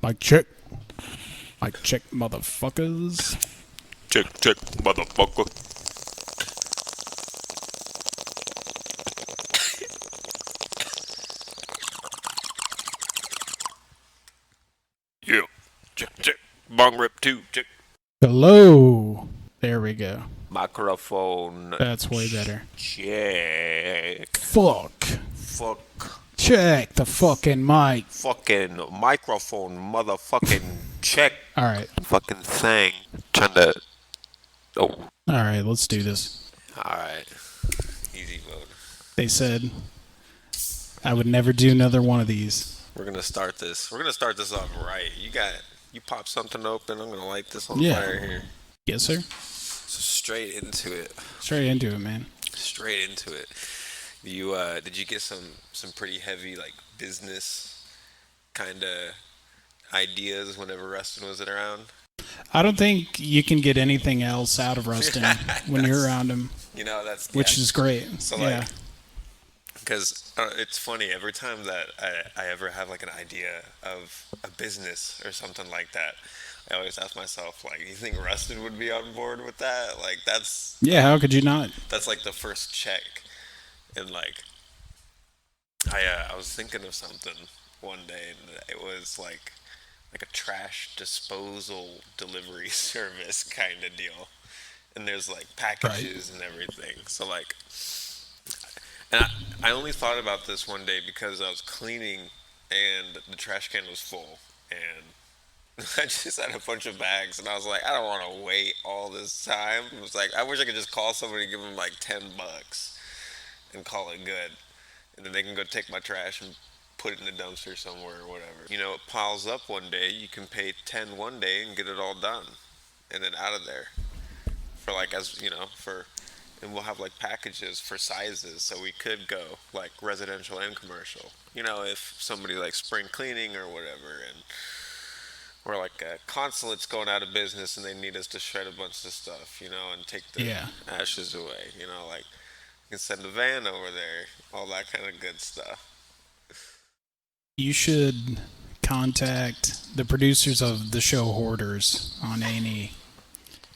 Mic check. Mic check, motherfuckers. Check, motherfucker. Yeah. Check. Bong rip 2. Check. Hello. There we go. Microphone. That's way better. Check. Fuck. Fuck. Check the fucking mic. Fucking microphone. Motherfucking check. Alright. Fucking thing. Trying to. Oh. Alright, let's do this. Alright. Easy mode. They said I would never do another one of these. We're gonna start this. We're gonna start this off right. You pop something open. I'm gonna light this on Yeah. fire here. Yes, sir. So straight into it. Straight into it, man. Straight into it. Did you get some pretty heavy like business kind of ideas whenever Rustin was around? I don't think you can get anything else out of Rustin when you're around him, That's which yeah. is great. So Yeah. like, because it's funny every time that I ever have like an idea of a business or something like that, I always ask myself like, you think Rustin would be on board with that? Like Yeah, how could you not? that's like the first check, and like I was thinking of something one day, and it was like a trash disposal delivery service kind of deal, and there's like Right. packages and everything. So like, and I only thought about this one day because I was cleaning and the trash can was full, and I just had a bunch of bags, and I was like, I don't want to wait all this time. It was like, I wish I could just call somebody and give them like $10 and call it good, and then they can go take my trash and put it in the dumpster somewhere or whatever. It piles up one day. You can pay 10 one day and get it all done, and then out of there for like as for, and we'll have like packages for sizes, so we could go like residential and commercial. If somebody like spring cleaning or whatever, and or like a consulate's going out of business and they need us to shred a bunch of stuff, and take the Yeah. ashes away. Like you can send a van over there, all that kind of good stuff. You should contact the producers of the show Hoarders on A&E.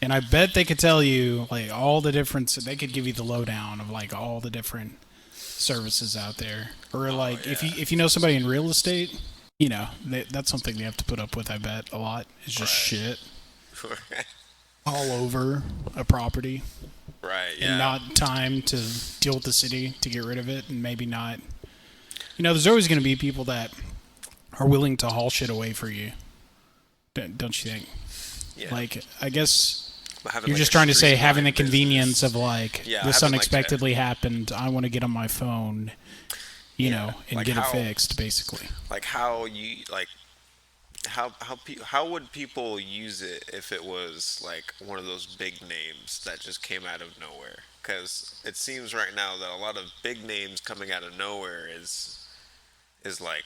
And I bet they could tell you like all the different. They could give you the lowdown of like all the different services out there. Or like yeah. if you know somebody in real estate, that's something they have to put up with. I bet a lot. It's just Right. shit all over a property, Right, and yeah. not time to deal with the city to get rid of it, and maybe not. There's always going to be people that are willing to haul shit away for you. Don't you think? Yeah. Like, I guess But having you're like just a trying to say having the streamlined convenience business. of like Yeah, this having like unexpectedly happened. I want to get on my phone, Yeah, and like get it how fixed, basically. like how you like how would people use it if it was like one of those big names that just came out of nowhere? Because it seems right now that a lot of big names coming out of nowhere is like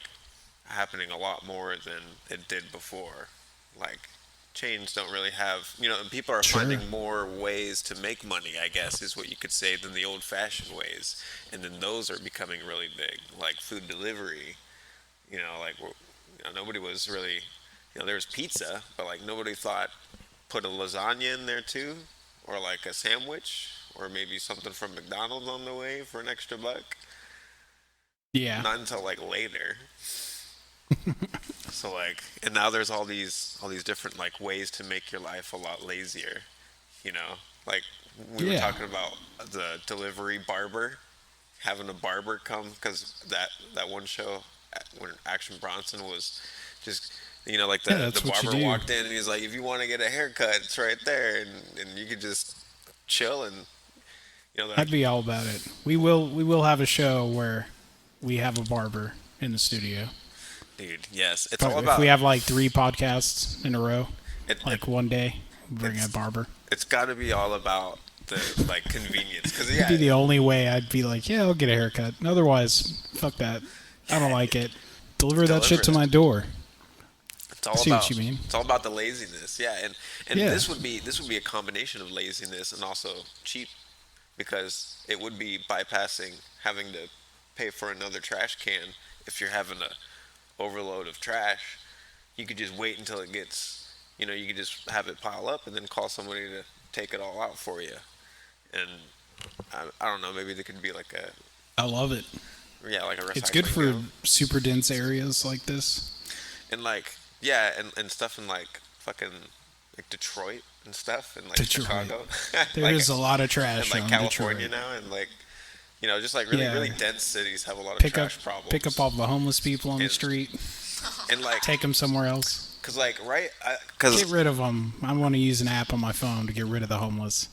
happening a lot more than it did before. Like chains don't really have, and people are Sure. finding more ways to make money, I guess is what you could say, than the old-fashioned ways. And then those are becoming really big, like food delivery. Like nobody was really, there was pizza, but like nobody thought put a lasagna in there too, or like a sandwich, or maybe something from McDonald's on the way for an extra buck. Yeah. Not until like later. So like, and now there's all these different like ways to make your life a lot lazier. Like we were Yeah. talking about the delivery barber, having a barber come, because that one show when Action Bronson was just, like Yeah, the that's what you barber do. walked in and he's like, if you want to get a haircut, it's right there, and you could just chill, and that. I'd be all about it. We will have a show where we have a barber in the studio. Dude, yes, it's But all if about we have like 3 podcasts in a row, it. like one day, bring a It's barber. it's got to be all about the like convenience, because It'd be yeah, the only way I'd be like, yeah, I'll get a haircut. Otherwise, fuck that. I don't like it. Deliver that shit deliver to it. my door. It's I all see what about you mean. it's all about the laziness, yeah, and Yeah. this would be a combination of laziness and also cheap, because it would be bypassing having to pay for another trash can if you're having a overload of trash. you could just wait until it gets, you could just have it pile up and then call somebody to take it all out for you. And I don't know, maybe there could be like I love it. like a It's good recycling for go. super dense areas like this. And like, yeah, and stuff in like fucking like Detroit and stuff and like Detroit. Chicago. There Like, is a lot of and trash like on California Detroit. now, and like, just like really, Yeah. really dense cities have a lot of Pick up trash problems. pick up all the homeless people on the And- street. and like, Take them somewhere else. cause like, right, Get cause rid of them. I want to use an app on my phone to get rid of the homeless.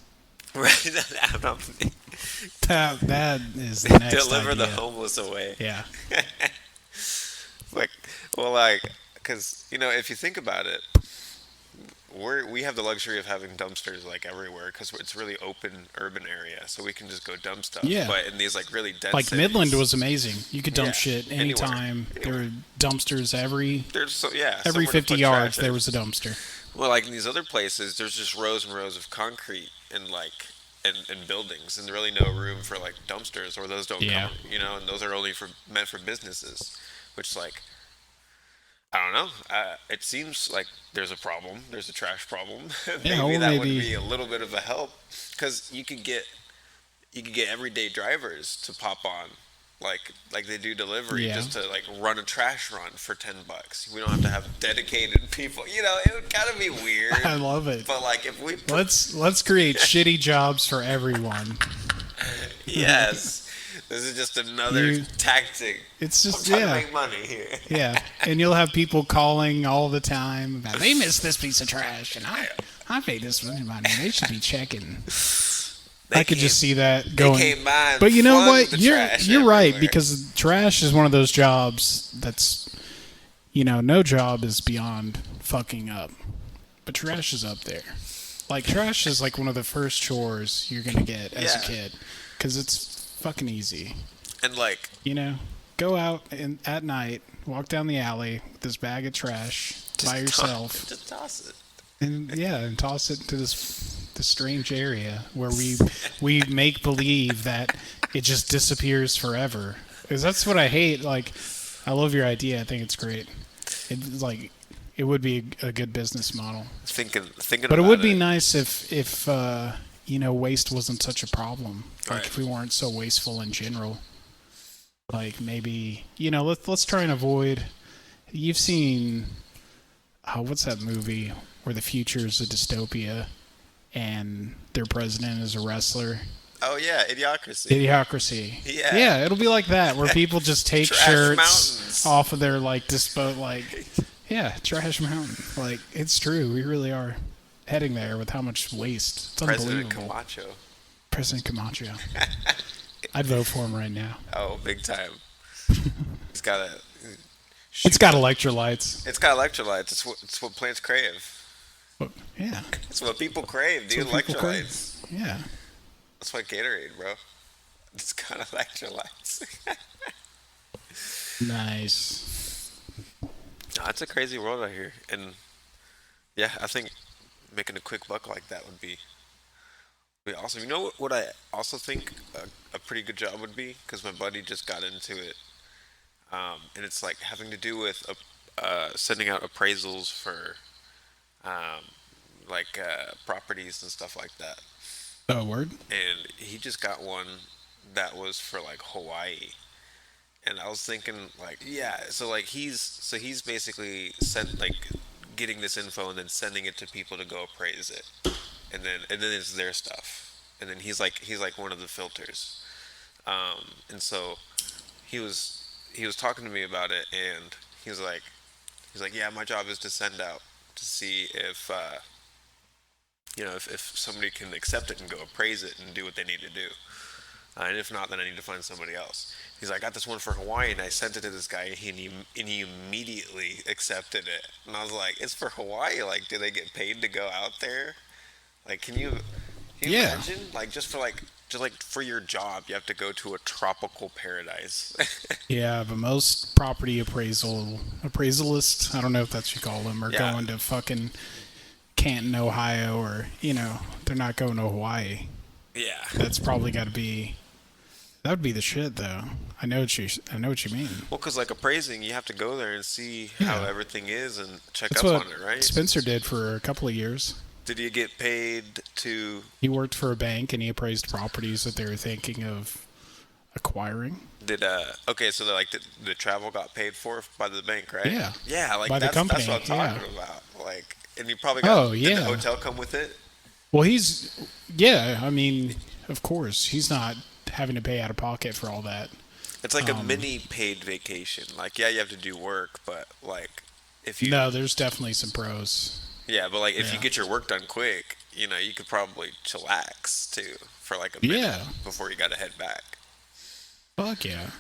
right, I don't know. That is the next Deliver the idea. homeless away. Yeah. Like, well, like, cause if you think about it, we have the luxury of having dumpsters like everywhere because it's really open urban area, so we can just go dump stuff. Yeah. But in these like really dense Like cities, Midland was amazing. You could dump Yeah, shit anywhere, anytime. There anywhere. were dumpsters every there's somewhere to 50 put yards. trash There in. was a dumpster. Well, like in these other places, there's just rows and rows of concrete and like and buildings, and really no room for like dumpsters, or those don't Yeah. come, and those are only meant for businesses, which like I don't know. It seems like there's a problem. There's a trash problem. Yeah, Maybe or that would maybe- be a little bit of a help, because you could get everyday drivers to pop on, like they do delivery, Yeah. just to like run a trash run for $10. We don't have to have dedicated people. It would kind of be weird. I love it. But like if we put, Let's create shitty jobs for everyone. yes, this is just another You- tactic. It's I'm just trying to yeah. make money here. Yeah, and you'll have people calling all the time about they missed this piece of trash, and I paid this money. They should be checking. I could just see that going. They came by and But you know flung what? the You're trash right, everywhere. because trash is one of those jobs that's, no job is beyond fucking up, but trash is up there. Like trash is like one of the first chores you're gonna get as a Yeah. kid, because it's fucking easy. And like, Go out at night, walk down the alley with this bag of trash by yourself, just toss it. and toss it to this strange area where we make believe that it just disappears forever. Because that's what I hate. Like, I love your idea. I think it's great. It's like it would be a good business model. Thinking But it about would be nice if waste wasn't such a problem. Like Right. if we weren't so wasteful in general. Like maybe let's try and avoid. You've seen what's that movie where the future is a dystopia and their president is a wrestler? Oh yeah, Idiocracy. Idiocracy. Yeah. Yeah, it'll be like that where people just take Trash shirts mountains. off of their trash mountain. Like it's true. We really are heading there with how much waste. It's President unbelievable. Camacho. President Camacho. I'd vote for him right now. Oh, big time. It's got a. It's got electrolytes. It's got electrolytes. It's what plants crave. Yeah. It's what people crave, dude. That's what people crave. Electrolytes. Yeah. That's why Gatorade, bro. It's got electrolytes. Nice. No, it's a crazy world out here, and yeah, I think making a quick buck like that would be awesome. You know what I also think a pretty good job would be, because my buddy just got into it, and it's like having to do with sending out appraisals for properties and stuff like that. Oh, word? And he just got one that was for like Hawaii. And I was thinking like, yeah, so like he's basically getting this info and then sending it to people to go appraise it. And then it's their stuff. And then he's like one of the filters. And so he was talking to me about it, and he's like, yeah, my job is to send out to see if if somebody can accept it and go appraise it and do what they need to do. And if not, then I need to find somebody else. He's like, I got this one for Hawaii, and I sent it to this guy, and he immediately accepted it. And I was like, it's for Hawaii? Like, do they get paid to go out there? Like, can you Yeah. imagine? Like, just for your job, you have to go to a tropical paradise. Yeah, but most property appraisalists, I don't know if that's what you call them, are Yeah. going to fucking Canton, Ohio, or, they're not going to Hawaii. Yeah. That's probably got to be That would be the shit, though. I know what you mean. Well, because like appraising, you have to go there and see how Yeah. everything is and check That's up what on it, right? Spencer did for a couple of years. Did you get paid to? He worked for a bank and he appraised properties that they were thinking of acquiring. Did okay? So like the travel got paid for by the bank, right? Yeah. Yeah, like By the that's what I'm company, yeah. talking about. Like, and you probably got. Oh, Did yeah. the hotel come with it? Well, yeah, I mean, of course, he's not having to pay out of pocket for all that. It's like a mini paid vacation. Like, yeah, you have to do work, but like, if you No, there's definitely some pros. yeah, but like if you Yeah. get your work done quick, you could probably chillax too for like a minute Yeah. before you got to head back. Fuck yeah.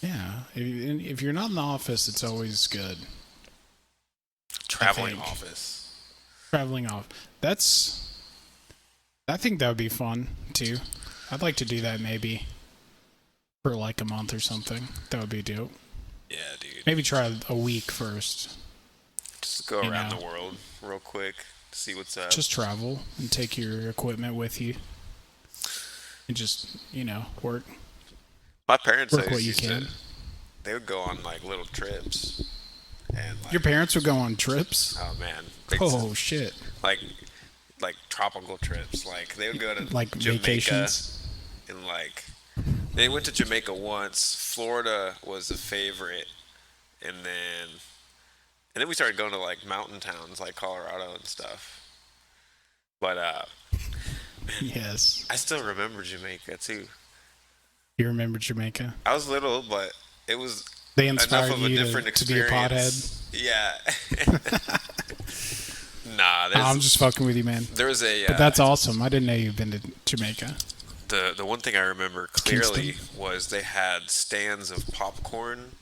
Yeah. If you're not in the office, it's always good. Traveling think. office. Traveling off. I think that would be fun, too. I'd like to do that maybe for like a month or something. That would be dope. Yeah, dude. Maybe try a week first. Just go You around know. the world real quick, see what's up. Just travel and take your equipment with you. And just, work. My parents Work always what you used can. to. They would go on like little trips, and like, Your parents would go on trips? oh man, big Oh, shit. like tropical trips. Like they would go to Like Jamaica vacations? and like they went to Jamaica once. Florida was a favorite, and then we started going to like mountain towns like Colorado and stuff. But Yes. I still remember Jamaica too. You remember Jamaica? I was little, but it was They enough inspired of a you different to be a experience. pothead? Yeah. Nah, Oh, I'm just fucking with you, man. there was a But that's awesome. I didn't know you've been to Jamaica. the one thing I remember clearly was they had stands of popcorn,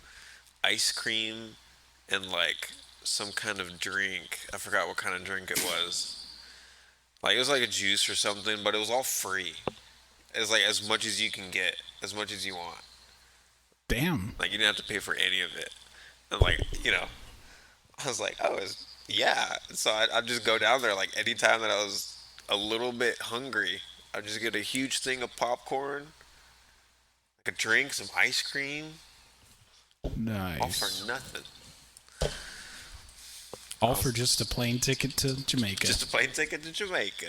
ice cream, and like some kind of drink. I forgot what kind of drink it was. Like it was like a juice or something, but it was all free. It was like as much as you can get, as much as you want. Damn. Like you didn't have to pay for any of it. And like, I was like, oh, yeah. So I'd just go down there like anytime that I was a little bit hungry. I'd just get a huge thing of popcorn, like a drink, some ice cream, all Nice. for nothing. All for just a plane ticket to Jamaica. Just a plane ticket to Jamaica.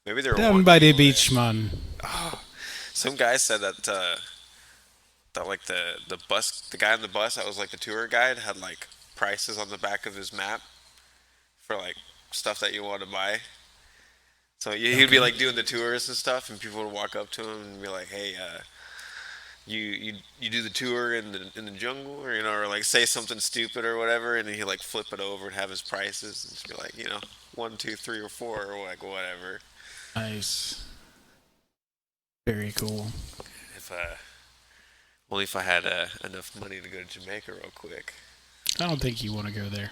Maybe there were Down one by the people there. beach, man. Some guy said that like the guy on the bus that was like the tour guide had like prices on the back of his map for like stuff that you want to buy. So he'd be like doing the tours and stuff, and people would walk up to him and be like, "Hey, you do the tour in the jungle, or like say something stupid or whatever," and then he'd like flip it over and have his prices and just be like, 1, 2, 3, or 4, or like whatever. Nice. Very cool. If only if I had enough money to go to Jamaica real quick, I don't think you want to go there.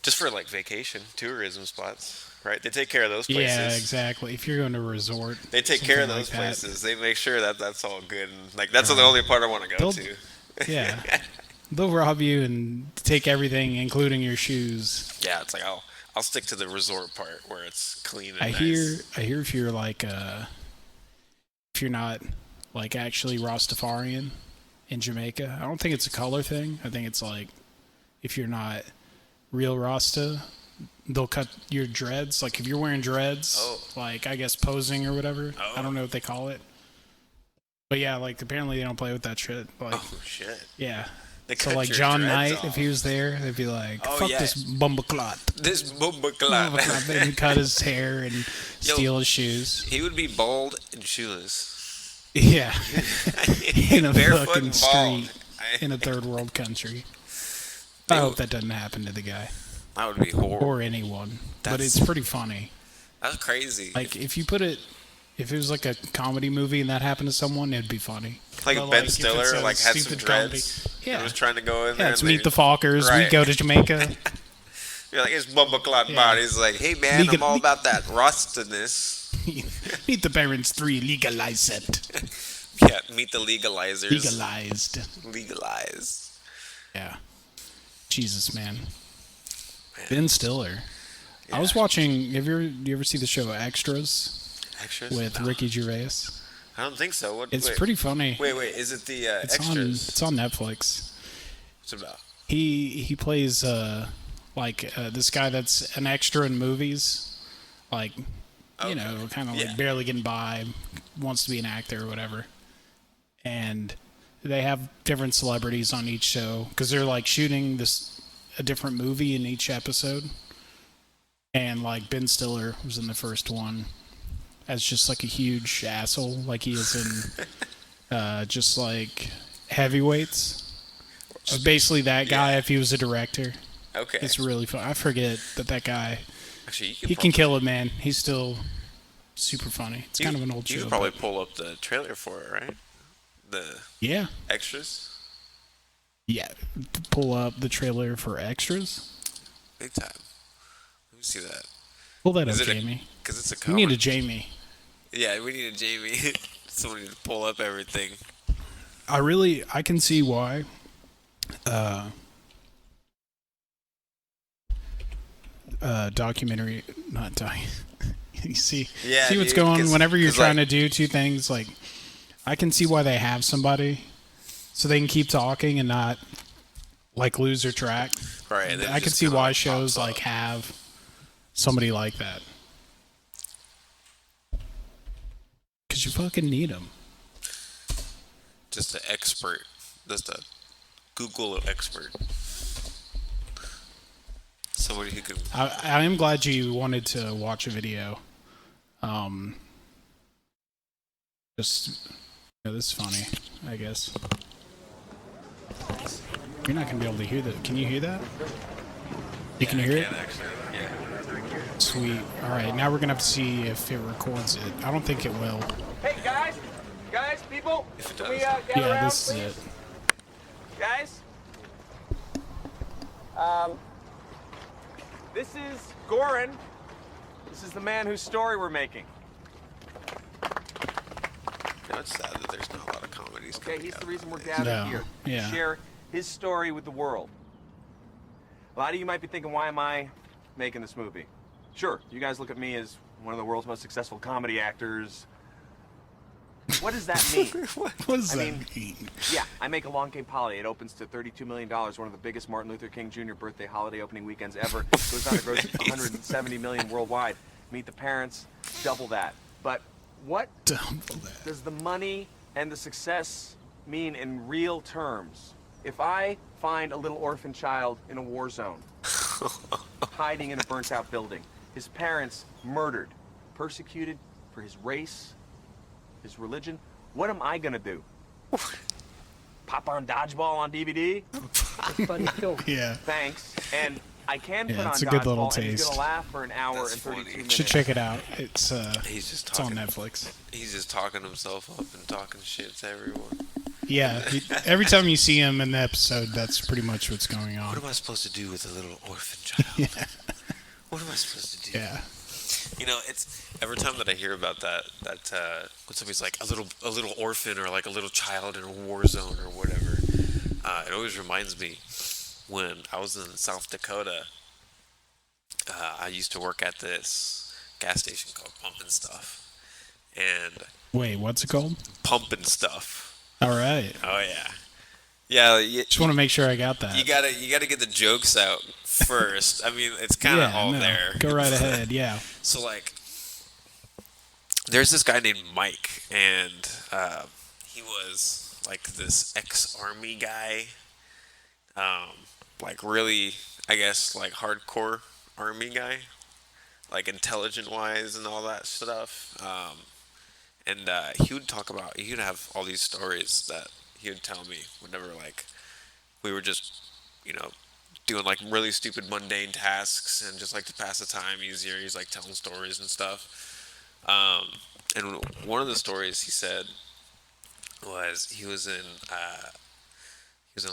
just for like vacation tourism spots, right? They take care of those places. Yeah, exactly. If you're going to a resort, They take care of something those like that. places. They make sure that that's all good, and like that's the only part I want to go They'll- to. Yeah. They'll rob you and take everything, including your shoes. Yeah, it's like I'll stick to the resort part where it's clean and I nice. hear if you're like if you're not like actually Rastafarian in Jamaica, I don't think it's a color thing. I think it's like if you're not real Rasta, they'll cut your dreads. Like if you're wearing dreads, Oh. like I guess posing or whatever. Oh. I don't know what they call it. But yeah, like apparently they don't play with that shit. Like Oh shit! yeah. They So cut like your John dreads Knight, off. if he was there, they'd be like, Oh, "Fuck yeah. this bumbleclot." This Bumba Bumbleclot, and cut his hair and Yo. steal his shoes. He would be bald and shoeless. Yeah, in a Barefoot fucking and bald. street in a third world country. I hope that doesn't happen to the guy That would be horrible. or anyone. But That's- it's pretty funny. That's crazy. Like if it was like a comedy movie and that happened to someone, it'd be funny. Like But, Ben if it's Stiller, a like had some stupid dreads. comedy- And Yeah, was trying to go in there. yeah. It's and Meet the Fockers. We Right. go to Jamaica. You're like, it's Bumba Clot Yeah. body. He's like, hey man, Legal- I'm all about that rustiness. Meet the Parents 3. Legalize it. Yeah, meet the legalizers. Legalized. Legalize. Yeah. Jesus, man. Ben Stiller. I was Yeah. watching. Do you ever see the show Extras Extras? with No. Ricky Gervais? I don't think so. What? It's Wait, pretty funny. wait. Is it the It's extras? it's on Netflix. What's it about? He plays this guy that's an extra in movies, like Okay. kind of Yeah. like barely getting by, wants to be an actor or whatever, and they have different celebrities on each show because they're like shooting a different movie in each episode, and like Ben Stiller was in the first one as just like a huge asshole, like he is in just like Heavyweights. Just basically that guy Yeah. if he was a director. Okay. It's really fun. I forget that guy. Actually, you could He can kill it, man. He's still super funny. It's kind of an old You show. could probably but- pull up the trailer for it, right? The yeah, extras, yeah. Pull up the trailer for extras. big time. Let me see that. Pull that Is up, it Jamie. Because it's a We cover. need a Jamie. Yeah, we need a Jamie. Somebody to pull up everything. I can see why. Documentary, not doc. You see, Yeah, see what's dude, going. 'cause- Whenever you're 'cause, trying like- to do two things, like I can see why they have somebody, so they can keep talking and not like lose their track. Right. and then it I can just see kinda, why like, shows pops like up. have somebody like that because you fucking need them. Just an expert. Just a Google expert. Somebody who can. I am glad you wanted to watch a video. Just this is funny, I guess. You're not gonna be able to hear that. Can you hear that? You can hear it? Yeah, actually. Yeah. Sweet. All right, now we're gonna have to see if it records it. I don't think it will. Hey guys, people, If it can we does. gather Yeah, around, this is please? it. Guys, this is Goran. This is the man whose story we're making. You know, it's sad that there's not a lot of comedies. Okay, coming he's out the reason we're nowadays. gathered No, here yeah. to share his story with the world. A lot of you might be thinking, why am I making this movie? Sure, you guys look at me as one of the world's most successful comedy actors. What does that mean? What does I that mean- mean? Yeah, I make A Long Game Holiday. It opens to $32 million, one of the biggest Martin Luther King Jr. birthday holiday opening weekends ever. Goes on to gross 170 million worldwide. Meet the Parents, double that. But what Double that. does the money and the success mean in real terms? If I find a little orphan child in a war zone, hiding in a burnt out building, his parents murdered, persecuted for his race, his religion, what am I gonna do? Pop on Dodgeball on DVD? Funny film. Yeah, Thanks. And I can Yeah, put on it's a good little Dodgeball and he's taste. gonna laugh for an hour That's and 32 funny. minutes. should check it out. It's He's just it's on talking. Netflix. He's just talking himself up and talking shit to everyone. Yeah, every time you see him in the episode, that's pretty much what's going What on. am I supposed to do with a little orphan child? Yeah, What am I supposed to do? yeah. You know, it's every time that I hear about that when somebody's like a little orphan or like a little child in a war zone or whatever, it always reminds me when I was in South Dakota. I used to work at this gas station called Pump and Stuff, and Wait, what's it called? Pump and Stuff. All right. Oh yeah, yeah. Just want to make sure I got that. You gotta get the jokes out first. I mean, it's kind of all no, there. Go right ahead. Yeah. So like, there's this guy named Mike, and he was like this ex-army guy, like really, I guess, like hardcore army guy, like intelligent-wise and all that stuff. And he would talk about, he would have all these stories that he would tell me whenever like we were just, doing like really stupid mundane tasks and just like to pass the time easier. He's like telling stories and stuff. And one of the stories he said was he was in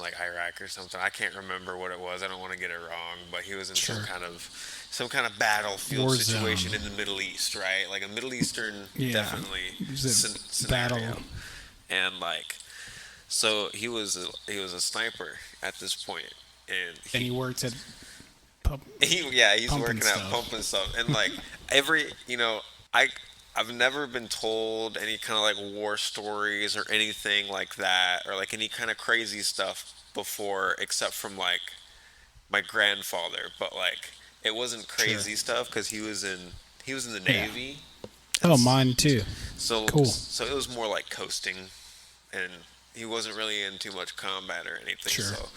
like Iraq or something. I can't remember what it was. I don't want to get it wrong, but he was in Sure. some kind of battlefield War situation zone. in the Middle East, right? Like a Middle Eastern, Yeah. definitely It was a scenario. battle. And like, so he was a sniper at this point, and And he worked at pub. he's Pumping working out stuff. pumping stuff, and like every, I I've never been told any kind of like war stories or anything like that, or like any kind of crazy stuff before, except from like my grandfather. But like it wasn't Sure. crazy stuff because he was in the Yeah. Navy, and Oh, mine too. Cool. so it was more like coasting, and he wasn't really in too much combat or anything. Sure. So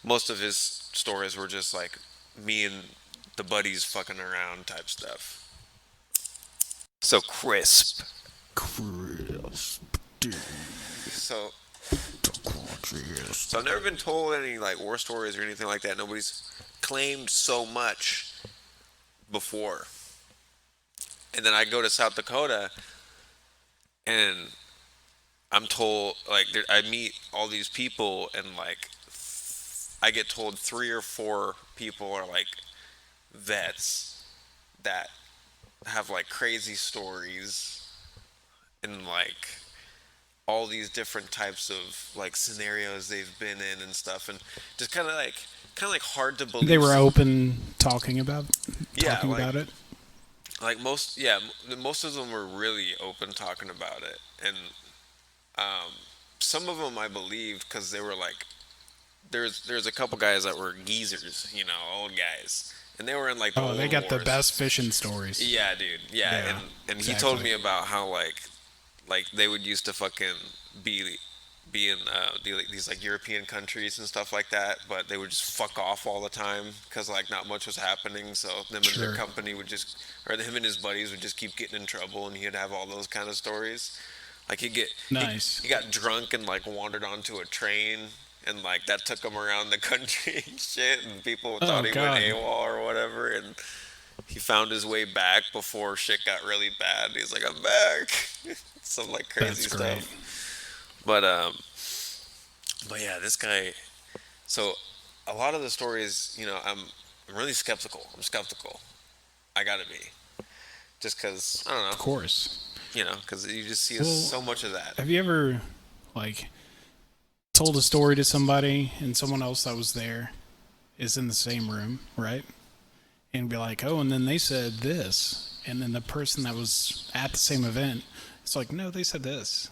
most of his stories were just like me and the buddies fucking around type stuff. So crisp. Crisp. So so I've never been told any like war stories or anything like that. Nobody's claimed so much before. And then I go to South Dakota and I'm told like I meet all these people and like I get told three or four people are like vets that have like crazy stories and like all these different types of like scenarios they've been in and stuff, and just kind of like hard to believe. They were open talking Yeah, about it. like most of them were really open talking about it, and some of them I believed because they were like there's a couple guys that were geezers, you know, old guys, and they were in like the Oh, they old got the wars. best fishing stories. Yeah, dude. Yeah, Yeah, and he told exactly. me about how like they would used to fucking be in these like European countries and stuff like that, but they would just fuck off all the time because like not much was happening. So them and their Sure. company would just, or him and his buddies would just keep getting in trouble, and he'd have all those kind of stories. Like Nice. he got drunk and like wandered onto a train. And like that took him around the country and shit, and people Oh thought he went God. AWOL or whatever. And he found his way back before shit got really bad. He's like, I'm back. Some like crazy That's great. stuff. But um, but yeah, this guy. So a lot of the stories, you know, I'm really skeptical. I'm skeptical. I gotta be, just because I don't know, Of course. you know, because you just see Well, so much of that. have you ever like told a story to somebody and someone else that was there is in the same room, right? And be like, oh, and then they said this, and then the person that was at the same event, it's like, no, they said this.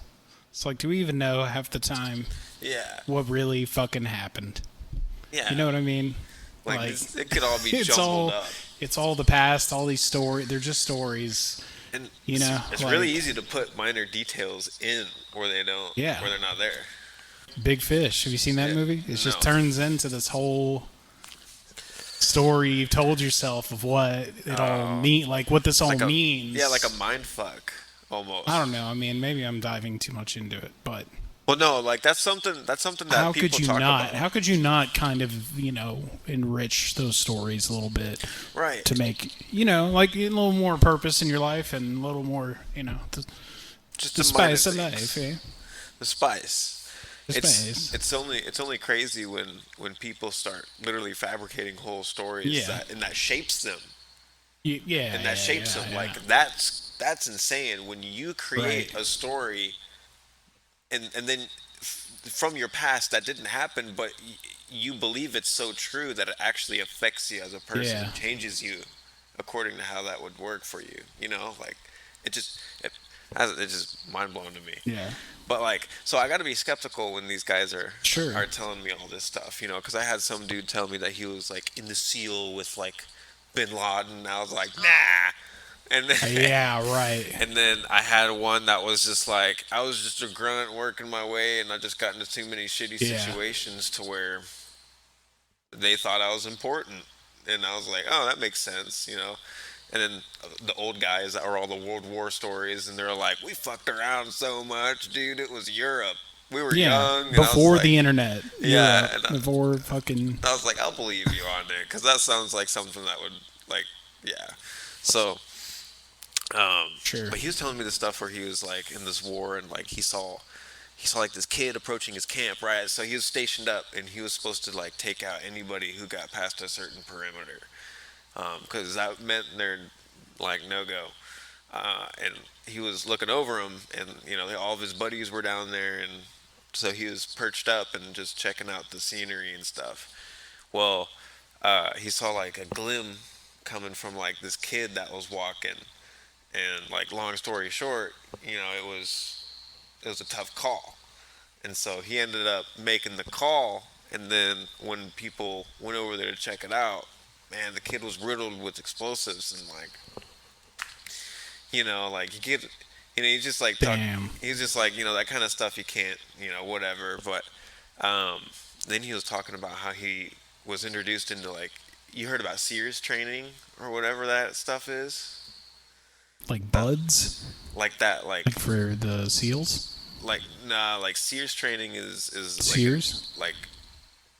It's like, do we even know half the time Yeah, what really fucking happened? yeah. You know what I mean? Like it could all be it's jumbled all up. it's all the past, all these stories. They're just stories, And you know. it's Like really easy to put minor details in where they don't, Yeah. where they're not there. Big Fish. Have you seen that Yeah. movie? It No. just turns into this whole story you've told yourself of what it all mean, like what this all Like a means. yeah, like a mind fuck almost. I don't know. I mean, maybe I'm diving too much into it, but Well, no, like that's something that how people could you talk not? about. How could you not kind of, enrich those stories a little bit Right. to make, like a little more purpose in your life and a little more, Just the the minor spice of things. life, yeah? The spice. The spice. It's only crazy when people start literally fabricating whole stories Yeah. that shapes them Yeah, and that yeah, shapes yeah, them. yeah. Like that's insane when you create Right. a story and then from your past that didn't happen, but you believe it's so true that it actually affects you as a person Yeah. and changes you according to how that would work for you. You know, like it just it, it's just mind blowing to me. Yeah. But like, so I got to be skeptical when these guys Sure. are telling me all this stuff, you know, because I had some dude tell me that he was like in the SEAL with like Bin Laden. And I was like, nah. And then, Yeah, right. and then I had one that was just like, I was just a grunt working my way, and I just got into too many shitty Yeah. situations to where they thought I was important, and I was like, oh, that makes sense, you know. And then the old guys that were all the World War stories, and they're like, we fucked around so much, dude. It was Europe. We were Yeah. young. And I was Before like, the internet. Yeah, Europe, and before fucking. I was like, I'll believe you on it, because that sounds like something that would like, yeah. So, Sure. but he was telling me the stuff where he was like in this war, and like he saw like this kid approaching his camp, right? So he was stationed up, and he was supposed to like take out anybody who got past a certain perimeter, because that meant they're like no go. And he was looking over him, and you know all of his buddies were down there, and so he was perched up and just checking out the scenery and stuff. Well, he saw like a glim coming from like this kid that was walking, And like long story short, it was a tough call. And so he ended up making the call, and then when people went over there to check it out, man, the kid was riddled with explosives and like, like he get, he's just like Damn. he's just like, that kind of stuff you can't, whatever. But then he was talking about how he was introduced into like, you heard about Sears training or whatever that stuff is, Like buds, like that, like like for the seals. like nah, like Sears training is Sears. like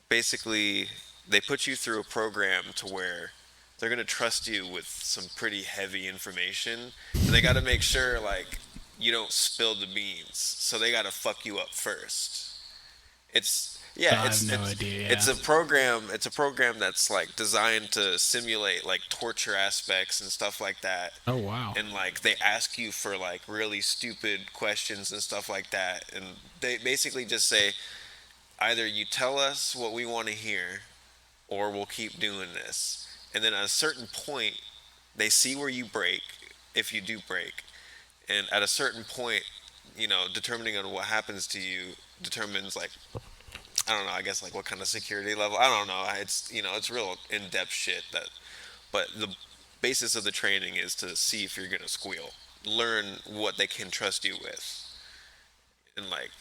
basically they put you through a program to where they're gonna trust you with some pretty heavy information, and they got to make sure like you don't spill the beans, so they got to fuck you up first. It's yeah, I have no idea. it's Yeah. a program. It's a program that's like designed to simulate like torture aspects and stuff like that. Oh wow. And like they ask you for like really stupid questions and stuff like that, and they basically just say either you tell us what we want to hear or we'll keep doing this. And then at a certain point, they see where you break, if you do break. And at a certain point, determining on what happens to you determines like, I don't know, I guess like what kind of security level. I don't know. It's real in-depth shit but the basis of the training is to see if you're going to squeal. Learn what they can trust you with. And like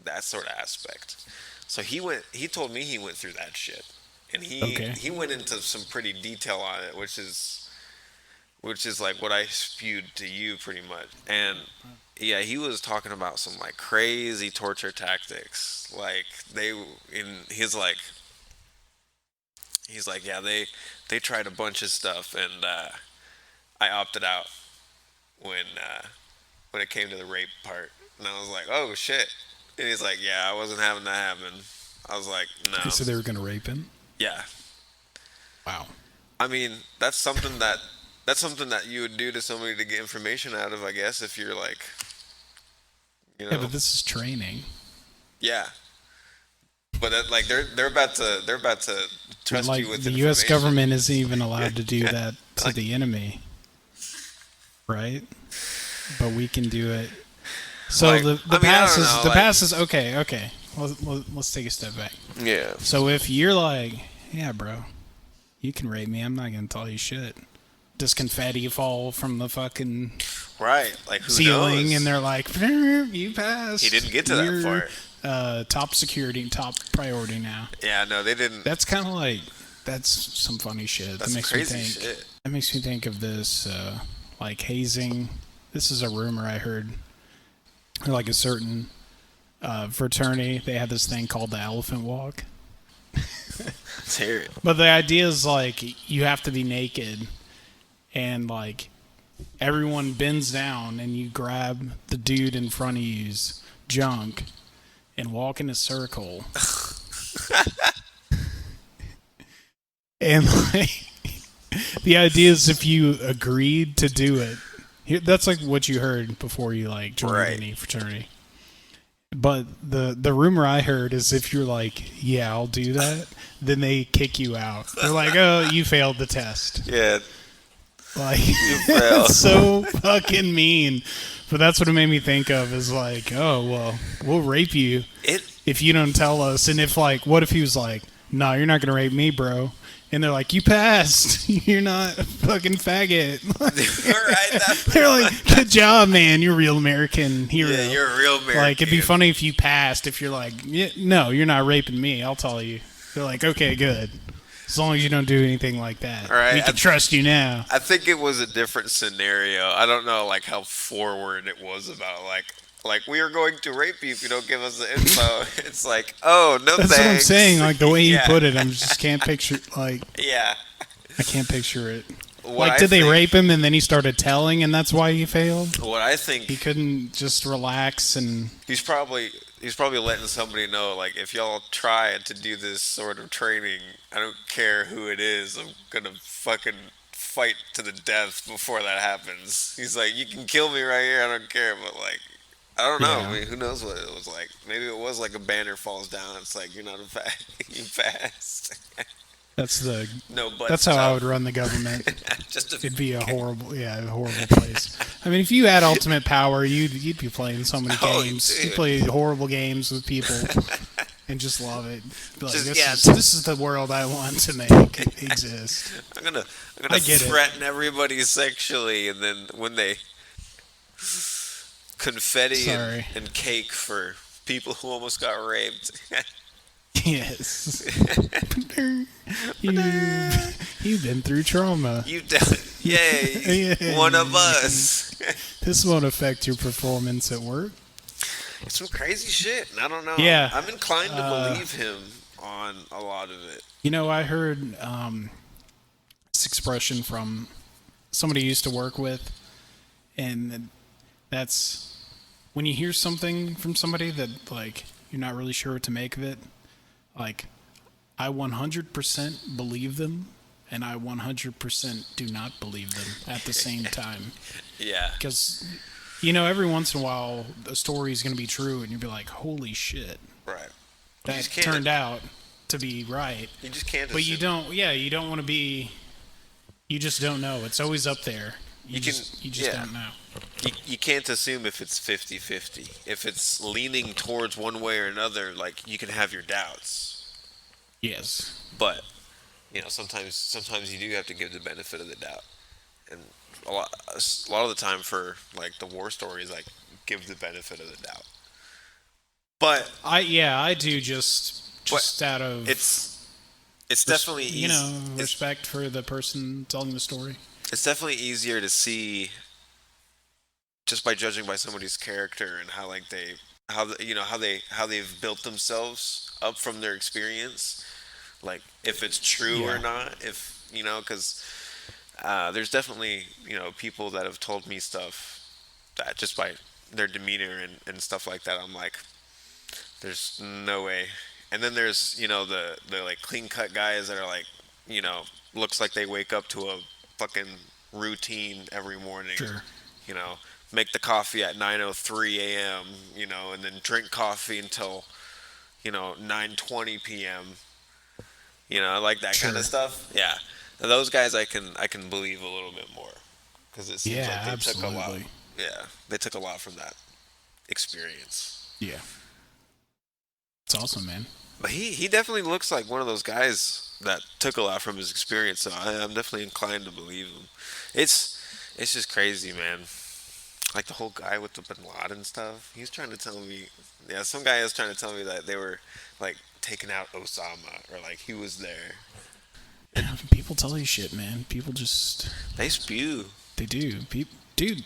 that sort of aspect. So he told me he went through that shit. And Okay. he went into some pretty detail on it, which is like what I spewed to you pretty much. And yeah, he was talking about some like crazy torture tactics. Like he's like, yeah, they tried a bunch of stuff, and I opted out when it came to the rape part. And I was like, oh shit. And he's like, yeah, I wasn't having that happen. I was like, They no. said they were gonna rape him. Yeah. Wow. I mean, that's something that you would do to somebody to get information out of, I guess, if you're like, Yeah, but this is training. yeah. But like they're about to trust Like you with the U.S. information. government isn't even allowed to do that to the enemy, right? But we can do it. So Like, the I mean, I pass don't is know, the like- pass is okay. Okay, let's take a step back. Yeah. So if you're like, yeah, bro, you can rape me. I'm not gonna tell you shit. Does confetti fall from the fucking Right. Like who ceiling, knows? and they're like, you passed. He didn't get to that You're, part. Top security, top priority now. Yeah, no, they didn't. That's kind of like that's some funny shit. That's that makes crazy me think. shit. That makes me think of this, like hazing. This is a rumor I heard. Like a certain fraternity, they had this thing called the Elephant Walk. Let's hear it. But the idea is like you have to be naked, and like everyone bends down, and you grab the dude in front of you's junk, and walk in a circle. And like the idea is if you agreed to do it, that's like what you heard before you like joined Right. any fraternity. But the rumor I heard is if you're like, yeah, I'll do that, then they kick you out. They're like, oh, you failed the test. Yeah. Like, failed. it's so fucking mean. But that's what it made me think of is like, oh, well, we'll rape you It if you don't tell us. And if like, what if he was like, no, you're not going to rape me, bro. And they're like, you passed. You're not a fucking faggot. right. They're like, good job, man. You're a real American hero. Yeah, you're a real American. Like, it'd be funny if you passed. If you're like, yeah, no, you're not raping me. I'll tell you. They're like, okay, good. As long as you don't do anything like that. All right, We can trust you now. I think it was a different scenario. I don't know like how forward it was about like we are going to rape you if you don't give us the info. It's like, oh no, That's thanks. what I'm saying. Like, the way you Yeah. put it, I just can't picture, like, Yeah. I can't picture it. What Like, I did they think- rape him and then he started telling and that's why he failed? What I think He couldn't just relax and... he's probably letting somebody know like if y'all try to do this sort of training, I don't care who it is, I'm gonna fucking fight to the death before that happens. He's like, you can kill me right here, I don't care, but like I don't know. Yeah. I mean, who knows what it was like? Maybe it was like a banner falls down. It's like you're not a fat, you passed. That's the. No, but That's how I would run the government. Just It'd be a horrible place. I mean, if you had ultimate power, you'd be playing so many Oh, games. dude. You'd play horrible games with people and just love it. Be like, Just- this, yeah. this is the world I want to make exist. I'm gonna I get it. threaten everybody sexually, and then when they confetti Sorry. and cake for people who almost got raped. Yes. You've been through trauma. You done, yay, Yay. one of us. This won't affect your performance at work. It's some crazy shit, and I don't know. Yeah. I'm inclined to believe him on a lot of it. You know, I heard this expression from somebody I used to work with, and that's when you hear something from somebody that, like, you're not really sure what to make of it. Like, I 100% believe them, and I 100% do not believe them at the same time. Yeah. Because, you know, every once in a while, a story is going to be true, and you'll be like, holy shit, Right. that just can't- turned out to be right. You just can't. But you assume. don't, you don't want to be, you just don't know. It's always up there. You just yeah. don't know. You can't assume if it's 50-50. If it's leaning towards one way or another, like, you can have your doubts. Yes. But, you know, sometimes you do have to give the benefit of the doubt. And a lot of the time for, like, the war stories, like, give the benefit of the doubt. But I do just out of it's definitely easy. you know, respect for the person telling the story. It's definitely easier to see just by judging by somebody's character and how, like, how they've built themselves up from their experience, like, if it's true or Yeah. not, if, you know, because there's definitely, you know, people that have told me stuff that just by their demeanor and stuff like that, I'm like, there's no way. And then there's, you know, the like clean cut guys that are like, you know, looks like they wake up to a fucking routine every morning. Sure. You know, make the coffee at 9:03 a.m., you know, and then drink coffee until, you know, 9:20 p.m. You know, I like that kind Sure. of stuff. Yeah. And those guys I can believe a little bit more, because it seems Yeah, like they took a lot. absolutely. Yeah, they took a lot from that experience. Yeah. It's awesome, man. But he definitely looks like one of those guys that took a lot from his experience, so I'm definitely inclined to believe him. It's just crazy, man. Like the whole guy with the Bin Laden stuff. He's trying to tell me, yeah, some guy is trying to tell me that they were like taking out Osama, or like he was there. People tell you shit, man. People just, They spew. they do. Dude,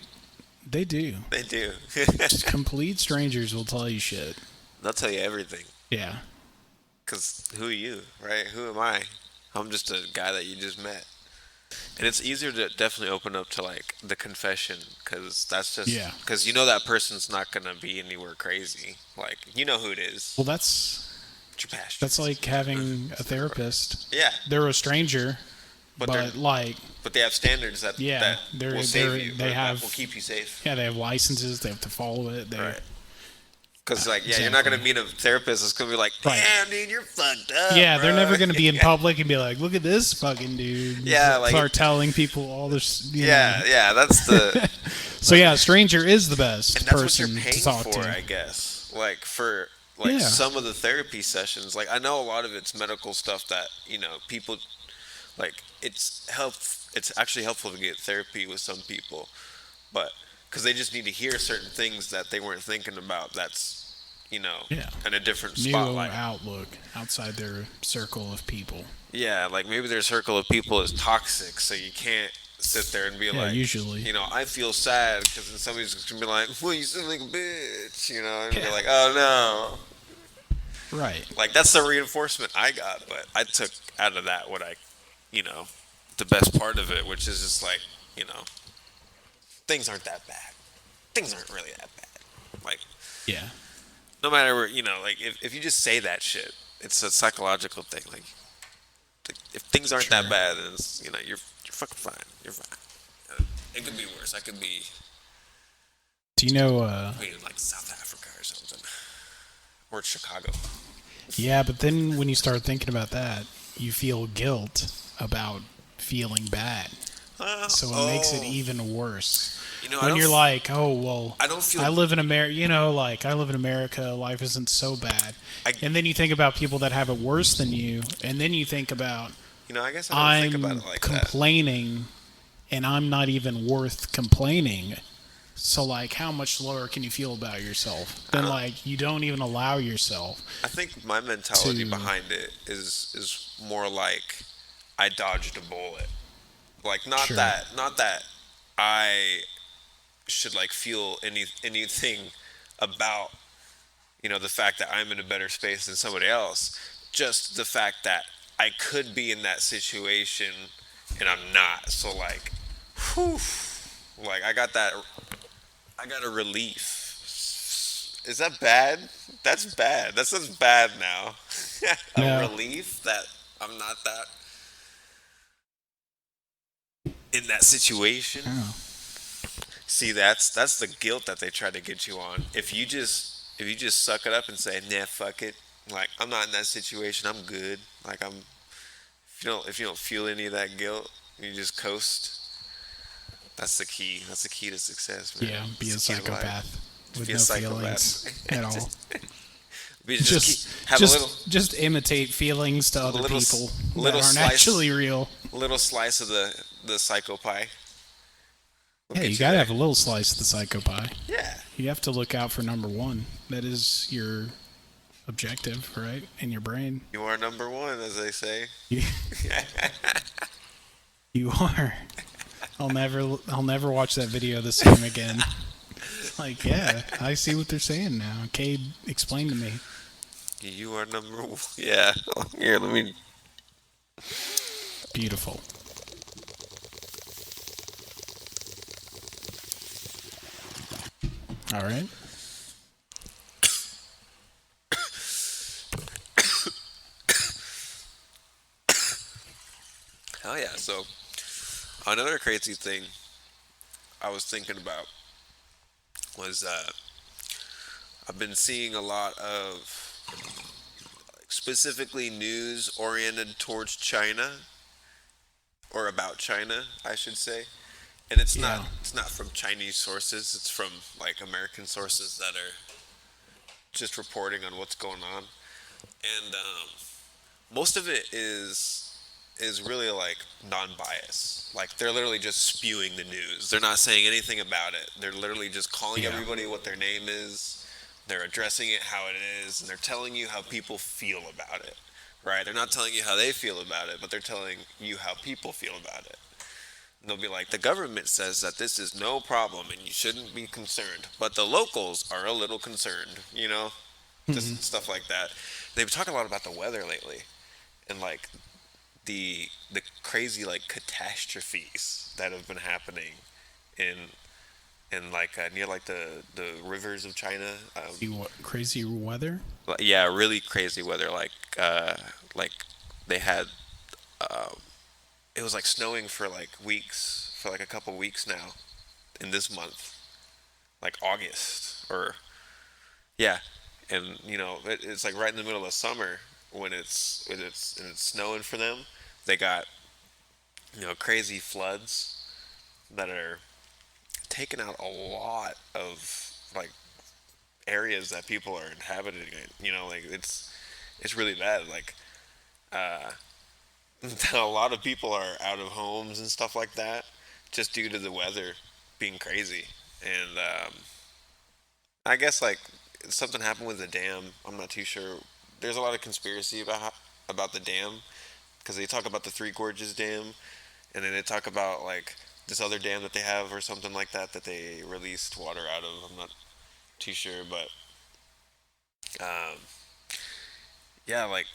they do. They do. Just complete strangers will tell you shit. They'll tell you everything. Yeah. Because who are you, right? Who am I? I'm just a guy that you just met. And it's easier to definitely open up to, like, the confession, because that's just... Yeah. Because you know that person's not going to be anywhere crazy. Like, you know who it is. Well, that's It's your passion. like having a therapist. Yeah. They're a stranger, But but, they're- like, But they have standards that, Yeah, that they're- will save they're- you. they or that have- will keep you safe. yeah, they have licenses. They have to follow it. They, Right. Because, like, yeah, you're not going to Exactly. meet a therapist that's going to be like, Right. damn, dude, you're fucked up, Yeah, they're bro." never going to be in public and be like, look at this fucking dude. Yeah, like- Start telling people all this. You Yeah, know. yeah, that's the... So, yeah, a stranger is the best And that's what person you're to paying talk for, to. I guess. Like, for, like, Yeah. some of the therapy sessions. Like, I know a lot of it's medical stuff that, you know, people, like, it's actually helpful to get therapy with some people. But, because they just need to hear certain things that they weren't thinking about that's, you know, Yeah. in a different New spotlight. outlook outside their circle of people. Yeah, like, maybe their circle of people is toxic, so you can't sit there and be Yeah, like, usually. you know, I feel sad, because then somebody's just going to be like, well, you sound like a bitch, you know, and Yeah. you're like, oh, no. Right. Like, that's the reinforcement I got, but I took out of that what I, you know, the best part of it, which is just like, you know, things aren't that bad. Things aren't really that bad. Like, Yeah. no matter where, you know, like, if you just say that shit, it's a psychological thing. Like, if things aren't that Sure. bad, then it's, you know, you're fucking fine. You're fine. It could be worse. I could be Do you know, in, like, South Africa or something. Or Chicago. yeah, but then when you start thinking about that, you feel guilt about feeling bad. So it makes it even worse. You know, When you're like, oh, well, I don't feel. I live in America, like I live in America, life isn't so bad. I- And then you think about people that have it worse than you, and then you think about, I guess I don't think I'm about it like complaining, and I'm not even worth complaining. So, like, how much lower can you feel about yourself? Then, like, you don't even allow yourself. that. I think my mentality to- behind it is more like I dodged a bullet. Like not Sure. that I should like feel anything about the fact that I'm in a better space than somebody else. Just the fact that I could be in that situation and I'm not. So like, whew, like I got a relief. Is that bad? That's bad. That sounds bad now. A No. relief that I'm not that in that situation. Oh. See, that's the guilt that they try to get you on. If you just suck it up and say, nah, fuck it. Like I'm not in that situation. I'm good. Like if you don't feel any of that guilt, you just coast. That's the key. That's the key to success, man. Yeah, be a It's the key to life. psychopath with Be a no psychopath. feelings at all. Have a little Just imitate feelings to other little- people little that aren't slice- actually real. slice of the psycho pie. Yeah, you gotta have a little slice of the psycho pie. Yeah. You have to look out for number one. That is your objective, right? In your brain. You are number one, as they say. You, you are. I'll never watch that video the same again. Like, yeah, I see what they're saying now. Cade, explain to me. You are number one. Yeah. Here, let me. Beautiful. All right. Oh yeah. So another crazy thing I was thinking about was I've been seeing a lot of specifically news oriented towards China or about China, I should say. And it's Yeah. not from Chinese sources, it's from like American sources that are just reporting on what's going on. And most of it is really like non-biased. Like they're literally just spewing the news. They're not saying anything about it. They're literally just calling Yeah. everybody what their name is. They're addressing it how it is, and they're telling you how people feel about it. Right? They're not telling you how they feel about it, but they're telling you how people feel about it. And they'll be like, the government says that this is no problem and you shouldn't be concerned, but the locals are a little concerned, just stuff like that. They've been talking a lot about the weather lately, and like the crazy like catastrophes that have been happening in like near like the rivers of China. See what crazy weather? Yeah, really crazy weather. Like they had, it was like snowing for like weeks, for like a couple weeks now, in this month, like August or, yeah, and it's like right in the middle of summer when it's snowing for them. They got crazy floods that are taking out a lot of like areas that people are inhabiting. Like it's really bad. Like a lot of people are out of homes and stuff like that just due to the weather being crazy. And I guess like something happened with the dam. I'm not too sure. There's a lot of conspiracy about the dam, because they talk about the Three Gorges Dam, and then they talk about like this other dam that they have or something like that they released water out of. I'm not too sure, but yeah, like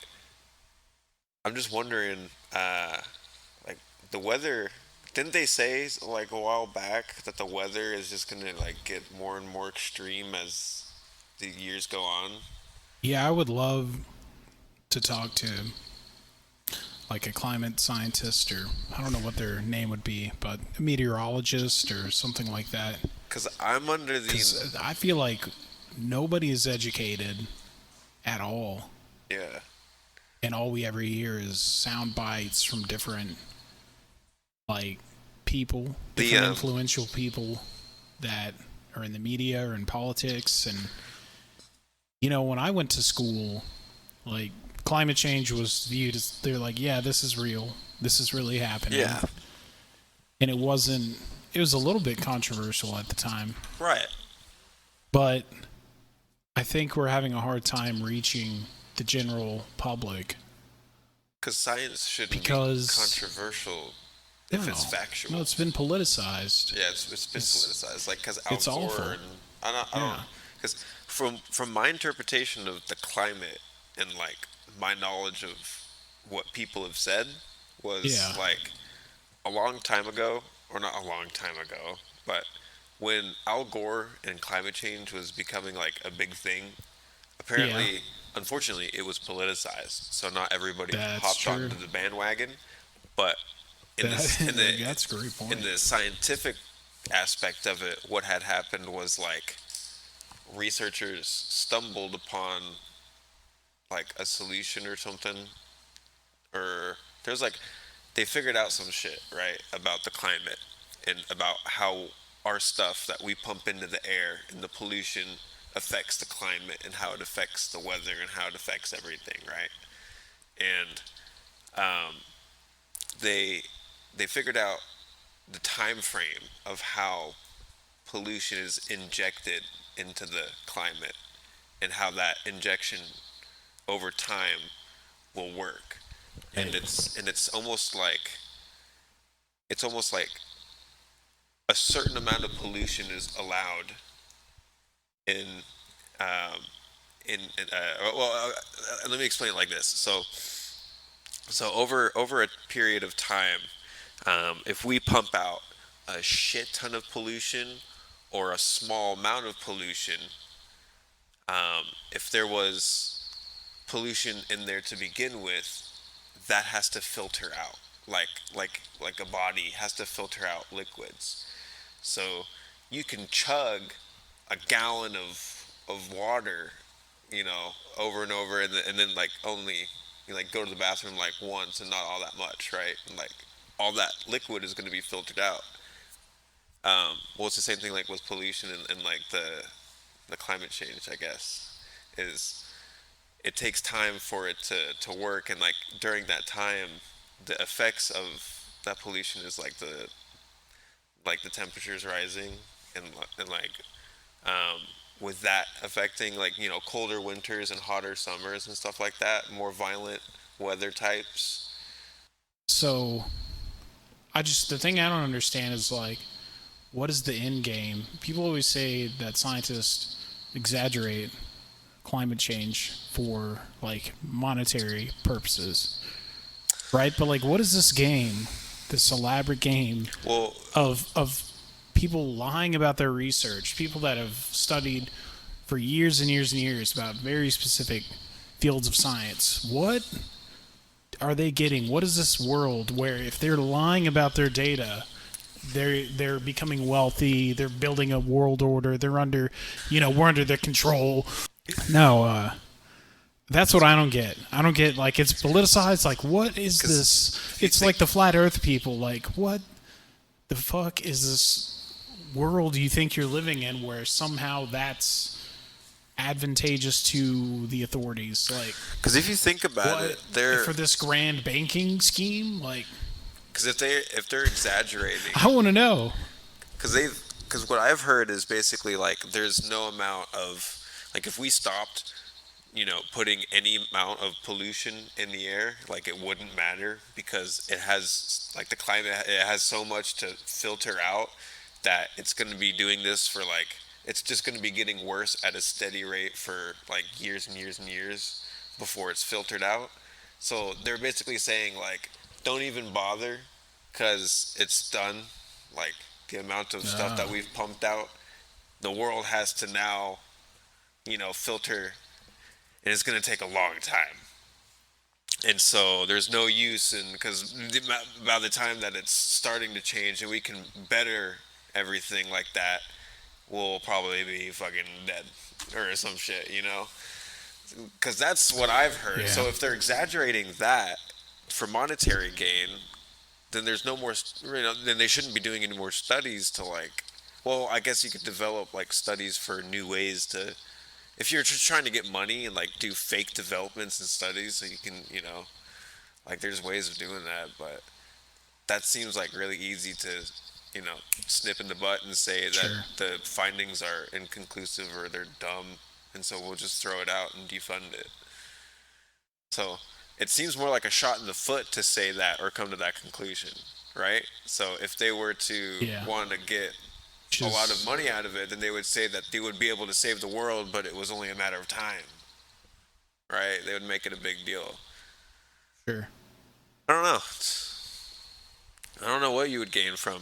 I'm just wondering, like the weather. Didn't they say like a while back that the weather is just gonna like get more and more extreme as the years go on? Yeah, I would love to talk to like a climate scientist, or I don't know what their name would be, but a meteorologist or something like that. Because I'm under the 'Cause I feel like nobody is educated at all. yeah. and all we ever hear is sound bites from different like people, different influential people that are in the media or in politics. And when I went to school, like climate change was viewed as, they're like, yeah, this is real, this is really happening. Yeah. And it was a little bit controversial at the time, Right. but I think we're having a hard time reaching the general public. Because science shouldn't be controversial if it's factual. No, it's been politicized. Yeah, it's been politicized. Like, because Al It's Gore awful. and I don't, because from my interpretation of the climate and like my knowledge of what people have said was like a long time ago, or not a long time ago, but when Al Gore and climate change was becoming like a big thing, apparently, unfortunately, it was politicized. So not everybody hopped onto the bandwagon, but that's a great point. In the scientific aspect of it, what had happened was like researchers stumbled upon like a solution or something, or there's like they figured out some shit, right, about the climate and about how our stuff that we pump into the air and the pollution affects the climate and how it affects the weather and how it affects everything, right? And they figured out the time frame of how pollution is injected into the climate and how that injection over time will work. And it's almost like a certain amount of pollution is allowed in let me explain it like this. So over a period of time, if we pump out a shit ton of pollution or a small amount of pollution, if there was pollution in there to begin with, that has to filter out, like a body has to filter out liquids. So you can chug a gallon of water, over and over, and then like only you like go to the bathroom like once and not all that much, right? And like all that liquid is going to be filtered out. Well, it's the same thing like with pollution and like the climate change, I guess, is it takes time for it to work, and like during that time, the effects of that pollution is like the temperatures rising and like with that affecting like colder winters and hotter summers and stuff like that, more violent weather types. So the thing I don't understand is like, what is the end game? People always say that scientists exaggerate climate change for like monetary purposes, right? But like, what is this game, this elaborate game of people lying about their research, people that have studied for years and years and years about very specific fields of science? What are they getting? What is this world where if they're lying about their data, they're becoming wealthy, they're building a world order, they're under, we're under their control? No, that's what I don't get. I don't get, like, it's politicized. Like, what is this? It's like the flat earth people. Like, what the fuck is this world you think you're living in where somehow that's advantageous to the authorities? Like, because if you think about it, they're for this grand banking scheme, like, because if they're exaggerating, I want to know. Because what I've heard is basically like there's no amount of, like, if we stopped, putting any amount of pollution in the air, like, it wouldn't matter, because it has, like, the climate, it has so much to filter out that it's going to be doing this for, like, it's just going to be getting worse at a steady rate for, like, years and years and years before it's filtered out. So they're basically saying, like, don't even bother, because it's done. Like, the amount of stuff that we've pumped out, the world has to now, filter, and it's going to take a long time. And so there's no use in, because by the time that it's starting to change and we can better everything like that, we'll probably be fucking dead or some shit, because that's what I've heard. Yeah. So if they're exaggerating that for monetary gain, then there's no more, then they shouldn't be doing any more studies to like, well, I guess you could develop like studies for new ways to, if you're just trying to get money and like do fake developments and studies so you can, like there's ways of doing that, but that seems like really easy to, snip in the butt and say that Sure. the findings are inconclusive or they're dumb, and so we'll just throw it out and defund it. So it seems more like a shot in the foot to say that or come to that conclusion, right? So if they were to Yeah. want to get a lot of money out of it, then they would say that they would be able to save the world, but it was only a matter of time, right? They would make it a big deal. Sure. I don't know. I don't know what you would gain from,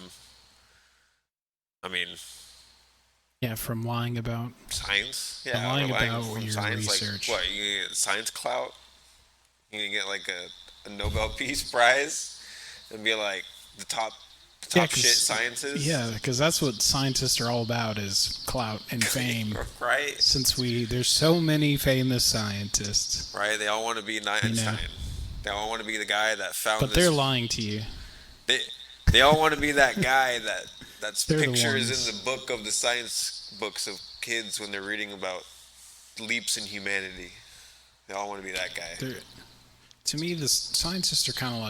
I mean, Yeah, from lying about. science. From Yeah, lying relying about from your science. research. Like, what, you get science clout? You can get like a Nobel Peace Prize and be like the top Yeah, shit scientists. Yeah, because that's what scientists are all about, is clout and fame. Right? Since there's so many famous scientists, Right? They all want to be Einstein. They all want to be the guy that found but this. they're lying to you. They all want to be that guy that's They're the pictures ones. in the book of the science books of kids when they're reading about leaps in humanity. They all want to be that guy. To me, the scientists are kind of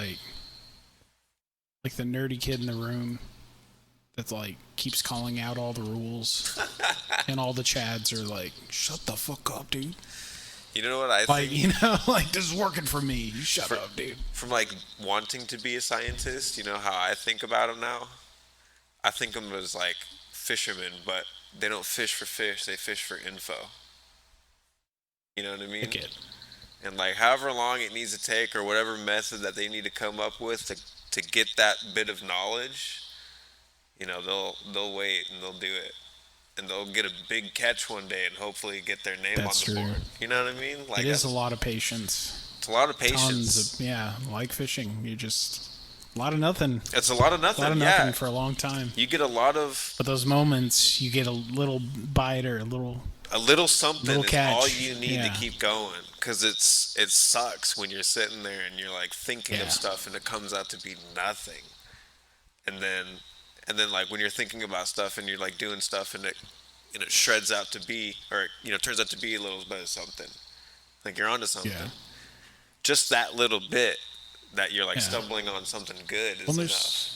like the nerdy kid in the room that like keeps calling out all the rules, and all the chads are like, "Shut the fuck up, dude." You know what I Like, think? like this is working for me. You shut up, dude. From like wanting to be a scientist, you know how I think about them now? I think of them as like fishermen, but they don't fish for fish, they fish for info. You know what I mean? I get. And like however long it needs to take or whatever method that they need to come up with to get that bit of knowledge, they'll wait and they'll do it. And they'll get a big catch one day and hopefully get their name That's on the true. board. You know what I mean? Like It is a lot of patience. it's a lot of patience. Tons of, yeah, like fishing. You just a lot of nothing. It's a lot of nothing. A lot of yeah. nothing for a long time. You get a lot of But those moments, you get a little bite or a little. something Little is catch, all you need yeah. to keep going, because it sucks when you're sitting there and you're like thinking Yeah. of stuff and it comes out to be nothing, and then like when you're thinking about stuff and you're like doing stuff and it shreds out to be, or turns out to be a little bit of something, like you're onto something. Yeah. Just that little bit that you're like Yeah. stumbling on something good is Well, enough.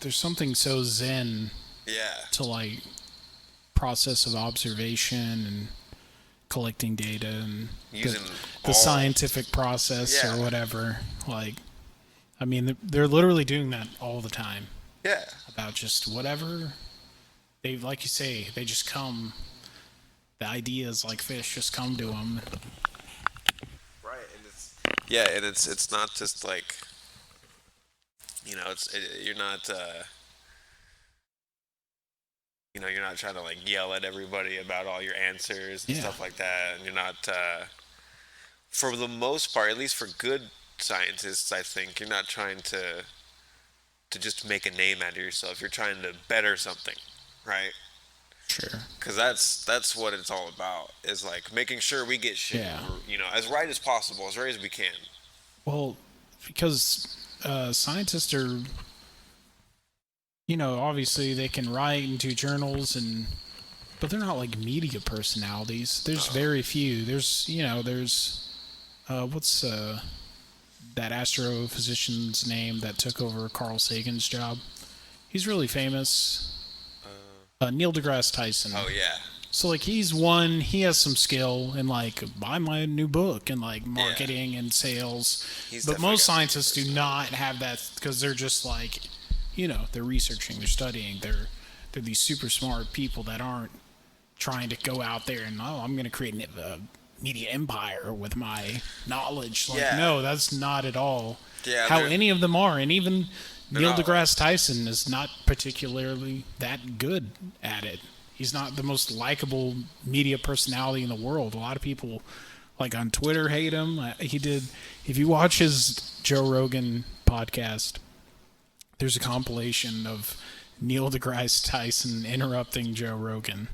there's something so zen Yeah. to like process of observation and collecting data and Using the all- scientific process Yeah. or whatever. Like, I mean, they're literally doing that all the time Yeah. about just whatever. They, like you say, they just come. The ideas, like fish, just come to them. Right, and it's not just like, you're not you're not trying to like yell at everybody about all your answers and Yeah. stuff like that, and you're not for the most part, at least for good scientists, I think you're not trying to just make a name out of yourself. You're trying to better something, right? Sure. Because that's what it's all about, is like making sure we get shit, Yeah. as right as possible, as right as we can. Well, because scientists are, obviously they can write into journals but they're not like media personalities. There's very few. There's what's that astrophysician's name that took over Carl Sagan's job? He's really famous. Neil deGrasse Tyson. Oh yeah. So like he has some skill in like buy my new book and like marketing and sales. He's But definitely most got some scientists do not have that, because they're just like, they're researching, they're studying, they're these super smart people that aren't trying to go out there and I'm going to create a media empire with my knowledge. Like, Yeah. no, that's not at all Yeah, how they're- any of them are. And even Neil not. deGrasse Tyson is not particularly that good at it. He's not the most likable media personality in the world. A lot of people, like on Twitter, hate him. If you watch his Joe Rogan podcast, there's a compilation of Neil deGrasse Tyson interrupting Joe Rogan.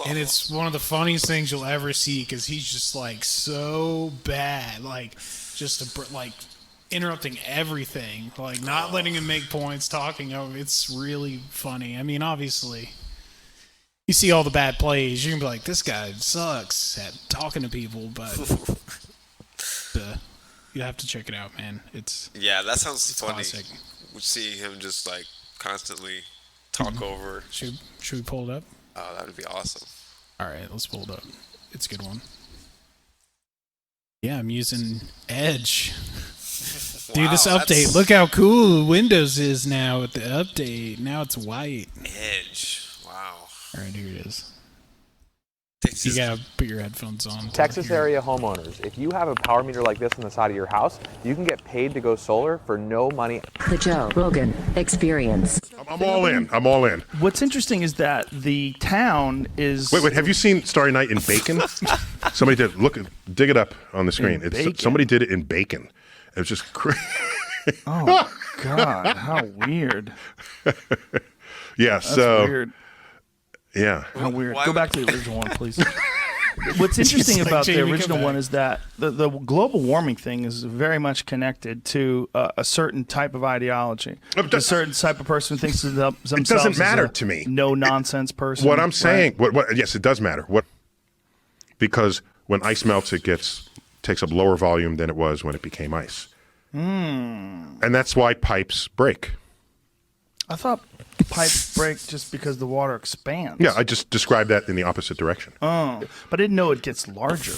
And it's one of the funniest things you'll ever see because he's just like so bad, like like interrupting everything, like not letting him make points, talking over. It's really funny. I mean, obviously, you see all the bad plays, you can be like, this guy sucks at talking to people, but you have to check it out, man. Yeah, that sounds funny. Classic. We see him just like constantly talk over. Should we pull it up? Oh, that would be awesome. All right, let's pull it up. It's a good one. Yeah, I'm using Edge. Dude, this update. Look how cool Windows is now with the update. Now it's white. Edge. Wow. All right, here it is. It's You just- gotta put your headphones on. Texas area homeowners, if you have a power meter like this on the side of your house, you can get paid to go solar for no money. The Joe Rogan Experience. I'm all in. I'm all in. What's interesting is that the town is. Wait. Have you seen Starry Night in Bacon? Somebody did. Dig it up on the screen. Bacon? Somebody did it in Bacon. It was just crazy. Oh God, how weird! Yeah. That's so. weird. Yeah. How weird. Why Go would- back to the original one, please. What's interesting like about the Jamie, original come one back. is that the global warming thing is very much connected to a certain type of ideology. A certain type of person who thinks of themselves doesn't matter as a to me. no nonsense person. What I'm right? saying. What? Yes, it does matter. Because when ice melts, it takes up lower volume than it was when it became ice. And that's why pipes break. I thought pipes break just because the water expands. Yeah, I just described that in the opposite direction. Oh, but I didn't know it gets larger.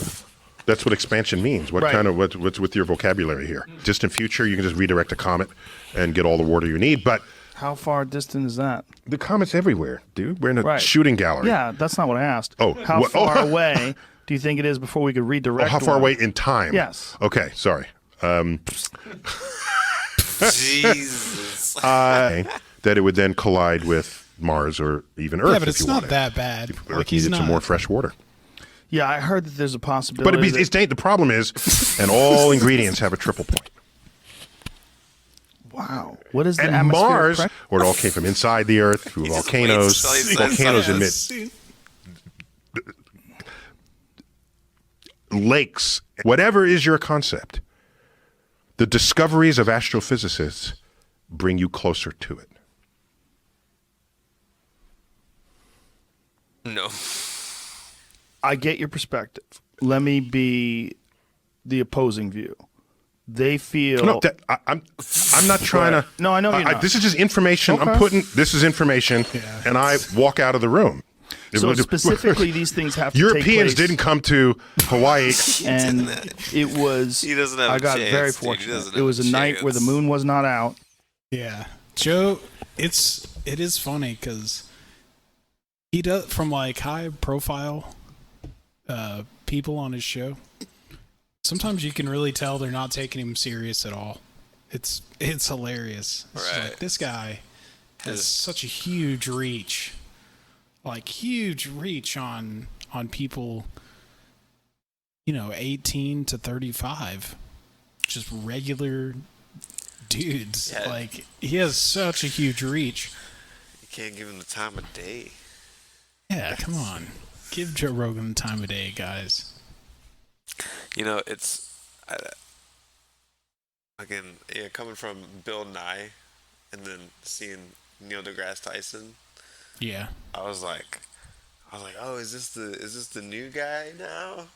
That's what expansion means. What Right. kind of what's with your vocabulary here? Distant future, you can just redirect a comet and get all the water you need. But How far distant is that? the comet's everywhere, dude. We're in a Right. shooting gallery. Yeah, that's not what I asked. Oh, how what- far oh. away do you think it is before we could redirect? How far one? away in time? Yes. Okay, sorry. Jesus. That it would then collide with Mars or even Earth. Yeah, but if it's you not wanted. that bad. Earth Like he's needed not. some more fresh water. Yeah, I heard that there's a possibility. But the problem is, and all ingredients have a triple point. Wow. What is the And atmospheric Mars, pressure? where it all came from inside the Earth through He just volcanoes. waits till he says Volcanoes something. emit lakes. Whatever is your concept, the discoveries of astrophysicists bring you closer to it. No. I get your perspective. Let me be the opposing view. They feel No, I'm not trying to. No, I know you're not. This is just information. Okay. This is information, and I walk out of the room. so specifically these things have to Europeans take place, didn't come to Hawaii. and it was He doesn't have I a got chance, very dude. He fortunate. doesn't It have was a a night where the chance. moon was not out. Yeah, Joe. It is funny because he does from like high profile people on his show. Sometimes you can really tell they're not taking him serious at all. It's hilarious. It's just Right. like, this guy has such a huge reach, like huge reach on people, 18 to 35, just regular dudes. Yeah. Like he has such a huge reach. You can't give him the time of day. Yeah, come on, give Joe Rogan the time of day, guys. It's again, coming from Bill Nye, and then seeing Neil deGrasse Tyson. Yeah, I was like, oh, is this the new guy now?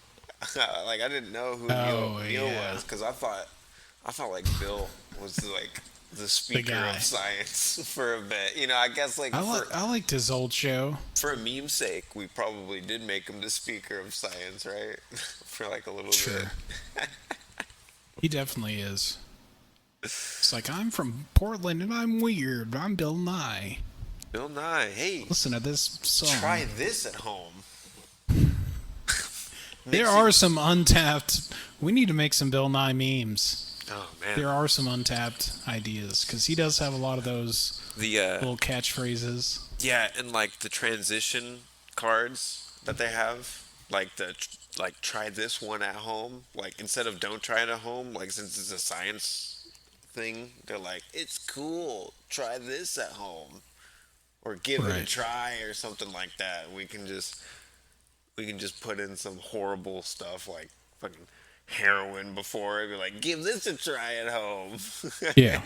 Like I didn't know who Oh, Neil yeah. was because I thought like Bill was like the speaker guy. of science for a bit. I guess like I liked his old show. for a meme's sake, we probably did make him the speaker of science, right? For like a little Sure. bit. He definitely is. It's like, I'm from Portland and I'm weird. I'm Bill Nye. Bill Nye, hey, Listen to this song. try this at home. There are some untapped. We need to make some Bill Nye memes. Oh man, There are some untapped ideas because he does have a lot of those the little catchphrases. yeah, and like the transition cards that they have, like try this one at home. Like instead of don't try it at home, like since it's a science thing, they're like it's cool. Try this at home. or give it a Right. try or something like that. We can just put in some horrible stuff like fucking heroin before it. Be like, give this a try at home. Yeah.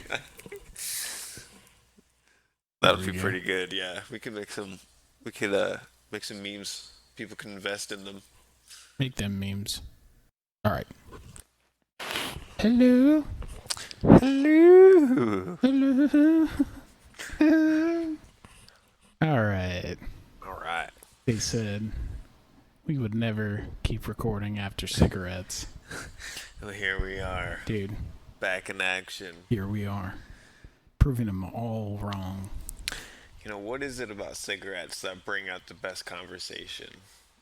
That'll There be we go. pretty good. Yeah, we could make some. We could make some memes. People can invest in them. Make them memes. All right. Hello. Hello. Hello. All right. All right. They said we would never keep recording after cigarettes. Well, here we are, Dude, back in action. here we are. Proving them all wrong. You know, what is it about cigarettes that bring out the best conversation?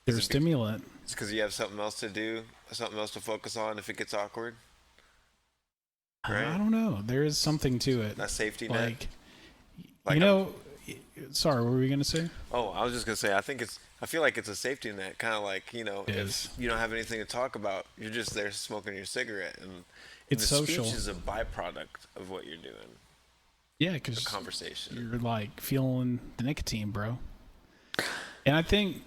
They're a stimulant. It's because you have something else to do, something else to focus on if it gets awkward. Right? I don't know. There is something to it. That safety net. Like, you know, sorry, what were we going to say? Oh, I was just gonna say, I feel like it's a safety net, kind of like, you know, It if is. you don't have anything to talk about, you're just there smoking your cigarette, and It's the social. speech is a byproduct of what you're doing, Yeah, the because conversation. you're like feeling the nicotine, bro. And I think,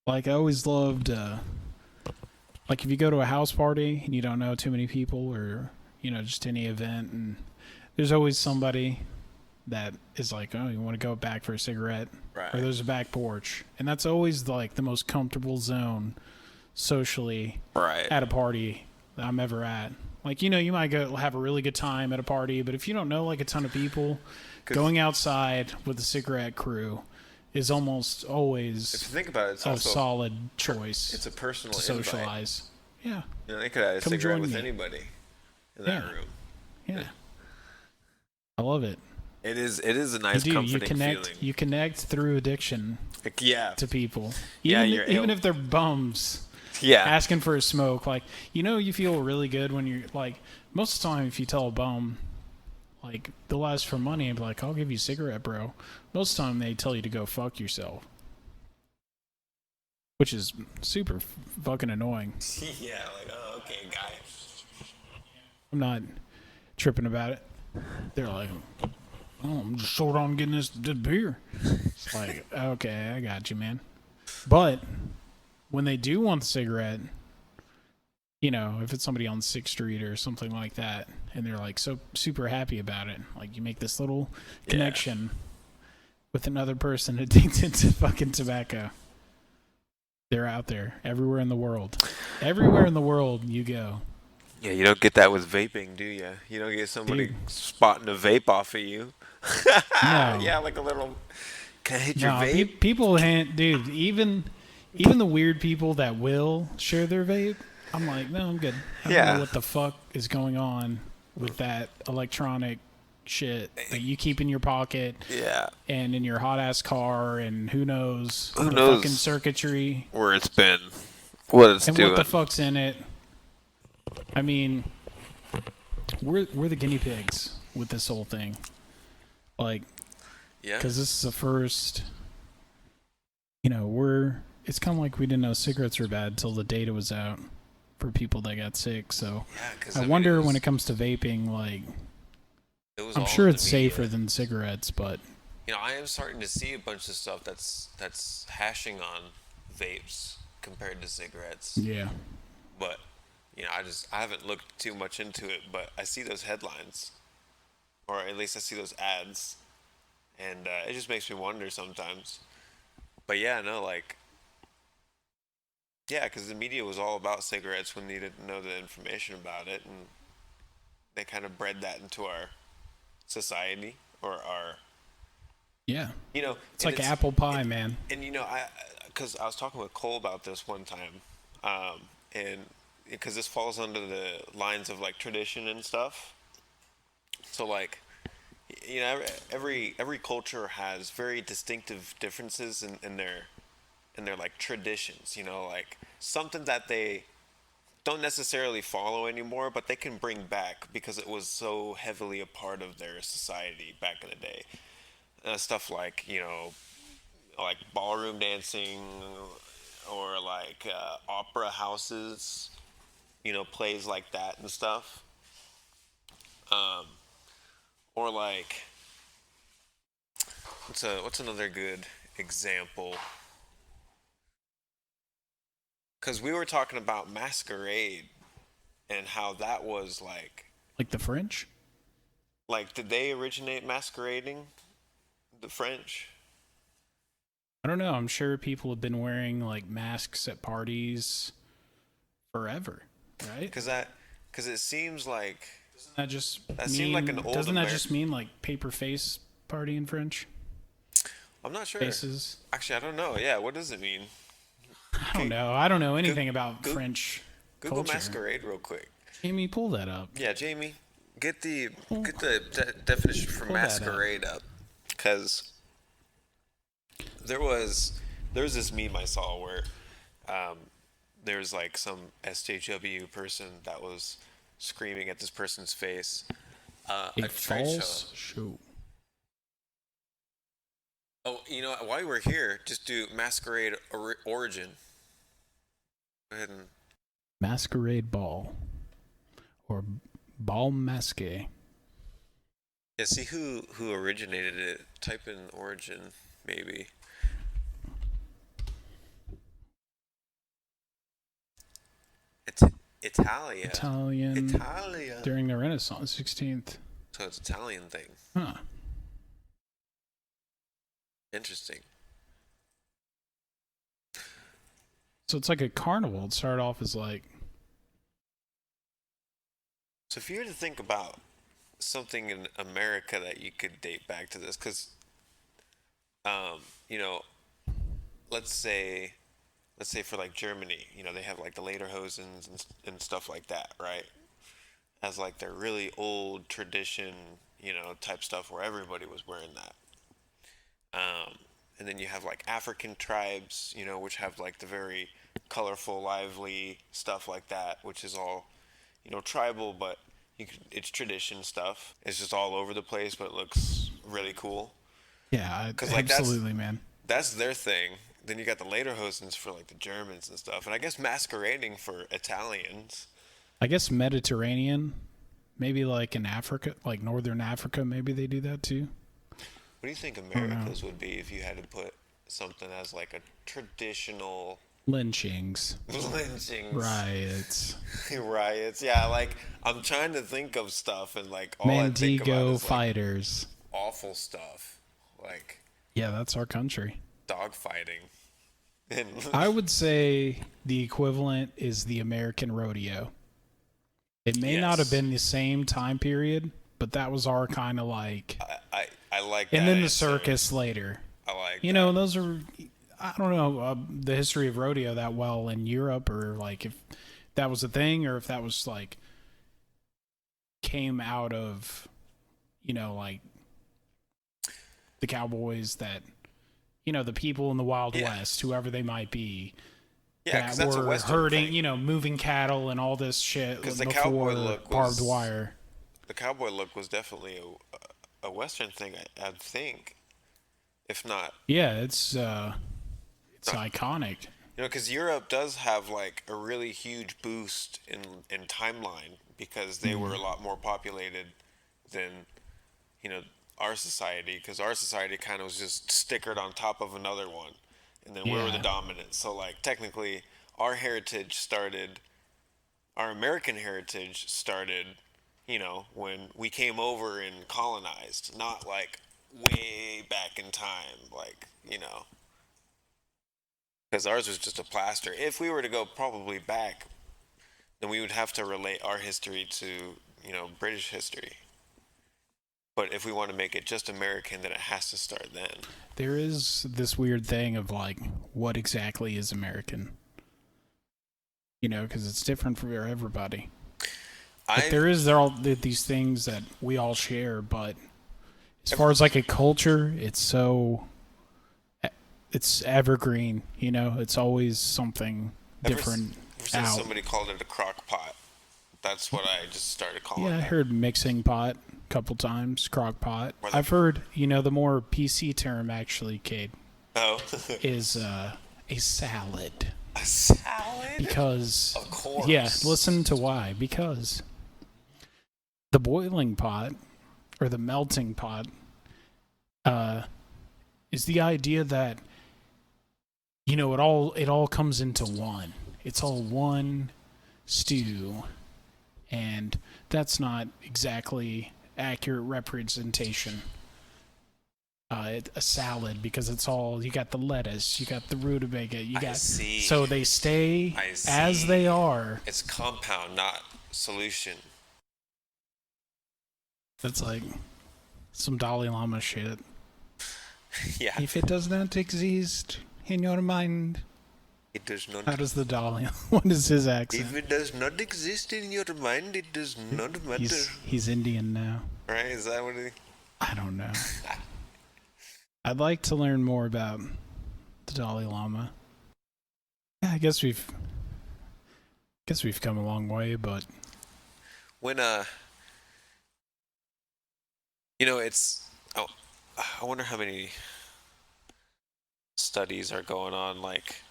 like, I always loved, like, if you go to a house party and you don't know too many people, or, you know, just any event, and there's always somebody that is like, oh, you want to go back for a cigarette? Right. Or there's a back porch. And that's always, like, the most comfortable zone socially Right. at a party that I'm ever at. Like, you know, you might go have a really good time at a party, but if you don't know, like, a ton of people, going outside with a cigarette crew is almost always If you think about it, it's a also solid choice it's a personal to invite. socialize. Yeah, You know, they could have a Come cigarette join with me. anybody in that Yeah. room. yeah. I love it. It is a You nice, do. You comforting connect. feeling. You connect through addiction Like, yeah, to people. Yeah, Even, you're even able- if they're bums yeah, asking for a smoke. Like, you know, you feel really good when you're like, most of the time, if you tell a bum, like, they'll ask for money and be like, I'll give you a cigarette, bro. Most of the time, they tell you to go fuck yourself. Which is super fucking annoying. yeah. Like, oh, okay, guy. I'm not tripping about it. They're like, oh, I'm just short on getting this beer. It's like, okay, I got you, man. But when they do want the cigarette, you know, if it's somebody on 6th Street or something like that, and they're like so super happy about it, like you make this little connection with another person addicted to fucking tobacco. They're out there everywhere in the world. Everywhere in the world you go. Yeah, you don't get that with vaping, do you? You don't get somebody Dude. spotting a vape off of you. No. Yeah, like a little. Can I hit your No, vape? people, dude, even the weird people that will share their vape, I'm like, no, I'm good. I don't Yeah. know what the fuck is going on with that electronic shit that you keep in your pocket Yeah. and in your hot ass car, and who knows Who the knows? fucking circuitry Where it's been, what it's and doing. what the fuck's in it. I mean, we're the guinea pigs with this whole thing, like, Yeah. because this is the first. You know, it's kind of like we didn't know cigarettes were bad till the data was out for people that got sick. So Yeah, 'cause, I mean, wonder was- when it comes to vaping, like, it was I'm all sure in the it's media. safer than cigarettes, but You know, I am starting to see a bunch of stuff that's hashing on vapes compared to cigarettes. yeah, But you know, I haven't looked too much into it, but I see those headlines, or at least I see those ads, and it just makes me wonder sometimes. But yeah, no, like, yeah, because the media was all about cigarettes when they didn't know the information about it, and they kind of bred that into our society or our, yeah. you know, It's and like apple pie, man. and you know, because I was talking with Cole about this one time, and because this falls under the lines of like tradition and stuff. So like, you know, every culture has very distinctive differences in their like traditions. You know, like something that they don't necessarily follow anymore, but they can bring back because it was so heavily a part of their society back in the day. Stuff like, you know, like ballroom dancing, or like opera houses, you know, plays like that and stuff. Or like, what's another good example? Because we were talking about Masquerade and how that was Like the French? did they originate masquerading? The French? I don't know. I'm sure people have been wearing like masks at parties forever, right? Because it seems like Doesn't that just that mean, seemed like an old doesn't that just mean like paper face party in French? I'm not sure. Faces. Actually, I don't know. Yeah, what does it mean? I don't know. I don't know anything about French Google culture. masquerade real quick. Jamie, pull that up. Yeah, Jamie, get the definition for Pull that up. masquerade up, because there was this meme I saw where there was like some SJW person that was screaming at this person's face. A trade false show. Oh, you know what? While we're here, just do masquerade origin. Go ahead and Masquerade ball. Or bal masque. yeah, see who originated it. Type in origin, maybe. It's Italia. Italia. During the Renaissance, 16th. So it's Italian thing. Huh. Interesting. So it's like a carnival. It started off as like So if you were to think about something in America that you could date back to this, because, you know, let's say for like Germany, you know, they have like the Lederhosens and stuff like that, right? As like their really old tradition, you know, type stuff where everybody was wearing that. And then you have like African tribes, you know, which have like the very colorful, lively stuff like that, which is all, you know, tribal, but it's tradition stuff. It's just all over the place, but it looks really cool. yeah, 'Cause, like, absolutely, man. That's their thing. Then you got the Lederhosens for like the Germans and stuff, and I guess masquerading for Italians. I guess Mediterranean, maybe like in Africa, like Northern Africa, maybe they do that too. What do you think America's would be if you had to put something as like a traditional Lynchings, lynchings? riots, Riots. Yeah, like I'm trying to think of stuff, and like all I think about Mandingo is like fighters. awful stuff, like Yeah, that's our country. dog fighting. And I would say the equivalent is the American rodeo. It may not have Yes. been the same time period, but that was our kind of like. I like. And that then the answer. circus later. I like. You know, those are. I don't know the history of rodeo that well in Europe, or like if that was a thing, or if that was like came out of, you know, like the cowboys that, you know, the people in the Wild Yeah. West, whoever they might be, Yeah, because that that's a were Western herding, thing. you know, moving cattle and all this shit 'Cause the before cowboy look barbed was- wire. The cowboy look was definitely a Western thing, I think, if not. Yeah, it's iconic. You know, because Europe does have like a really huge boost in timeline because they were a lot more populated than, you know, our society. Because our society kind of was just stickered on top of another one, and then we were the Yeah. dominant. So like technically, our heritage started, our American heritage started, you know, when we came over and colonized, not like way back in time, like, you know. Because ours was just a plaster. If we were to go probably back, then we would have to relate our history to, you know, British history. But if we want to make it just American, then it has to start then. There is this weird thing of like, what exactly is American? You know, because it's different for everybody. Like there are all these things that we all share, but as far as like a culture, it's evergreen. You know, it's always something different. Ever since out. somebody called it a crock pot, that's what I just started calling Yeah, I it. heard mixing pot a couple times, crock pot. Or the- I've heard, you know, the more PC term actually, Cade, Oh, is a salad. a salad? Because, Of course. yeah, listen to why. Because the boiling pot or the melting pot is the idea that, you know, it all comes into one. It's all one stew, and that's not exactly accurate representation. A salad, because it's all, you got the lettuce, you got the rutabaga, you got, see. so they stay I as see. they are. It's compound, not solution. That's like some Dalai Lama shit. Yeah. If it does not exist in your mind, It does not. how does the Dalai? What is his accent? If it does not exist in your mind, it does not matter. He's Indian now. Right? Is that what it? I don't know. I'd like to learn more about the Dalai Lama. Yeah, I guess we've come a long way, but When you know, it's. Oh, I wonder how many studies are going on, like.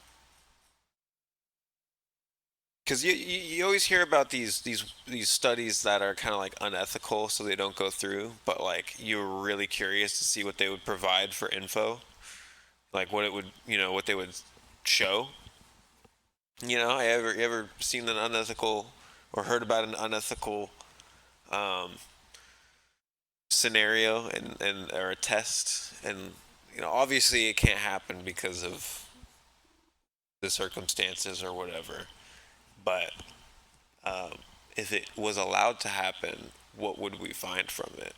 Because you always hear about these studies that are kind of like unethical, so they don't go through. But like you're really curious to see what they would provide for info, like what it would, you know, what they would show. You know, you ever seen an unethical or heard about an unethical scenario and or a test, and you know, obviously it can't happen because of the circumstances or whatever. But if it was allowed to happen, what would we find from it?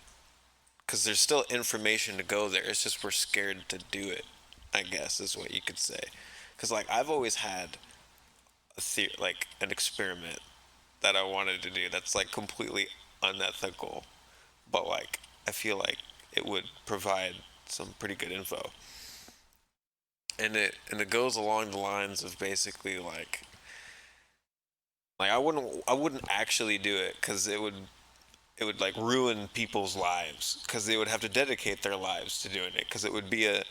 Because there's still information to go there. It's just we're scared to do it, I guess, is what you could say. Because, like, I've always had like an experiment that I wanted to do that's, like, completely unethical. But, like, I feel like it would provide some pretty good info. And it goes along the lines of basically, like I wouldn't actually do it because it would like ruin people's lives, because they would have to dedicate their lives to doing it, because it would be a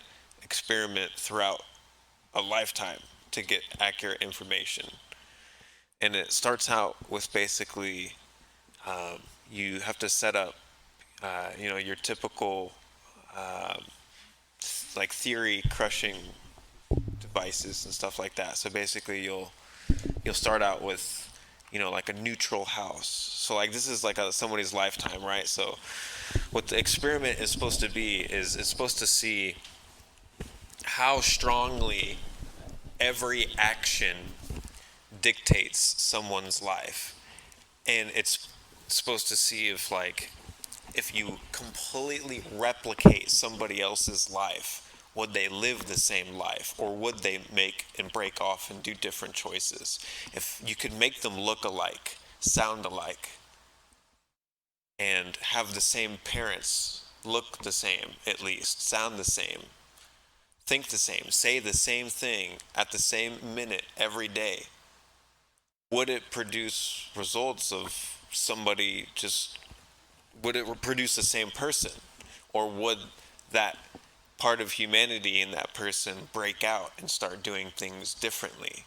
experiment throughout a lifetime to get accurate information. And it starts out with basically you have to set up you know, your typical like theory crushing devices and stuff like that. So basically you'll start out with, you know, like a neutral house. So like this is like somebody's lifetime, right? So what the experiment is supposed to be is it's supposed to see how strongly every action dictates someone's life. And it's supposed to see if you completely replicate somebody else's life, would they live the same life, or would they make and break off and do different choices? If you could make them look alike, sound alike, and have the same parents, look the same at least, sound the same, think the same, say the same thing at the same minute every day, would it produce results of somebody just, would it produce the same person? Or would that part of humanity in that person break out and start doing things differently?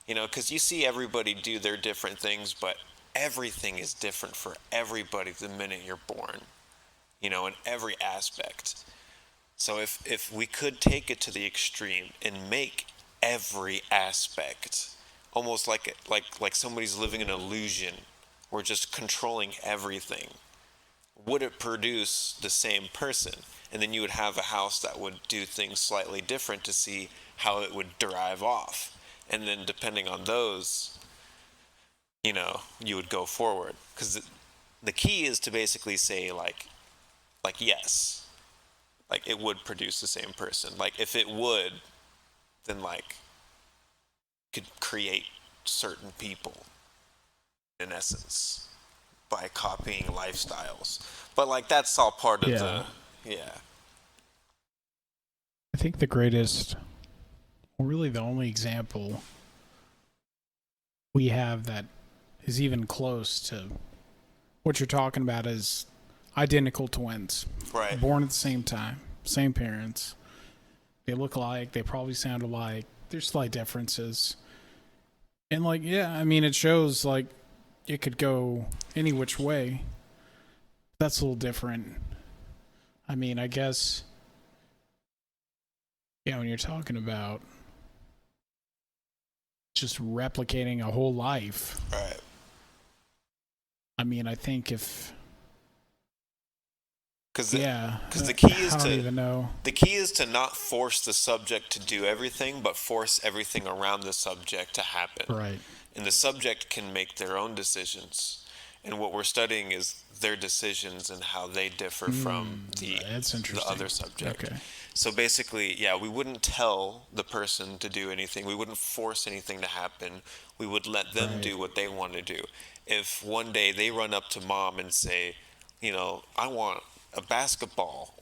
You know, because you see everybody do their different things, but everything is different for everybody the minute you're born, you know, in every aspect. So if we could take it to the extreme and make every aspect almost like somebody's living an illusion, we're just controlling everything, would it produce the same person? And then you would have a house that would do things slightly different to see how it would derive off. And then depending on those, you know, you would go forward. Because the key is to basically say like yes, like it would produce the same person. Like if it would, then like could create certain people in essence by copying lifestyles. But like that's all part of the I think the greatest, well, really the only example we have that is even close to what you're talking about is identical twins. Right. Born at the same time, same parents. They look alike, they probably sound alike. There's slight differences. And like, yeah, I mean, it shows like it could go any which way. That's a little different. I mean, I guess Yeah, when you're talking about just replicating a whole life, Right. I mean, I think if Because yeah, the key is I don't to even know. the key is to not force the subject to do everything, but force everything around the subject to happen. Right. And the subject can make their own decisions. And what we're studying is their decisions and how they differ from That's the interesting. other subject. Okay. So basically, yeah, we wouldn't tell the person to do anything. We wouldn't force anything to happen. We would let them Right. do what they want to do. If one day they run up to mom and say, I want a basketball,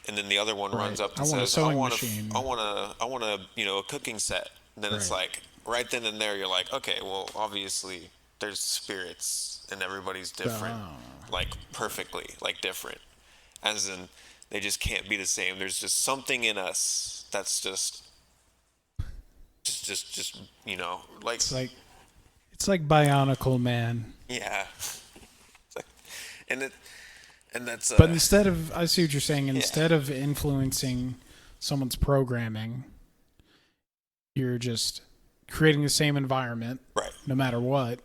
and then the other one runs Right. up I and want a says, sewing I machine." want a cooking set. Then it's Right. like right then and there you're like, okay, well, obviously there's spirits and everybody's different, like perfectly, like different, as in they just can't be the same. There's just something in us that's just like It's like Bionicle Man. yeah. It's like, and that's But instead of, I see what you're saying, instead of influencing someone's programming, you're just creating the same environment, right. no matter what,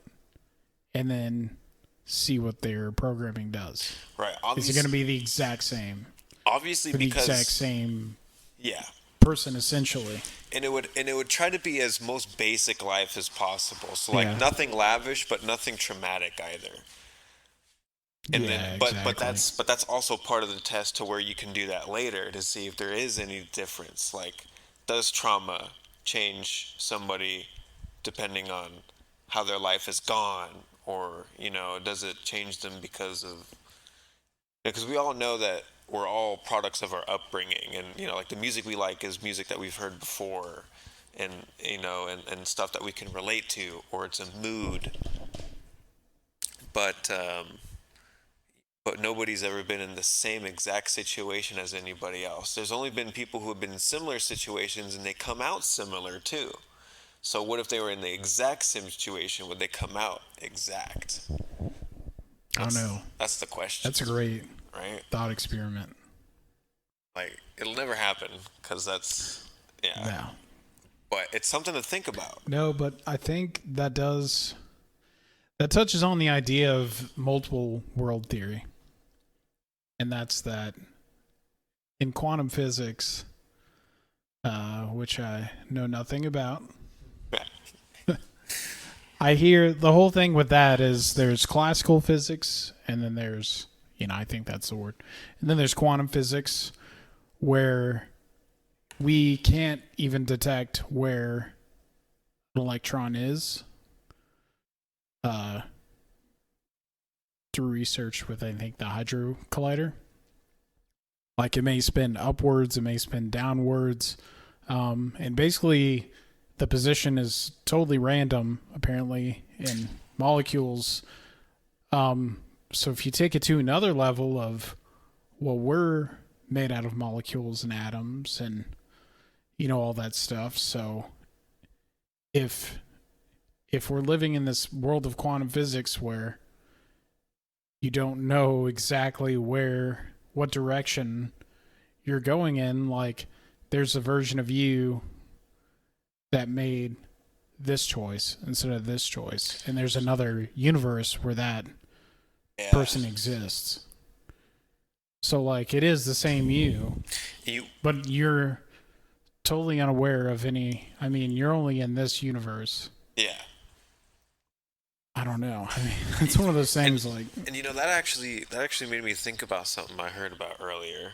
and then see what their programming does. Right. Is it Obviously, going to be the exact same? obviously For the because exact same yeah. person, essentially. And it would try to be as most basic life as possible. So like Yeah. nothing lavish, but nothing traumatic either. And Yeah, then, but exactly. that's also part of the test to where you can do that later to see if there is any difference. Like, does trauma change somebody depending on how their life has gone, or does it change them because we all know that we're all products of our upbringing, and like the music we like is music that we've heard before, and and stuff that we can relate to, or it's a mood. But nobody's ever been in the same exact situation as anybody else. There's only been people who have been in similar situations and they come out similar too. So what if they were in the exact same situation? Would they come out exact? I don't know. That's the question. That's a great right? thought experiment. Like, it'll never happen because that's, yeah. No. But it's something to think about. No, but I think that touches on the idea of multiple world theory. And that's that in quantum physics, which I know nothing about, I hear the whole thing with that is there's classical physics, and then there's, I think that's the word, and then there's quantum physics, where we can't even detect where an electron is through research with, I think, the Hadron Collider. Like, it may spin upwards, it may spin downwards, and basically the position is totally random, apparently, in molecules. So if you take it to another level of, well, we're made out of molecules and atoms and, all that stuff. So if we're living in this world of quantum physics where you don't know exactly what direction you're going in, like, there's a version of you that made this choice instead of this choice, and there's another universe where that person exists. So, like, it is the same you, but you're totally unaware of any. I mean, you're only in this universe. Yeah. I don't know. I mean, it's one of those things. And that actually made me think about something I heard about earlier.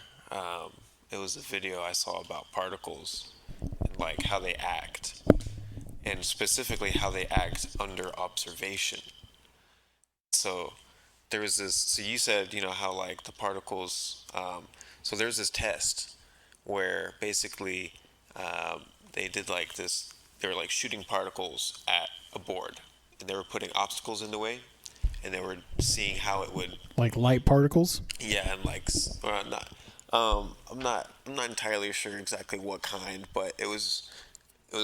It was a video I saw about particles and like how they act, and specifically how they act under observation. So there was this. So you said, how like the particles. So there's this test where basically they did like this. They were like shooting particles at a board, and they were putting obstacles in the way, and they were seeing how it would. Like light particles. Yeah, and like I'm not entirely sure exactly what kind, but it was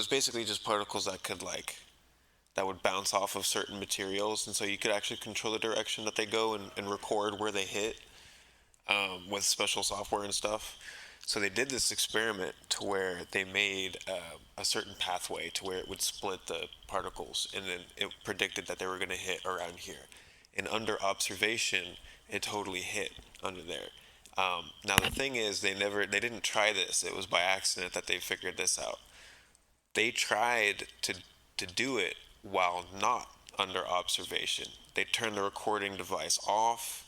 basically just particles that would bounce off of certain materials, and so you could actually control the direction that they go and record where they hit with special software and stuff. So they did this experiment to where they made a certain pathway to where it would split the particles, and then it predicted that they were going to hit around here. And under observation, it totally hit under there. Now the thing is, they didn't try this. It was by accident that they figured this out. They tried to do it while not under observation. They turned the recording device off,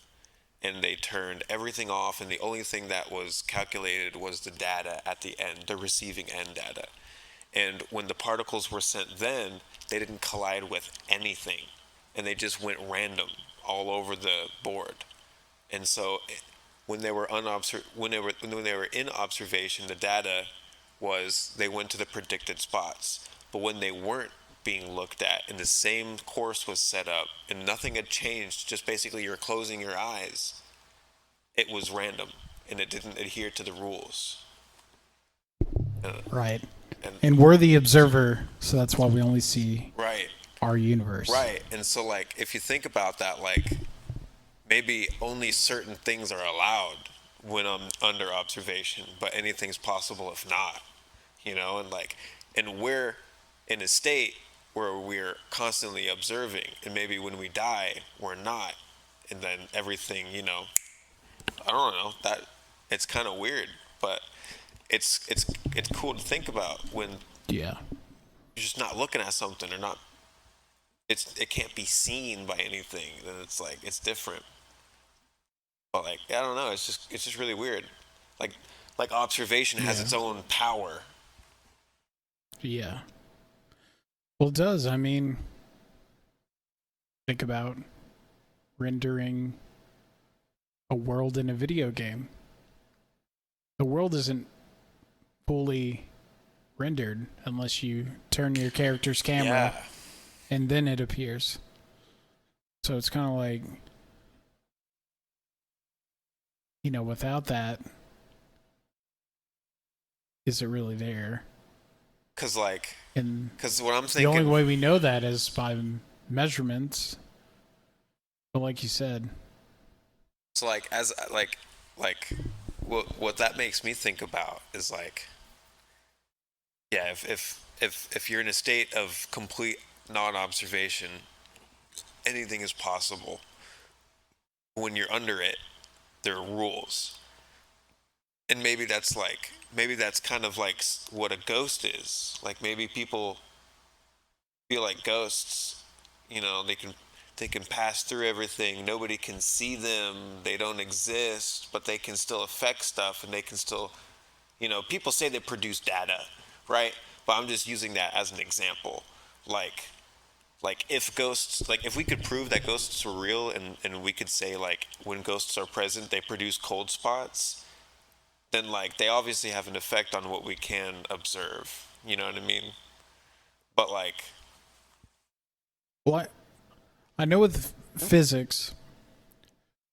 and they turned everything off, and the only thing that was calculated was the data at the end, the receiving end data. And when the particles were sent then, they didn't collide with anything, and they just went random all over the board. And so when they were in observation, the data was they went to the predicted spots. But when they weren't being looked at and the same course was set up and nothing had changed, just basically you're closing your eyes, it was random and it didn't adhere to the rules. Right. And we're the observer, so that's why we only see Right. our universe. Right. And so, like, if you think about that, like, maybe only certain things are allowed when I'm under observation, but anything's possible if not, you know? And, like, and we're in a state where we're constantly observing, and maybe when we die, we're not. And then everything, you know, I don't know, that it's kind of weird, but it's cool to think about when Yeah. you're just not looking at something or not, it can't be seen by anything, then it's like it's different. But like I don't know, it's just really weird. Like observation has its own power. Yeah. Well, it does. I mean, think about rendering a world in a video game. The world isn't fully rendered unless you turn your character's camera Yeah. and then it appears. So it's kind of like, you know, without that, is it really there? Cause And what I'm the thinking, only way we know that is by measurements. But like you said, so like as like what that makes me think about is like, yeah, if you're in a state of complete non-observation, anything is possible. When you're under it, there are rules. And maybe that's kind of like what a ghost is. Like maybe people feel like ghosts, you know, they can pass through everything. Nobody can see them. They don't exist, but they can still affect stuff, and they can still, you know, people say they produce data, right? But I'm just using that as an example. Like if ghosts, like if we could prove that ghosts were real, and we could say like when ghosts are present, they produce cold spots, then like they obviously have an effect on what we can observe. You know what I mean? But like, what I know with physics,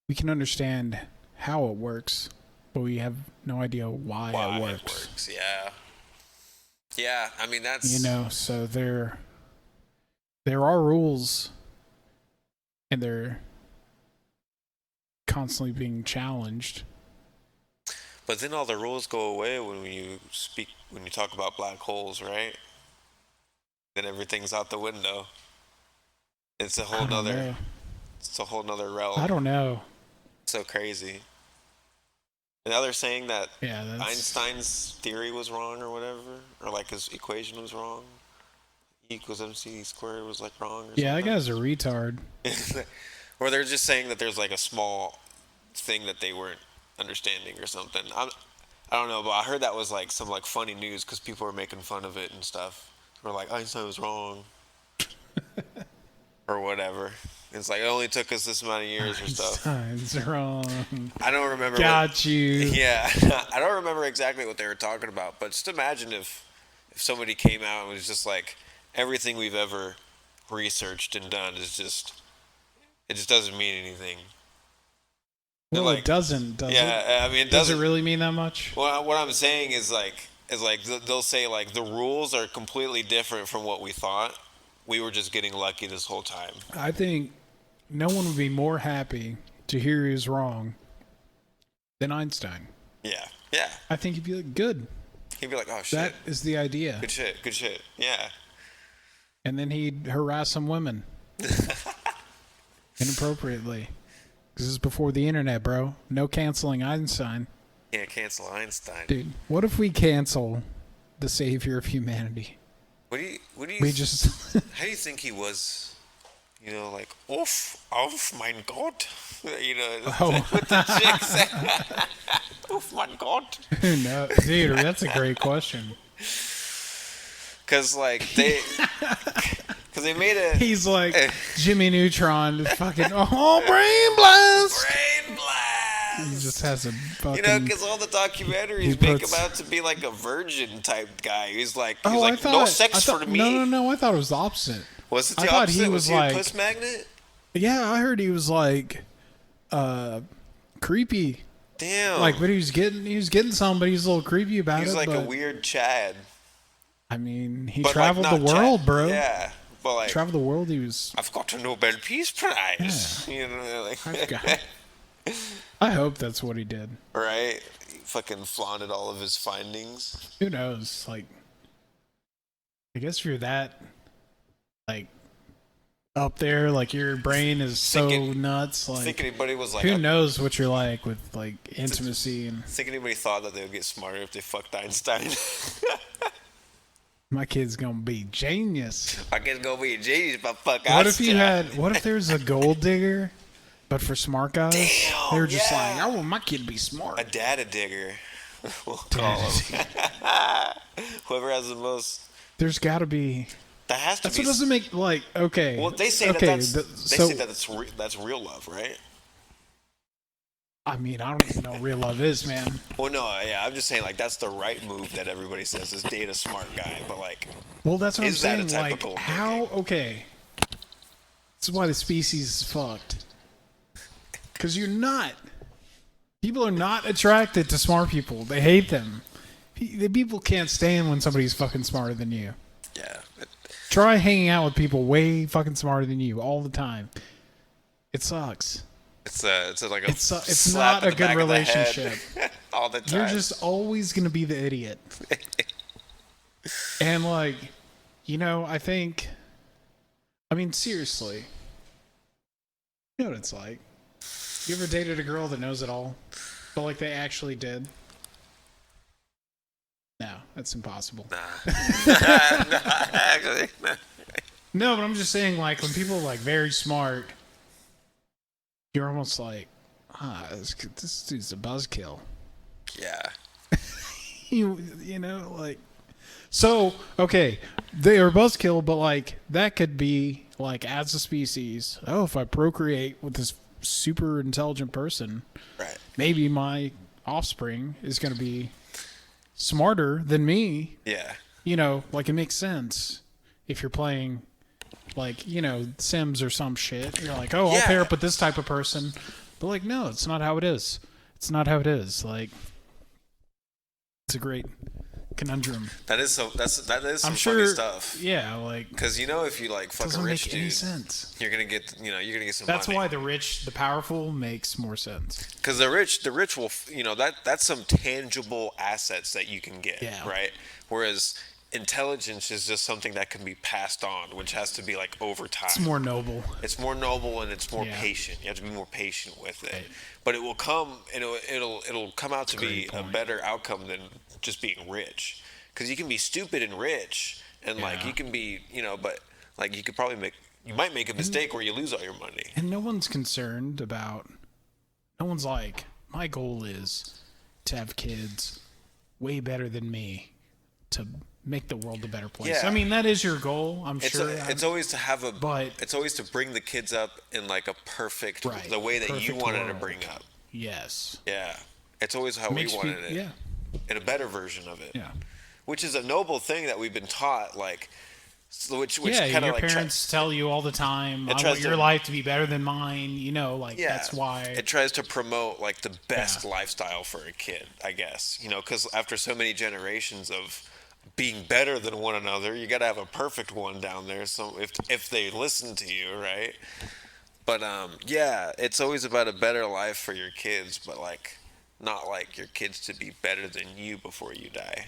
we can understand how it works, but we have no idea why it works. Yeah. Yeah, I mean that's, You know, so there are rules, and they're constantly being challenged. but then all the rules go away when you talk about black holes, right? Then everything's out the window. It's a whole nother realm. I don't know. So crazy. And now they're saying that Yeah, that's Einstein's theory was wrong or whatever, or like his equation was wrong. E equals MC squared was like wrong. Or yeah, that something. guy's a retard. Or they're just saying that there's like a small thing that they weren't understanding or something. I don't know, but I heard that was like some like funny news because people were making fun of it and stuff. Or like Einstein was wrong, or whatever. It's like it only took us this amount of years or stuff. Einstein's wrong. I don't remember. Got you. Yeah, I don't remember exactly what they were talking about, but just imagine if somebody came out and was just like, everything we've ever researched and done is just, it just doesn't mean anything. Well, like, it doesn't, does it? Yeah, I mean, it Does doesn't it really mean that much? Well, what I'm saying is they'll say like the rules are completely different from what we thought. We were just getting lucky this whole time. I think no one would be more happy to hear he was wrong than Einstein. Yeah, Yeah. I think he'd be like, good. He'd be like, oh shit. That is the idea. Good shit. Good shit. Yeah. And then he'd harass some women inappropriately. This is before the internet, bro. No canceling Einstein. Yeah, cancel Einstein. Dude, what if we cancel the savior of humanity? What do you We just how do you think he was? You know, like, Uff, mein Gott. You know, with the chicks. Uff, mein Gott. no, dude, that's a great question. Because, like, they made a He's like Jimmy Neutron, fucking brain blast. brain blast. He just has a fucking. You know, because all the documentaries make him out to be like a virgin type guy. He's like, no sex for me. No, I thought it was the opposite. Was it I the thought opposite? he Was was he like- a puss magnet? Yeah, I heard he was like, creepy. Damn. Like, but he was getting some, but he's a little creepy about He's it. like a but, weird Chad. I mean, he But traveled like, the not world, Chad. bro. Yeah. But like, Traveled the world. He was. I've got a Nobel Peace Prize. You know, like, I forgot. I hope that's what he did. right? He fucking flaunted all of his findings. Who knows? Like, I guess if you're that, like, up there, like your brain is so nuts. Like, Think anybody was like, who knows what you're like with like intimacy and. Think anybody thought that they would get smarter if they fucked Einstein? My kid's gonna be genius. I guess gonna be a genius if I fuck What if Einstein. you had? What if there's a gold digger, but for smart guys? Damn, they were just yeah. like, I want my kid to be smart. a data digger? We'll call him. Whoever has the most. There's got to be. That has to That's be. what doesn't make like okay. Well, they say okay, that that's real love, right? I mean, I don't even know what real love is, man. Well, no, yeah, I'm just saying like that's the right move that everybody says is date a smart guy, but like, Well, that's what Is that a I'm saying. type of Like, gold how? Okay. This is why the species is fucked. Because you're not. People are not attracted to smart people. They hate them. The people can't stand when somebody's fucking smarter than you. yeah, Try hanging out with people way fucking smarter than you all the time. It sucks. it's like It's slap not in a the back good of the head relationship. all the time. You're just always gonna be the idiot. And like, you know, I mean, seriously. You know what it's like. You ever dated a girl that knows it all? But like they actually did? No, that's impossible. actually. No, but I'm just saying, like, when people are like very smart, you're almost like, this dude's a buzzkill. Yeah. You know, like, so okay, they are buzzkill, but like that could be like as a species. Oh, if I procreate with this super intelligent person, Right. maybe my offspring is going to be smarter than me. Yeah. You know, like it makes sense if you're playing like, you know, Sims or some shit. You're like, oh, I'll Yeah. pair up with this type of person. But like, no, it's not how it is. It's not how it is. Like, it's a great conundrum. That is some I'm funny sure. stuff. Yeah, like, Because you know if you like fuck a doesn't rich make any dude, sense. you're gonna get some That's money. why the powerful makes more sense. Because the rich will, that's some tangible assets that you can get, Yeah. right? Whereas intelligence is just something that can be passed on, which has to be like over time. It's more noble. It's more noble and it's more Yeah. patient. You have to be more patient with it. Right. But it will come, it'll come out to be great a point. better outcome than just being rich. Because you can be stupid and rich, and like Yeah. you can be, but like you might make a mistake where you lose all your money. And no one's concerned about. No one's like, my goal is to have kids way better than me to make the world a better place. Yeah. I mean, that is your goal, I'm sure. It's always to have But- it's always to bring the kids up in like a perfect, Right. the way that you Perfect wanted to world. bring up. Yes. Yeah, it's always how Makes we wanted people- it. yeah. In a better version of it. Yeah. Which is a noble thing that we've been taught, like, which Yeah, kind of your like parents tell you all the time, I tries want your to- life to be better than mine. You know, like, yeah, that's why. it tries to promote like the best Yeah. lifestyle for a kid, I guess. Because after so many generations of being better than one another, you got to have a perfect one down there. So if they listen to you, right? But yeah, it's always about a better life for your kids. But like, not like your kids to be better than you before you die.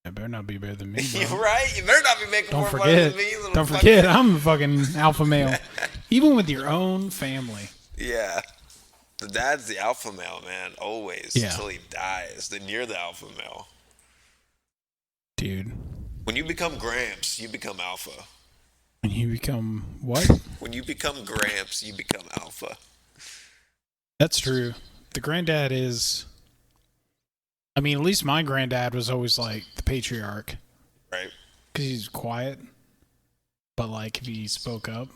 It better not be better than me, bro. You're right. You better not be making Don't more money forget. than me. You little Don't fucker. forget, I'm a fucking alpha male. Even with your own family. Yeah. The dad's the alpha male, man. Always. Yeah. Until he dies. Then you're the alpha male. Dude. When you become Gramps, you become alpha. When you become what? When you become Gramps, you become alpha. That's true. The granddad is... I mean, at least my granddad was always like the patriarch. Right? Because he's quiet. But like if he spoke up,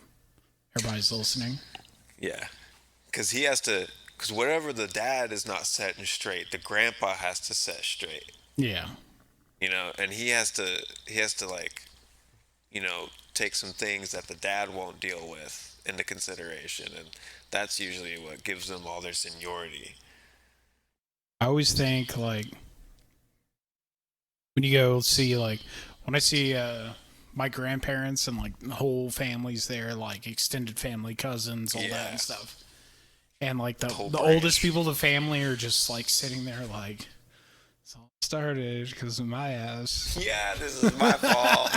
everybody's listening. Yeah. Because he has to... Because whatever the dad is not setting straight, the grandpa has to set straight. Yeah. You know, and he has to like, you know, take some things that the dad won't deal with into consideration. And that's usually what gives them all their seniority. I always think like when you go see like when I see my grandparents and like the whole family's there, like extended family, cousins, all that Yeah. and stuff. And like the Whole oldest branch. people of the family are just like sitting there like it's all started because of my ass. Yeah, this is my fault.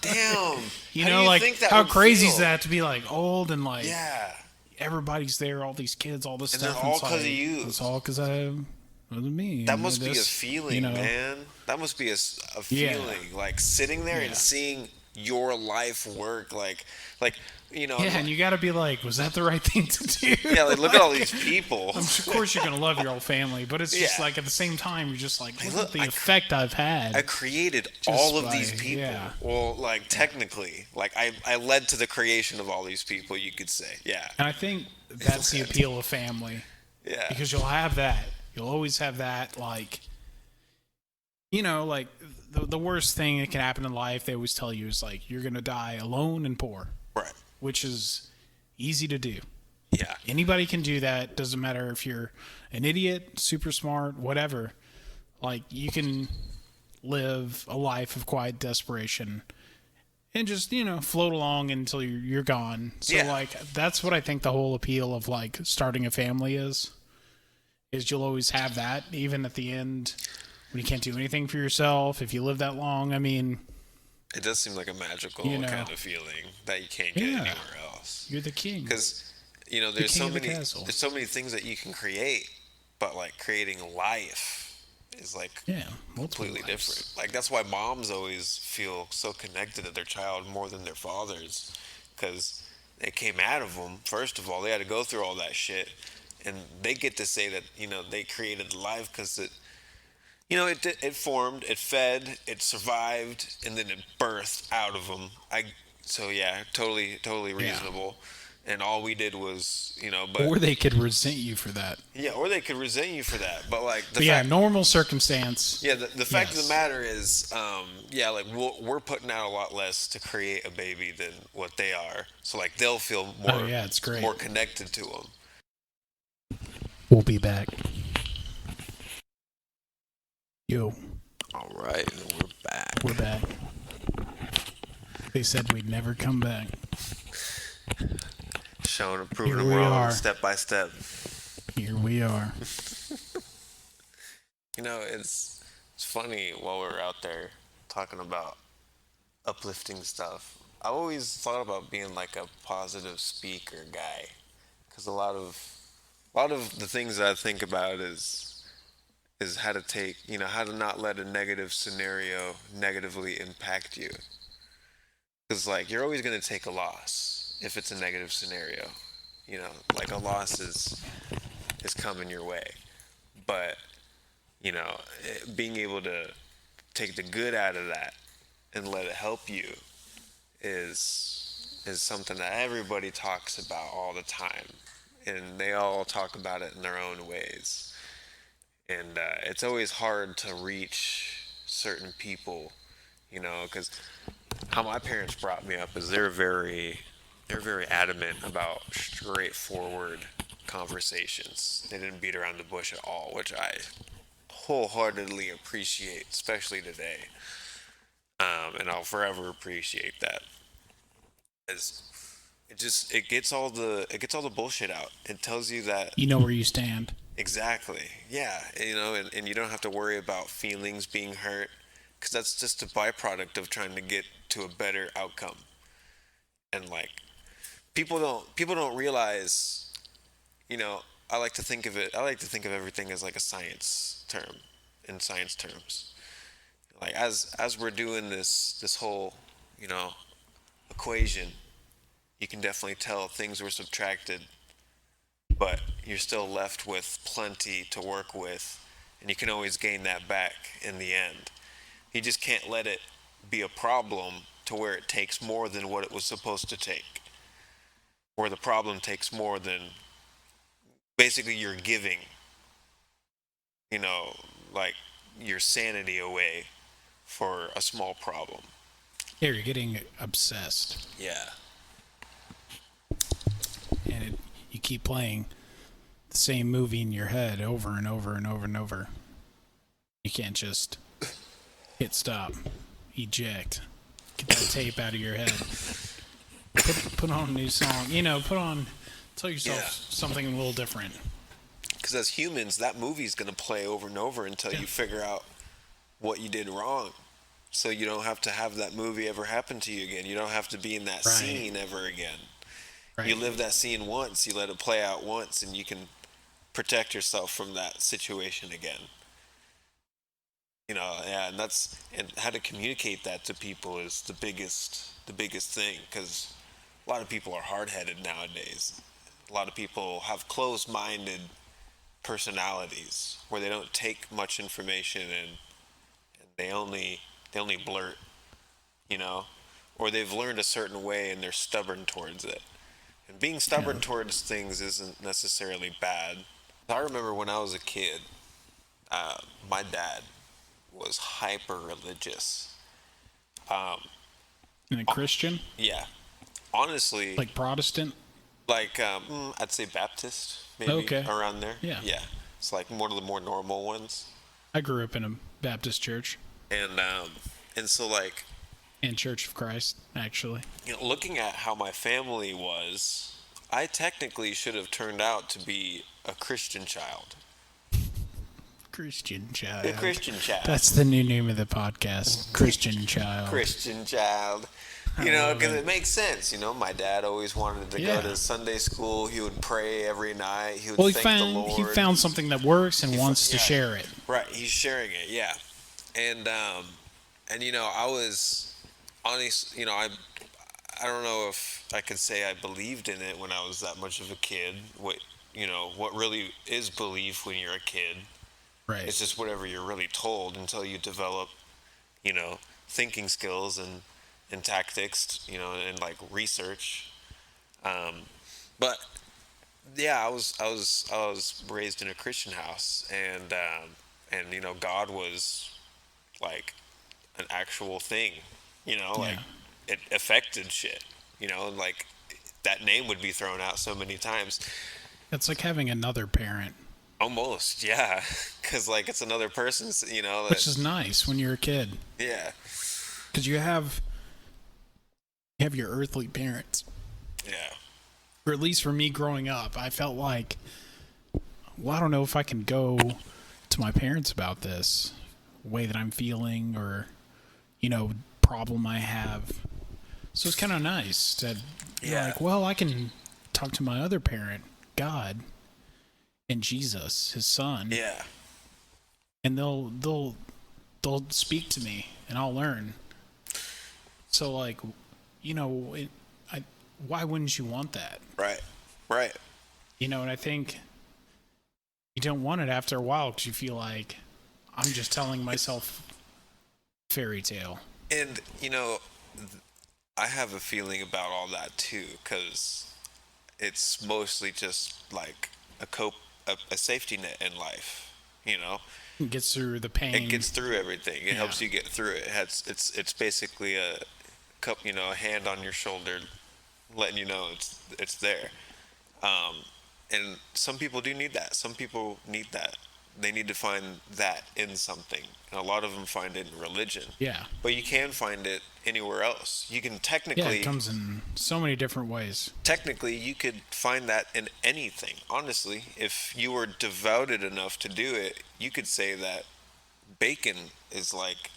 Damn. You How know, do like think that how would crazy is feel? that to be like old and like Yeah. everybody's there, all these kids, all this And stuff. they're all it's 'cause of like, you. It's all because of me. That and must be a this, feeling, you know. man. That must be a Yeah. feeling. Like sitting there Yeah. and seeing your life work. Like, you know. Yeah, and you got to be like, was that the right thing to do? Yeah, like look at all these people. Of course, you're gonna love your whole family, but it's just Yeah. like at the same time, you're just like, look look, at the I effect I've had. I created all of by- these people. yeah. Well, like technically, like I led to the creation of all these people. You could say, yeah, And I think that's the appeal of family, yeah, because you'll have that. You'll always have that, like, you know, like the worst thing that can happen in life. They always tell you is like you're gonna die alone and poor, right, which is easy to do. yeah, Anybody can do that. Doesn't matter if you're an idiot, super smart, whatever. Like, you can live a life of quiet desperation and just, you know, float along until you're gone. So, Yeah. like, that's what I think the whole appeal of, like, starting a family is you'll always have that, even at the end when you can't do anything for yourself. If you live that long, I mean, It does seem like a magical You know. kind of feeling that you can't get Yeah. anywhere else. you're the king. Because you know, there's king so of the many castle. there's so many things that you can create, but like creating life is like Yeah, multiple completely lives. different. Like that's why moms always feel so connected to their child more than their fathers, because they came out of them. First of all, they had to go through all that shit, and they get to say that, you know, they created the life because it, you know, it formed, it fed, it survived, and then it birthed out of them. So yeah, totally reasonable. And all we did was, you know, but Or they could resent you for that. yeah, or they could resent you for that. But like the But yeah, fact, normal circumstance. yeah, the fact of Yes. the matter is, yeah, like we're putting out a lot less to create a baby than what they are. So like they'll feel more, Oh, yeah, it's great. more connected to them. We'll be back. Yo, All right, we're back. we're back. They said we'd never come back. Showing and proving Here them we wrong are. step by step. Here we are. You know, it's funny while we were out there talking about uplifting stuff. I always thought about being like a positive speaker guy, because a lot of the things that I think about is how to take, you know, how to not let a negative scenario negatively impact you. Because like you're always gonna take a loss if it's a negative scenario. You know, like a loss is coming your way, but you know, being able to take the good out of that and let it help you is something that everybody talks about all the time, and they all talk about it in their own ways. And it's always hard to reach certain people, you know, because how my parents brought me up is they're very adamant about straightforward conversations. They didn't beat around the bush at all, which I wholeheartedly appreciate, especially today. And I'll forever appreciate that. As it gets all the bullshit out. It tells you that, You know where you stand. Exactly. Yeah. And you don't have to worry about feelings being hurt because that's just a byproduct of trying to get to a better outcome. And like people don't realize, you know, I like to think of everything as like a science term in science terms. Like as we're doing this whole, you know, equation, you can definitely tell things were subtracted, but you're still left with plenty to work with, and you can always gain that back in the end. You just can't let it be a problem to where it takes more than what it was supposed to take, where the problem takes more than basically you're giving, you know, like your sanity away for a small problem. Yeah, you're getting obsessed, Yeah. and you keep playing the same movie in your head over and over and over and over. You can't just hit stop, eject, get that tape out of your head, put on a new song. You know, tell yourself something a little different. Because as humans, that movie's going to play over and over until you figure out what you did wrong. So you don't have to have that movie ever happen to you again. You don't have to be in that scene ever again. Right. You live that scene once, you let it play out once, and you can protect yourself from that situation again. You know, yeah, and how to communicate that to people is the biggest thing, because a lot of people are hard-headed nowadays. A lot of people have closed-minded personalities where they don't take much information, and they only blurt, you know, or they've learned a certain way and they're stubborn towards it. And being stubborn towards things isn't necessarily bad. I remember when I was a kid, my dad was hyper religious. And a Christian, Yeah, honestly, like Protestant. like I'd say Baptist, maybe Okay. around there. Yeah. Yeah, it's like one of the more normal ones. I grew up in a Baptist church And so like, and Church of Christ, actually. you know, looking at how my family was, I technically should have turned out to be a Christian child. Christian child. A Christian child. That's the new name of the podcast. Christian child. Christian child. You know, because it makes sense. You know, my dad always wanted to Yeah. go to Sunday school. He would pray every night. He would Well, thank the Lord. he found something that works and wants to yeah. share it. Right, he's sharing it, yeah. And you know, I was honest. You know, I don't know if I could say I believed in it when I was that much of a kid. What really is belief when you're a kid? Right. It's just whatever you're really told until you develop, you know, thinking skills and tactics, you know, and like research. But yeah, I was raised in a Christian house, and you know, God was like an actual thing, you know, like it affected shit, you know, and like that name would be thrown out so many times. It's like having another parent, Almost, yeah, because like it's another person's, you know. which is nice when you're a kid, Yeah, because you have your earthly parents. yeah, Or at least for me growing up, I felt like, well, I don't know if I can go to my parents about this way that I'm feeling, or, you know, problem I have. So it's kind of nice that you're like, well, I can talk to my other parent, God, and Jesus, his son, yeah, and they'll speak to me, and I'll learn. So like, you know, why wouldn't you want that? right. You know, and I think you don't want it after a while because you feel like I'm just telling myself fairy tale. And you know, I have a feeling about all that too, because it's mostly just like a safety net in life. You know, It gets through the pain. it gets through everything. It helps you get through it. It's basically a cup, you know, a hand on your shoulder, letting you know it's there. And some people do need that. Some people need they need to find that in something, and a lot of them find it in religion. Yeah. But you can find it anywhere else. You can Yeah, technically it comes in so many different ways. technically you could find that in anything. Honestly, if you were devoted enough to do it, you could say that bacon is like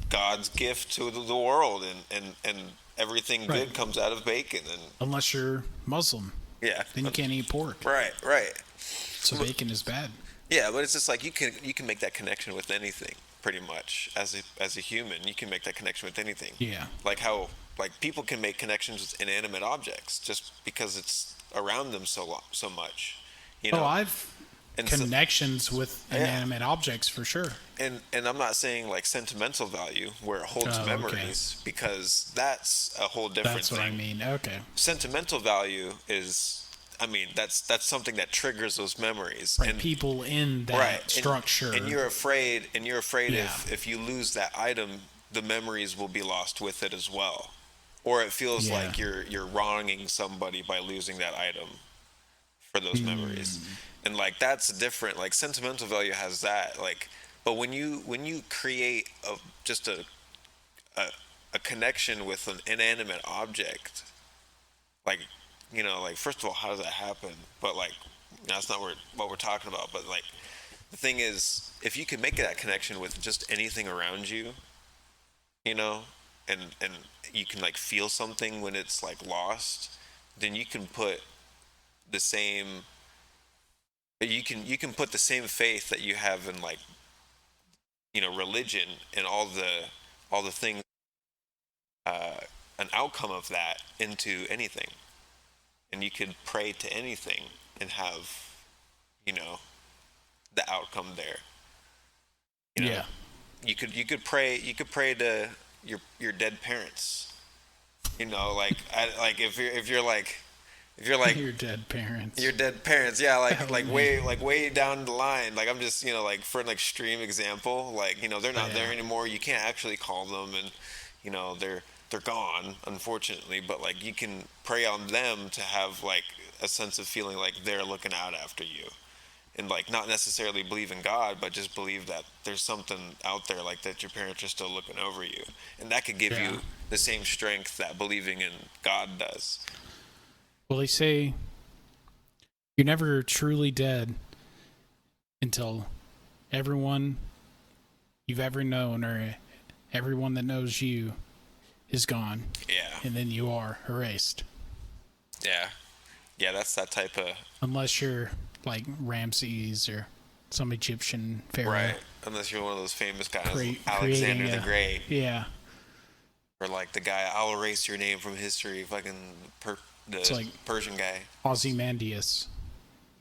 God's gift to the world, and everything Right. good comes out of bacon. And Unless you're Muslim, yeah, then you can't eat pork. right, right. So bacon is bad. Yeah, but it's just like you can make that connection with anything pretty much. As a human, you can make that connection with anything. Yeah. Like how like people can make connections with inanimate objects just because it's around them so much. You know. Oh, I've And so- connections with Yeah. inanimate objects for sure. and I'm not saying like sentimental value where it holds Oh, okay. memories, because that's a whole different That's thing. what I mean. Okay. Sentimental value is, I mean, that's something that triggers those memories. Right. And People in that right and- structure. and you're afraid Yeah. if you lose that item, the memories will be lost with it as well, or it feels Yeah. like you're wronging somebody by losing that item for those memories. Hmm. And like that's different. Like sentimental value has that, like, but when you create just a connection with an inanimate object, like, you know, like, first of all, how does that happen? But like, that's not what we're talking about. But like, the thing is, if you can make that connection with just anything around you, you know, and you can like feel something when it's like lost, then you can put the same you can put the same faith that you have in, like, you know, religion and all the things, an outcome of that into anything, and you could pray to anything and have, you know, the outcome there. You know? Yeah. You could pray to your dead parents. You know, like if you're like Your dead parents. your dead parents, yeah, like man. way down the line. Like, I'm just, you know, like, for an extreme example, like, you know, they're not there Yeah. anymore. You can't actually call them, and, you know, they're gone, unfortunately. But like, you can pray on them to have like a sense of feeling like they're looking out after you, and like not necessarily believe in God, but just believe that there's something out there, like that your parents are still looking over you, and that could give Yeah. you the same strength that believing in God does. Well, they say you're never truly dead until everyone you've ever known, or everyone that knows you, is gone, Yeah, and then you are erased. yeah, that's that type of. Unless you're like Ramses or some Egyptian pharaoh. Right, unless you're one of those famous guys, Cre- Alexander creating the a- Great, Yeah. or like the guy, I'll erase your name from history, fucking It's like Persian guy. Ozymandias.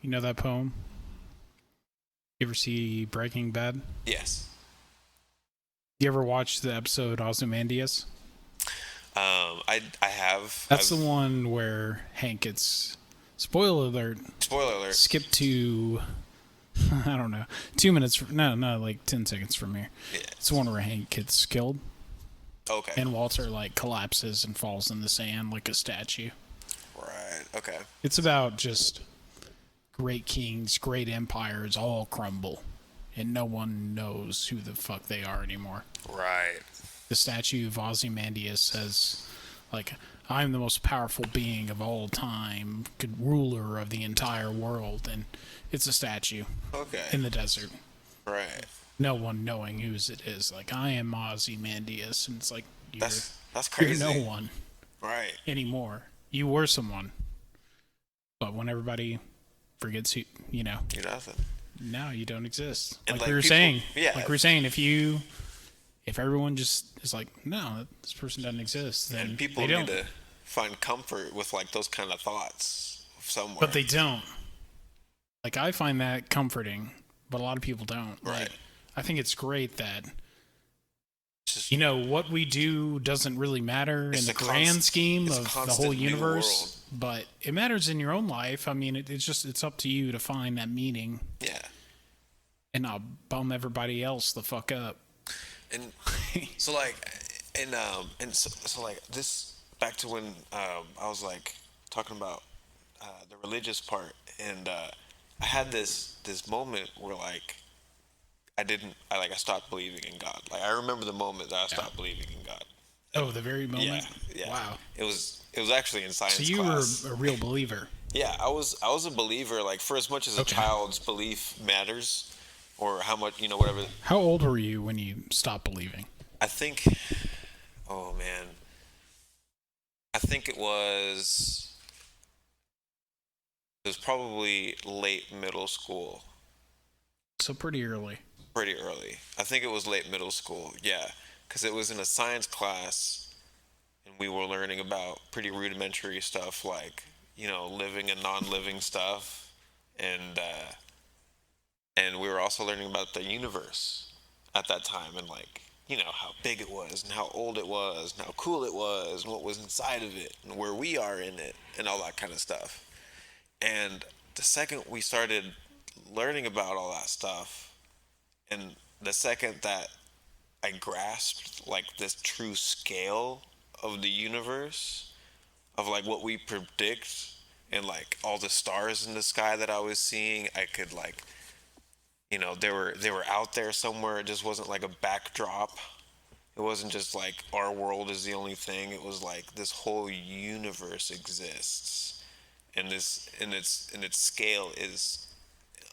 You know that poem? You ever see Breaking Bad? Yes. You ever watch the episode Ozymandias? I have. That's I've, the one where Hank gets, spoiler alert, spoiler alert. skip to, I don't know, 2 minutes, no, like 10 seconds from here. Yeah. It's the one where Hank gets killed Okay. and Walter like collapses and falls in the sand like a statue. Right. Okay. It's about just great kings, great empires all crumble, and no one knows who the fuck they are anymore. Right. The statue of Ozymandias says, like, I'm the most powerful being of all time, good ruler of the entire world, and it's a statue Okay. in the desert. Right. No one knowing whose it is. Like, I am Ozymandias, and it's like, That's you're crazy. no one Right. anymore. You were someone. But when everybody forgets who, you know, You're nothing. now you don't exist. And, Like like, we were people- saying. yeah. Like we were saying, if everyone just is like, no, this person doesn't exist, then And people they don't. need to find comfort with like those kind of thoughts somewhere. But they don't. Like, I find that comforting, but a lot of people don't. Right. Like, I think it's great that, Just- you know, what we do doesn't really matter It's in the a grand const- scheme it's a of the constant whole new universe, world. but it matters in your own life. I mean, it's up to you to find that meaning Yeah. and not bum everybody else the fuck up. And so like, and so like this, back to when I was like talking about the religious part, and I had this moment where like I stopped believing in God. Like I remember the moment that I stopped believing in God. Oh, the very moment. Yeah, yeah. Wow. It was actually in science So you class. were a real believer. Yeah, I was a believer. Like for as much as a child's belief matters, or how much whatever. How old were you when you stopped believing? I think. Oh man. I think it was probably late middle school. So pretty early. Pretty early. I think it was late middle school. Yeah, because it was in a science class, and we were learning about pretty rudimentary stuff like living and non-living stuff, and we were also learning about the universe at that time, and like how big it was and how old it was and how cool it was and what was inside of it and where we are in it and all that kind of stuff. And the second we started learning about all that stuff, and the second that I grasped like this true scale of the universe, of like what we predict and like all the stars in the sky that I was seeing, I could like they were out there somewhere. It just wasn't like a backdrop. It wasn't just like our world is the only thing. It was like this whole universe exists, and its scale is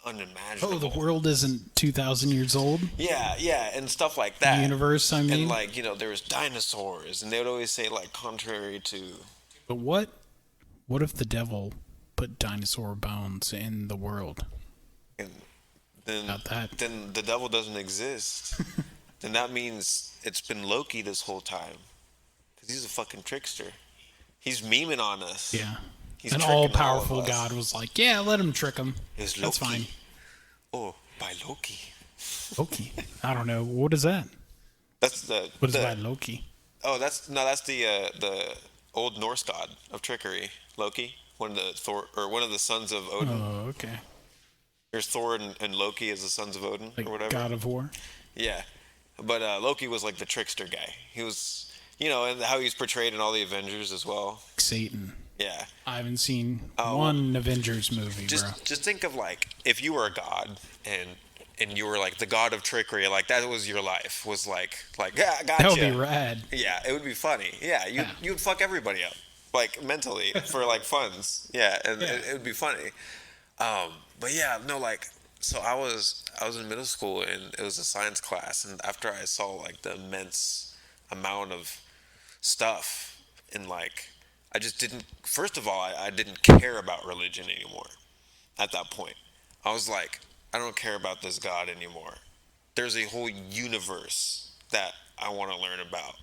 unimaginable. Oh, the world isn't 2,000 years old? Yeah, and stuff like that. The universe, I mean. And like there was dinosaurs, and they would always say like contrary to. But what if the devil put dinosaur bones in the world? And then About that. Then the devil doesn't exist. Then that means it's been Loki this whole time, because he's a fucking trickster. He's memeing on us. Yeah. He's An tricking all-powerful all of us. God was like, yeah, let him trick him. It's That's Loki. fine. Oh, by Loki. Loki. I don't know. What is that? That's the. What is by Loki? Oh, that's the old Norse god of trickery, Loki. One of the sons of Odin. Oh, okay. There's Thor and Loki as the sons of Odin Like or whatever. God of War? Yeah, but Loki was like the trickster guy. He was, and how he's portrayed in all the Avengers as well. Satan. Yeah. I haven't seen Oh. one Avengers movie, bro. Just think of like if you were a god and you were like the god of trickery, like that was your life. Was like yeah, gotcha. That would be rad. Yeah, it would be funny. Yeah, you'd fuck everybody up, like mentally for like funds. Yeah, and it would be funny. But yeah, no, like so I was in middle school and it was a science class, and after I saw like the immense amount of stuff and like I just didn't. First of all, I didn't care about religion anymore. At that point, I was like, I don't care about this God anymore. There's a whole universe that I want to learn about,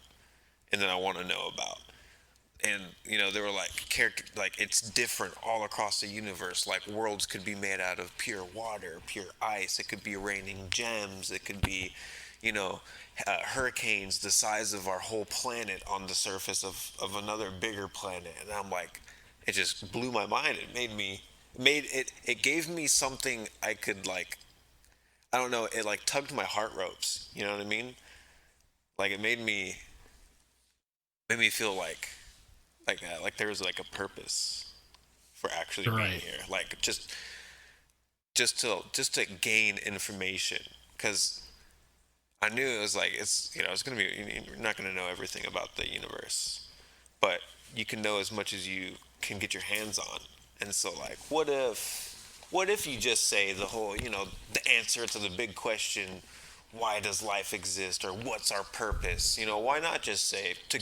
and that I want to know about. And they were like it's different all across the universe. Like worlds could be made out of pure water, pure ice. It could be raining gems. It could be, hurricanes the size of our whole planet on the surface of another bigger planet. And I'm like, it just blew my mind. It gave me something I could like, I don't know, it like tugged my heart ropes. You know what I mean? Like it made me feel like that, like there was like a purpose for actually being Right. here. Like just to gain information, because I knew it was like it's gonna be, you're not gonna know everything about the universe, but you can know as much as you can get your hands on. And so like, what if you just say the whole, the answer to the big question, why does life exist, or what's our purpose? Why not just say to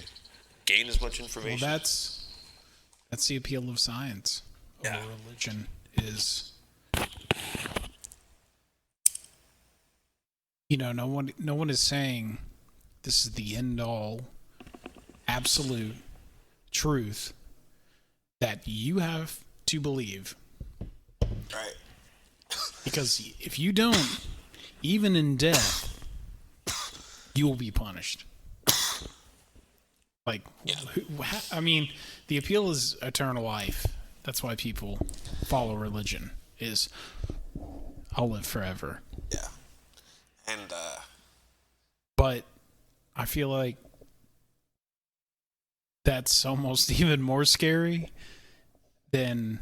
gain as much Well, information? that's the appeal of science. Yeah. Over religion is, no one is saying this is the end all absolute truth that you have to believe. Right. Because if you don't, even in death, you will be punished. Like, I mean, the appeal is eternal life. That's why people follow religion. Is I'll live forever. Yeah. And But I feel like that's almost even more scary than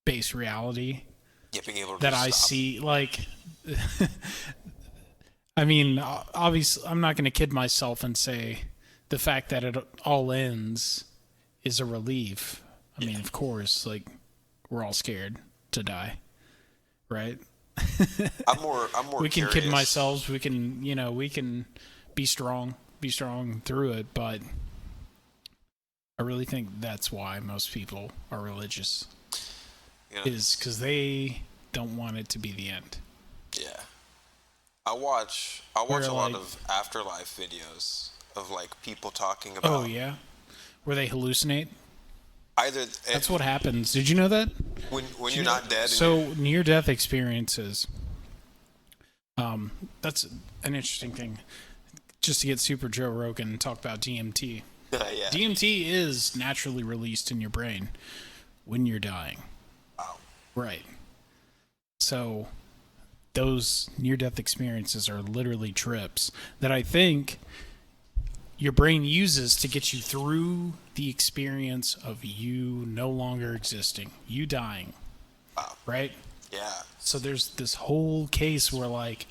base reality being able to that just I stop. see. Like, I mean, obviously, I'm not going to kid myself and say the fact that it all ends is a relief. I mean, of course, like, we're all scared to die, right? I'm more We can kid curious. myself. We can, we can be strong through it. But I really think that's why most people are religious, Yeah. is because they don't want it to be the end. Yeah. I watch a Where, lot like- of afterlife videos of like people talking about Oh yeah, where they hallucinate. either That's what happens. Did you know that? when you're not dead. and So near-death experiences. That's an interesting thing. Just to get super Joe Rogan and talk about DMT. yeah. DMT is naturally released in your brain when you're dying. Wow. Right. So those near-death experiences are literally trips that I think your brain uses to get you through the experience of you no longer existing, you dying. Wow. Right? Yeah. So there's this whole case where, like,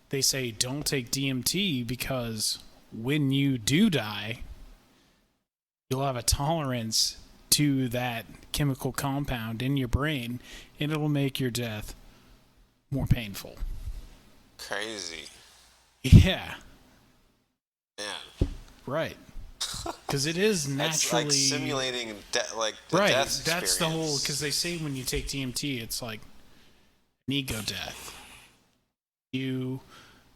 they say don't take DMT because when you do die, you'll have a tolerance to that chemical compound in your brain, and it'll make your death more painful. Crazy. Yeah, Man. right. Because it is That's naturally like simulating like the right. death That's the whole. experience. Because they say when you take DMT, it's like an ego death. You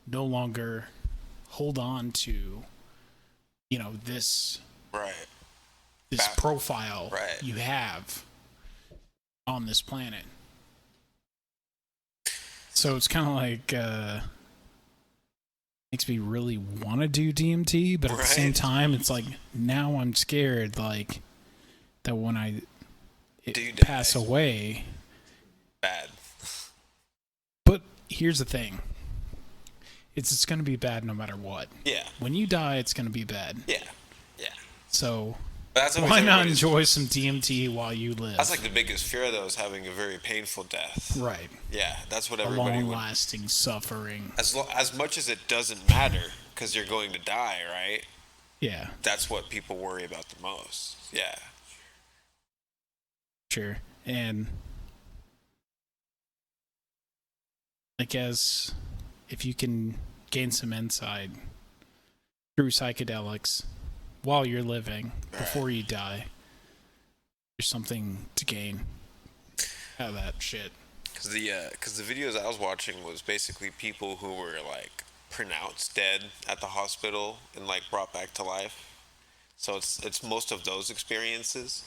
no longer hold on to, this Right. Back- profile right. you have on this planet. So it's kind of like makes me really want to do DMT, but at the same Right. time, it's like now I'm scared, like that when I Do pass die. away. Bad. But here's the thing: it's going to be bad no matter what. Yeah. When you die, it's going to be bad. Yeah. Yeah. So But that's always why not everybody's- enjoy some DMT while you live? That's like the biggest fear, though, is having a very painful death. right. Yeah, that's what A everybody would. long-lasting suffering. As much as it doesn't matter, because you're going to die, right? Yeah, That's what people worry about the most. Yeah. sure. And I guess if you can gain some insight through psychedelics while you're living, before you die, there's something to gain out of that shit. Because the videos I was watching was basically people who were like pronounced dead at the hospital and like brought back to life. So it's most of those experiences,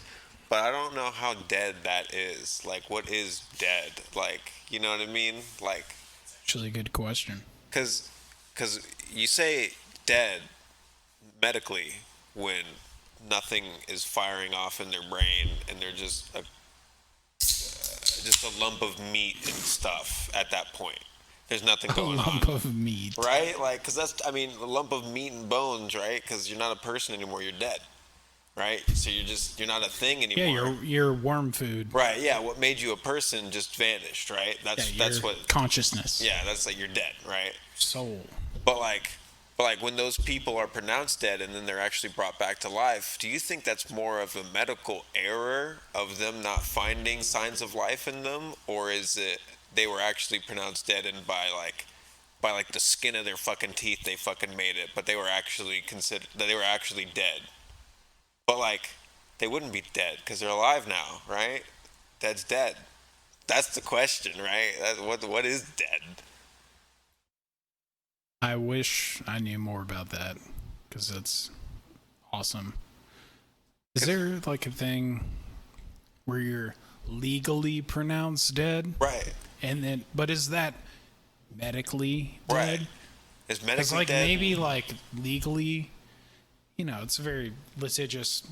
but I don't know how dead that is. Like, what is dead? Like, you know what I mean? Like, Actually, a good question. because you say dead medically when nothing is firing off in their brain and they're just a lump of meat and stuff at that point. There's nothing A going lump on. of meat. Right? Like, because a lump of meat and bones, right? Because you're not a person anymore, you're dead. Right? So you're not a thing Yeah, anymore. you're worm food. Right, yeah, what made you a person just vanished, right? Yeah, That's your what, consciousness. yeah, that's like you're dead, right? Soul. But like when those people are pronounced dead and then they're actually brought back to life, do you think that's more of a medical error of them not finding signs of life in them, or is it they were actually pronounced dead and by the skin of their fucking teeth they fucking made it, but they were actually dead? But like they wouldn't be dead because they're alive now, right? That's dead. That's the question, right? What is dead? I wish I knew more about that because it's awesome. Is there like a thing where you're legally pronounced dead? Right. And then, but is that medically Right. dead? Is Because medically like dead? maybe like legally, it's a very litigious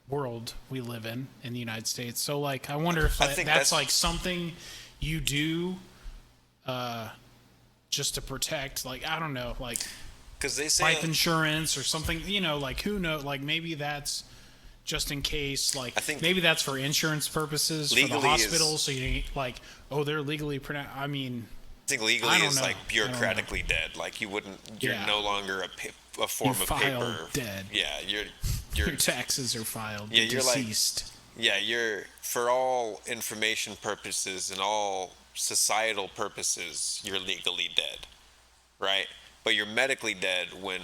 world we live in the United States. So like, I wonder if I that's think that's- like something you do, just to protect, like, I don't know, like Because they say life insurance or something, like who knows, like maybe that's just in case, like I think maybe that's for insurance purposes for the legally hospital. is- So you like, oh, they're legally pronounced. I mean, think legally I don't is know. like I don't know. bureaucratically dead. Like you wouldn't. You're Yeah. no longer a form You of filed paper. dead. Yeah, Your you're taxes are filed. Yeah, You're you're like- deceased. yeah, you're for all information purposes and all societal purposes, you're legally dead, right? But you're medically dead when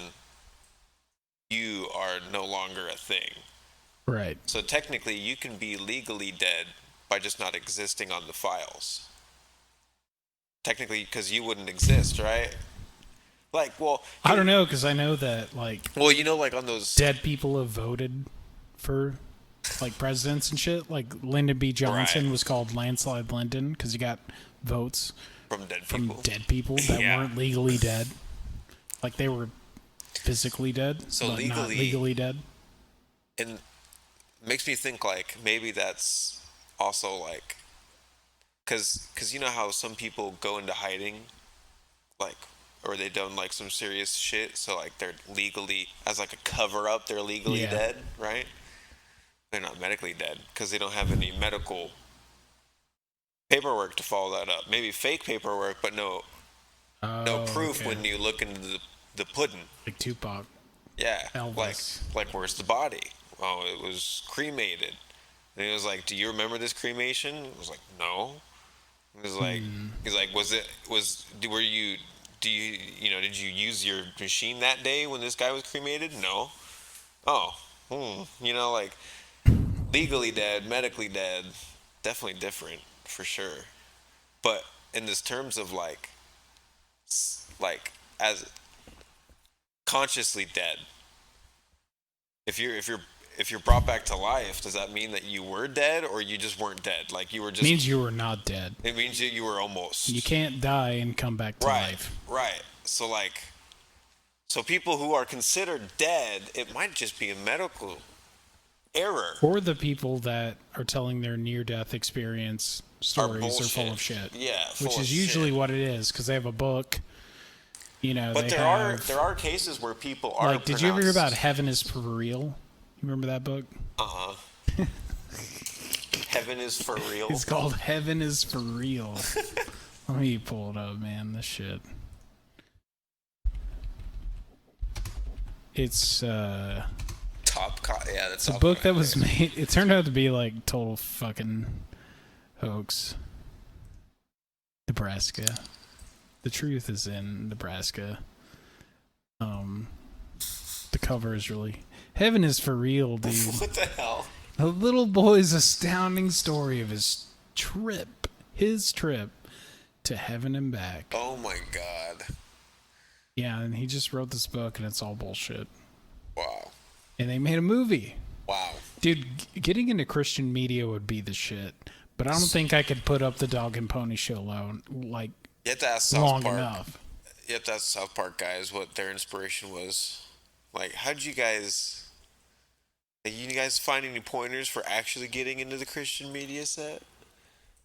you are no longer a thing. Right. So technically, you can be legally dead by just not existing on the files. Technically, because you wouldn't exist, right? Like, well, I don't know, because I know that, like, well, you know, like on those. dead people have voted for, like, presidents and shit. Like, Lyndon B. Johnson Right. was called Landslide Lyndon because he got votes From dead from people. dead people that Yeah. weren't legally dead. Like, they were physically dead, So but not legally- legally dead. And makes me think like maybe that's also like because you know how some people go into hiding like or they done like some serious shit, so like they're legally as like a cover up, they're legally Yeah. dead, right? They're not medically dead because they don't have any medical paperwork to follow that up. Maybe fake paperwork, but no proof okay. when you look into the pudding. Like Tupac. Yeah, Elvis. like where's the body? Oh, it was cremated. And he was like, "Do you remember this cremation?" It was like, "No." He was like, "He's like, were you? Do you did you use your machine that day when this guy was cremated?" No. Oh, like legally dead, medically dead, definitely different for sure. But in this terms of like as consciously dead. If you're brought back to life, does that mean that you were dead or you just weren't dead? Like you were just. Means you were not dead. It means you were almost. You can't die and come back to Right. life. Right. So people who are considered dead, it might just be a medical error. Or the people that are telling their near-death experience stories are full bullshit. of shit. Yeah, full which of is usually shit. what it is, because they have a book. But they there have, are cases where people are. like, did you ever hear about pronounced- Heaven is for Real? You remember that book? Heaven is for real? It's called Heaven is for Real. Let me pull it up, man. This shit. It's Yeah, that's a book that was made. It turned out to be like total fucking hoax. Nebraska. The truth is in Nebraska. The cover is really Heaven is for Real, dude. What the hell? A little boy's astounding story of his trip to heaven and back. Oh my god! Yeah, and he just wrote this book, and it's all bullshit. Wow! And they made a movie. Wow! Dude, getting into Christian media would be the shit. But I don't think I could put up the Dog and Pony Show alone, like, You have to ask South long Park. enough. You have to ask South Park guys what their inspiration was. Like, how'd you guys? Like, you guys find any pointers for actually getting into the Christian media set?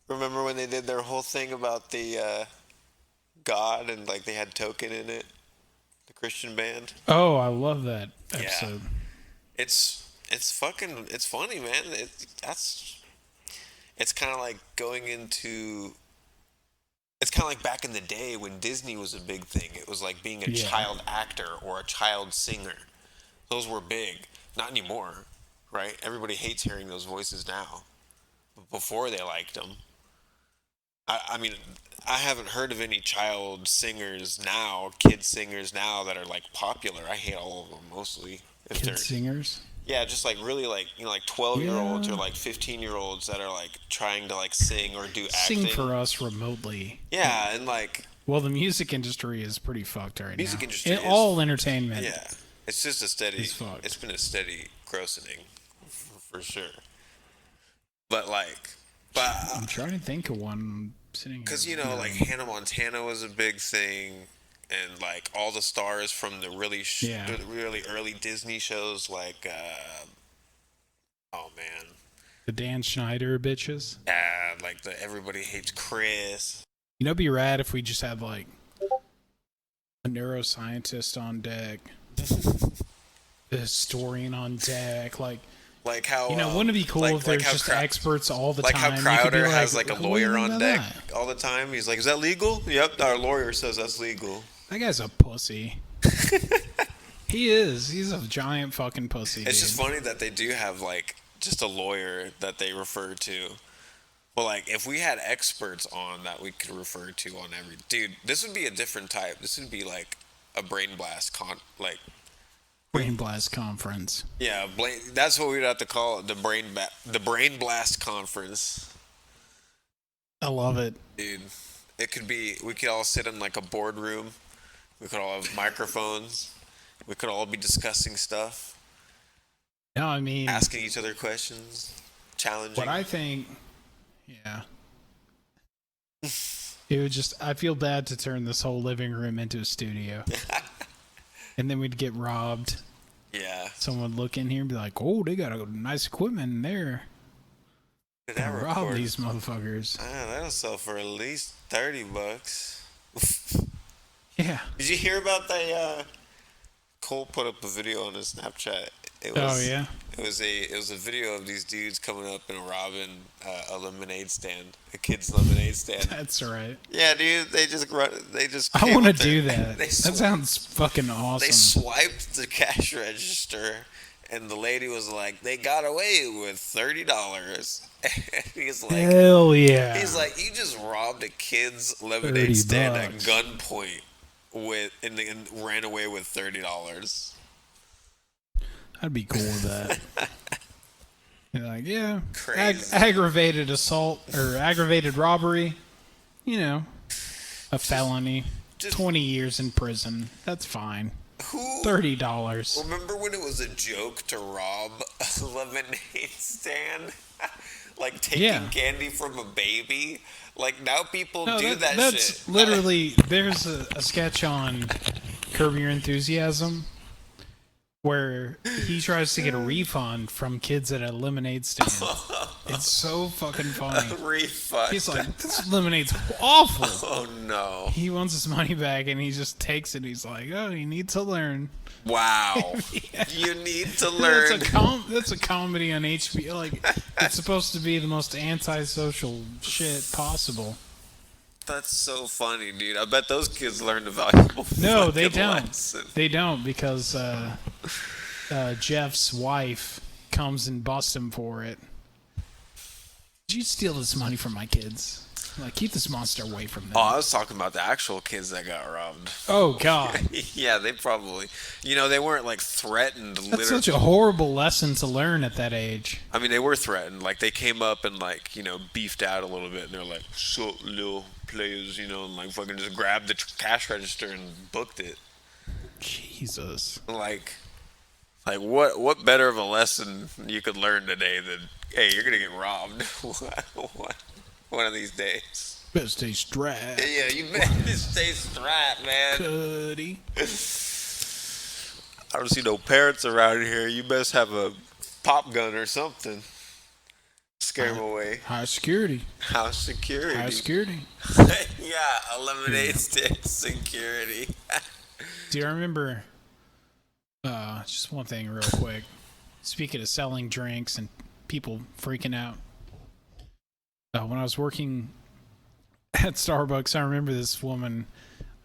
Remember when they did their whole thing about the God and like they had Token in it, the Christian band? Oh, I love that episode. It's funny, man. It's kind of like going into. It's kind of like back in the day when Disney was a big thing. It was like being a Yeah. child actor or a child singer. Those were big. Not anymore, right? Everybody hates hearing those voices now. But before they liked them. I mean, I haven't heard of any child singers now, kid singers now that are like popular. I hate all of them mostly. If they're Kid singers. yeah, just like really like like 12-year-olds Yeah. or like 15-year-olds that are like trying to like sing or do acting. Sing for us remotely. Yeah, and like Well, the music industry is pretty fucked right Music now. industry In is- all entertainment. yeah, it's just a steady. It's fucked. It's been a steady grossening, for sure. But I'm trying to think of one sitting because here. like Hannah Montana was a big thing, and like all the stars from the really Yeah. the really early Disney shows, like oh man, The Dan Schneider bitches. yeah, like the Everybody Hates Chris. You know, it'd be rad if we just had like a neuroscientist on deck, a historian on deck, like Like how wouldn't it be cool if there's how just experts all the like time? how You could be Crowder has like a "What do you lawyer think on about deck that?" all the time. He's like, "Is that legal?" Yep, our lawyer says that's legal. That guy's a pussy. He is. He's a giant fucking pussy. It's dude. just funny that they do have like just a lawyer that they refer to. But like, if we had experts on that we could refer to on every dude, this would be a different type. This would be like a brain blast Brain Blast Conference. Yeah, that's what we'd have to call it, the brain blast conference. I love it. Dude, it could be. We could all sit in like a boardroom. We could all have microphones. We could all be discussing stuff, No, I mean, asking each other questions, challenging. what I think, yeah. It would just, I feel bad to turn this whole living room into a studio. And then we'd get robbed. Yeah. Someone would look in here and be like, oh, they got a nice equipment in there. Did that Rob record? these motherfuckers. That'll sell for at least $30. Yeah. Did you hear about that? Cole put up a video on his Snapchat. Oh, yeah? It was a video of these dudes coming up and robbing a lemonade stand, a kid's lemonade stand. That's right. Yeah, dude, they just I came want to up there. do that. They That sounds fucking awesome. They swiped the cash register, and the lady was like, "They got away with $30." And he's like, Hell yeah. He's like, "You just robbed a kid's lemonade stand at $30. gunpoint and ran away with $30." I'd be cool with that. You're like, yeah, Crazy. aggravated assault or aggravated robbery, a felony, 20 years in prison. That's fine. $30. Remember when it was a joke to rob a lemonade stand? Like taking candy from a baby? Like now people do that that's shit. Literally, there's a sketch on Curb Your Enthusiasm where he tries to get a refund from kids at a lemonade stand. It's so fucking funny. Refund. He's like, this lemonade's awful. Oh no. He wants his money back and he just takes it. He's like, oh, you need to learn. Wow. You need to learn. That's a comedy on HBO. Like, it's supposed to be the most antisocial shit possible. That's so funny, dude. I bet those kids learned a valuable No, they fucking don't. lesson. They don't because Jeff's wife comes and busts him for it. Did you steal this money from my kids? Like, keep this monster away from them. Oh, I was talking about the actual kids that got robbed. Oh, God. Yeah, they probably, they weren't like threatened. That's such a horrible lesson to learn at that age. I mean, they were threatened. Like they came up and like beefed out a little bit, and they're like, "So little players," and like fucking just grabbed the cash register and booked it. Jesus. Like what better of a lesson you could learn today than, hey, you're gonna get robbed one of these days. Better stay strapped. Yeah, you better stay strapped, man. Cuddy. I don't see no parents around here. You best have a pop gun or something. Scare them away. High security. House security. High security. Yeah, a lemonade stand security. Do you remember, just one thing real quick. Speaking of selling drinks and people freaking out. When I was working at Starbucks, I remember this woman,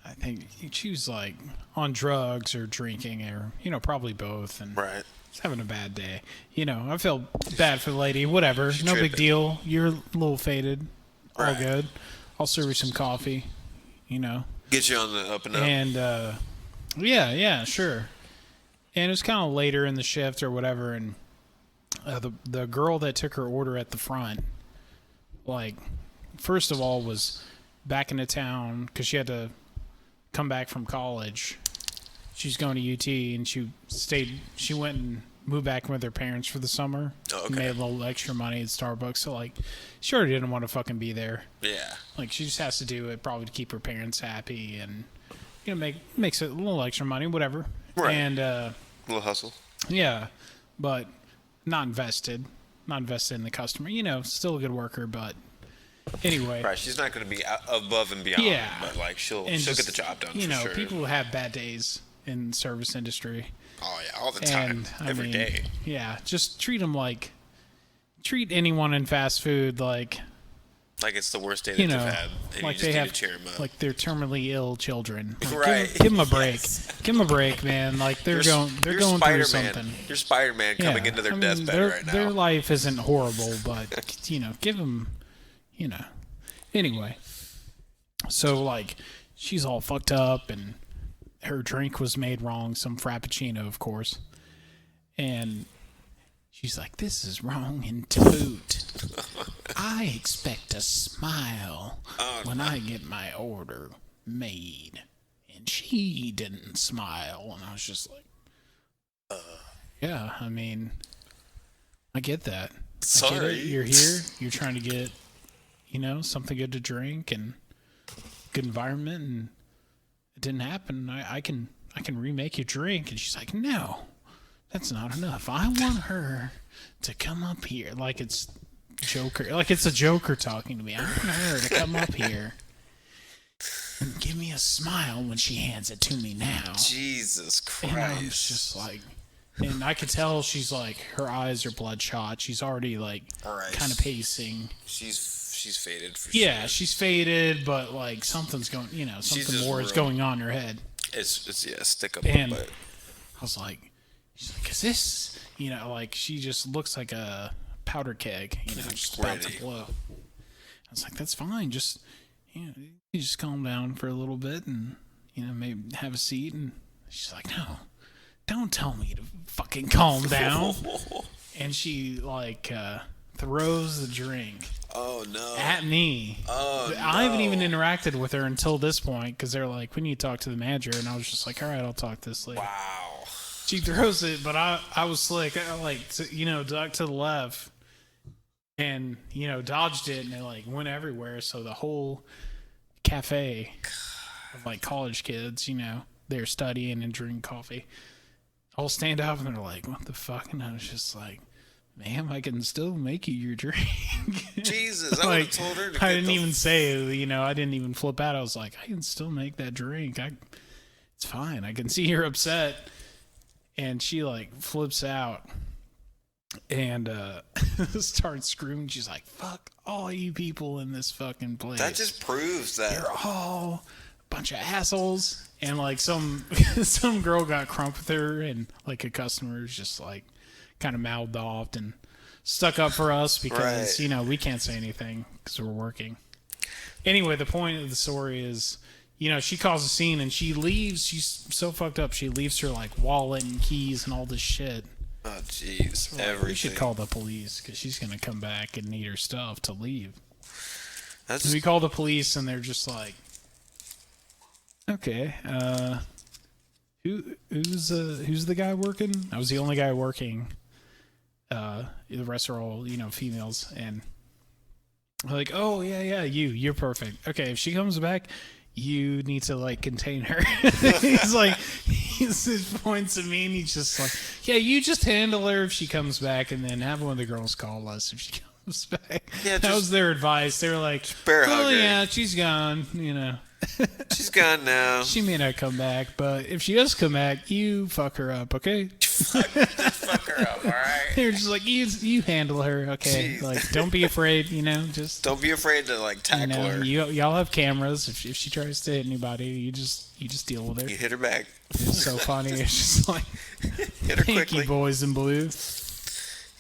I think she was like on drugs or drinking or, probably both. And Right. was having a bad day. I felt bad for the lady. Whatever. No big tripping. deal. You're a little faded. All Right. good. I'll serve you some coffee, Get you on the up and up. And, yeah, sure. And it was kind of later in the shift or whatever. And the girl that took her order at the front, like, first of all, was back into town because she had to come back from college. She's going to UT, and she went and moved back with her parents for the summer. Oh, okay. Made a little extra money at Starbucks. So, like, she already didn't want to fucking be there. Yeah. Like, she just has to do it probably to keep her parents happy and, makes it a little extra money, whatever. Right. And, Little hustle. yeah, but not invested in the customer. Still a good worker, but anyway. Right. She's not going to be above and beyond. Yeah. But like she'll And get just, the job done. For sure. people have bad days. in service industry. Oh yeah, all the time, And every day. Yeah, just treat anyone in fast food like Like it's the worst day that you they've know, had, and like you just they need have to cheer them up. like they're terminally ill children. Like, Right. Give them a break. Yes. Give them a break, man. Like they're going through Spider-Man. something. You're Spider-Man coming into their deathbed right now. Their life isn't horrible, but give them, Anyway, so like she's all fucked up, and her drink was made wrong, some frappuccino, of course, and she's like, "This is wrong and to boot. I expect a smile when I get my order made." And she didn't smile, and I was just like, yeah, I mean, I get that. I get Sorry. it. You're here, you're trying to get, something good to drink and good environment, and it didn't happen. I can remake your drink. And she's like, "No, that's not enough. I want her to come up here." Like it's a Joker talking to me. I want her to come up here and give me a smile when she hands it to me now. Jesus And I'm Christ. just like, and I could tell she's like, her eyes are bloodshot. She's already like Right. kind of pacing. She's faded for Yeah, sure. she's faded, but like something's going, something just more is real- going on in her head. It's stick up. And But I was like, she's like, "Is this?" Like she just looks like a powder keg, just about to Ready. blow. I was like, "That's fine. Just, you just calm down for a little bit, and maybe have a seat." And she's like, "No, don't tell me to fucking calm down." And she like throws the drink oh no. at me. Oh I haven't even interacted with her until this point because they're like, "We need to talk to the manager," and I was just like, "All right, I'll talk to this lady." Wow. She throws it, but I was slick. I ducked to the left and, dodged it, and it like went everywhere. So the whole cafe of like college kids, they're studying and drinking coffee, all stand up and they're like, "What the fuck?" And I was just like, "Ma'am, I can still make you your drink." Jesus, I would have told her to I get didn't the even say, I didn't even flip out. I was like, "I can still make that drink. It's fine. I can see you're upset." And she like flips out and starts screaming. She's like, "Fuck all you people in this fucking place. That just proves that. You're all a bunch of assholes." And like some girl got crump with her, and like a customer's just like kind of mouthed off and stuck up for us because Right. we can't say anything because we're working. Anyway, the point of the story is, she caused a scene and she leaves. She's so fucked up. She leaves her like wallet and keys and all this shit. Oh jeez, everything. We should call the police because she's gonna come back and need her stuff to leave. That's We call the police and they're just like, "Okay, who's the guy working?" I was the only guy working. The rest are all females, and I'm like, "Oh yeah, you're perfect. Okay, if she comes back, you need to like contain her." he points at me and he's just like, "Yeah, you just handle her if she comes back, and then have one of the girls call us if she comes back." Yeah, that just- was their advice. They were like, bear "Oh hug her. yeah, she's gone. She's gone now. She may not come back, but if she does come back, you fuck her up, okay?" Fuck her up, all right. They're just like, you handle her, okay? Jeez. Like, don't be afraid, just Don't be afraid to like tackle her. y'all have cameras. If she tries to hit anybody, you just deal with her. You hit her back. It's so funny. It's just like, Hit her thank quickly. you, boys in blue.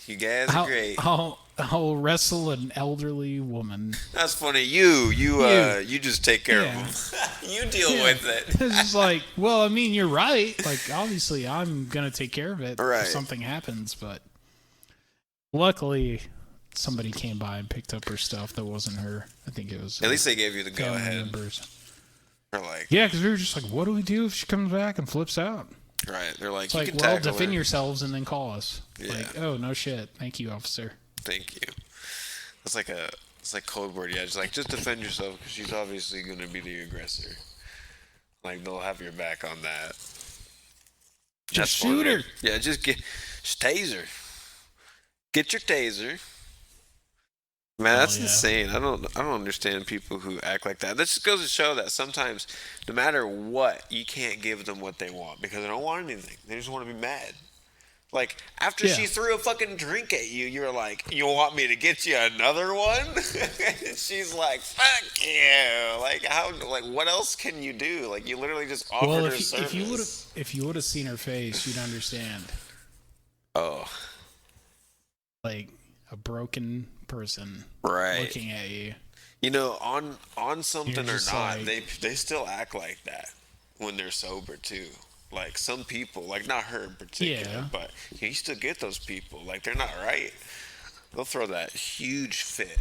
You guys are great. I'll wrestle an elderly woman. That's funny. You just take care Yeah. of them. You deal Yeah. with it. It's just like, well, I mean, you're right. Like, obviously, I'm gonna take care of it Right. if something happens. But luckily, somebody came by and picked up her stuff that wasn't her. I think it was. At least they gave you the go family ahead. members. They're like, Yeah, because we were just like, what do we do if she comes back and flips out? right. They're like, It's you like, can well, tackle defend her. yourselves and then call us. Yeah. Like, oh, no shit. Thank you, officer. Thank you. It's like code word. Yeah, just defend yourself because she's obviously gonna be the aggressor. Like they'll have your back on that. That's shoot funny. her. Yeah, just taser. Get your taser. Man, that's yeah. insane. I don't understand people who act like that. This just goes to show that sometimes, no matter what, you can't give them what they want because they don't want anything. They just want to be mad. Like after Yeah. she threw a fucking drink at you, you're like, "You want me to get you another one?" And she's like, "Fuck you!" Like how? Like what else can you do? Like you literally just offered Well, her service. if you would have seen her face, you'd understand. Oh, Like a broken person right. looking at you. You know, on something or just not, like- they still act like that when they're sober too. Like some people, like not her in particular, Yeah. but you still get those people. Like they're not right. They'll throw that huge fit.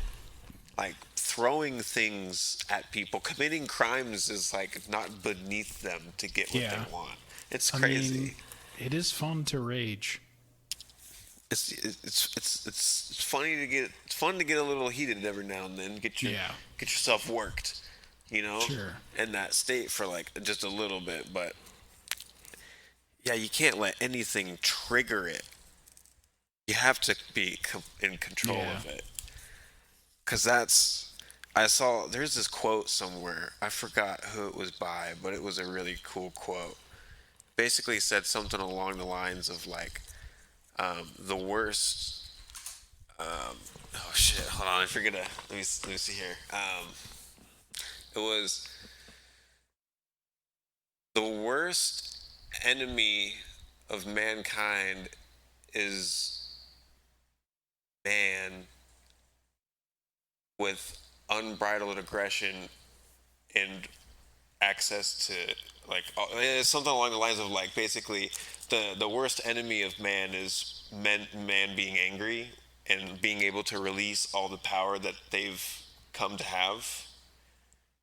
Like throwing things at people, committing crimes is like not beneath them to get what Yeah. they want. It's I crazy. mean, it is fun to rage. It's funny to get it's fun to get a little heated every now and then. Get yourself worked, you know, Sure. in that state for like just a little bit. But yeah, you can't let anything trigger it. You have to be in control Yeah. of it. Cause there's this quote somewhere. I forgot who it was by, but it was a really cool quote. Basically said something along the lines of like, the worst. Oh shit! Hold on, I forget to. Let me see here. It was the worst enemy of mankind is man with unbridled aggression and access to like it's something along the lines of like basically the worst enemy of man is man being angry and being able to release all the power that they've come to have,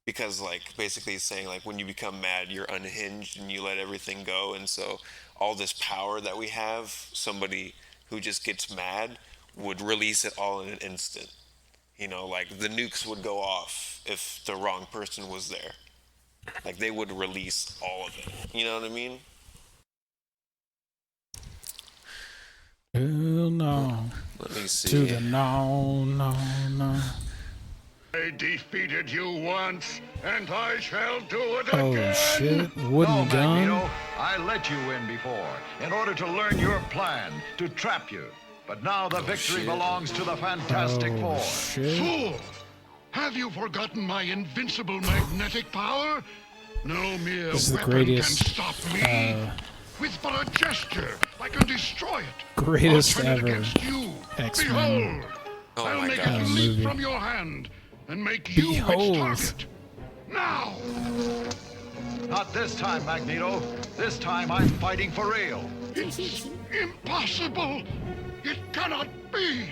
because like basically it's saying like when you become mad you're unhinged and you let everything go, and so all this power that we have, somebody who just gets mad would release it all in an instant. You know, like the nukes would go off if the wrong person was there. Like they would release all of it. You know what I mean? Hell no. Let me see. To the no. I defeated you once, and I shall do it Oh again. shit! Wooden No, gun. Magneto, I let you in before, in order to learn your plan, to trap you. But now the victory shit. belongs to the Fantastic Oh Four. shit! Fool! Have you forgotten my invincible magnetic power? No mere This is the weapon greatest, can stop me. With but a gesture, I can destroy it. Greatest I'll turn it ever against you. X-Men. Behold! Oh I'll my make God. it leap movie. from your hand and make you its Behold. target. Now! Not this time, Magneto. This time I'm fighting for real. It's impossible! It cannot be!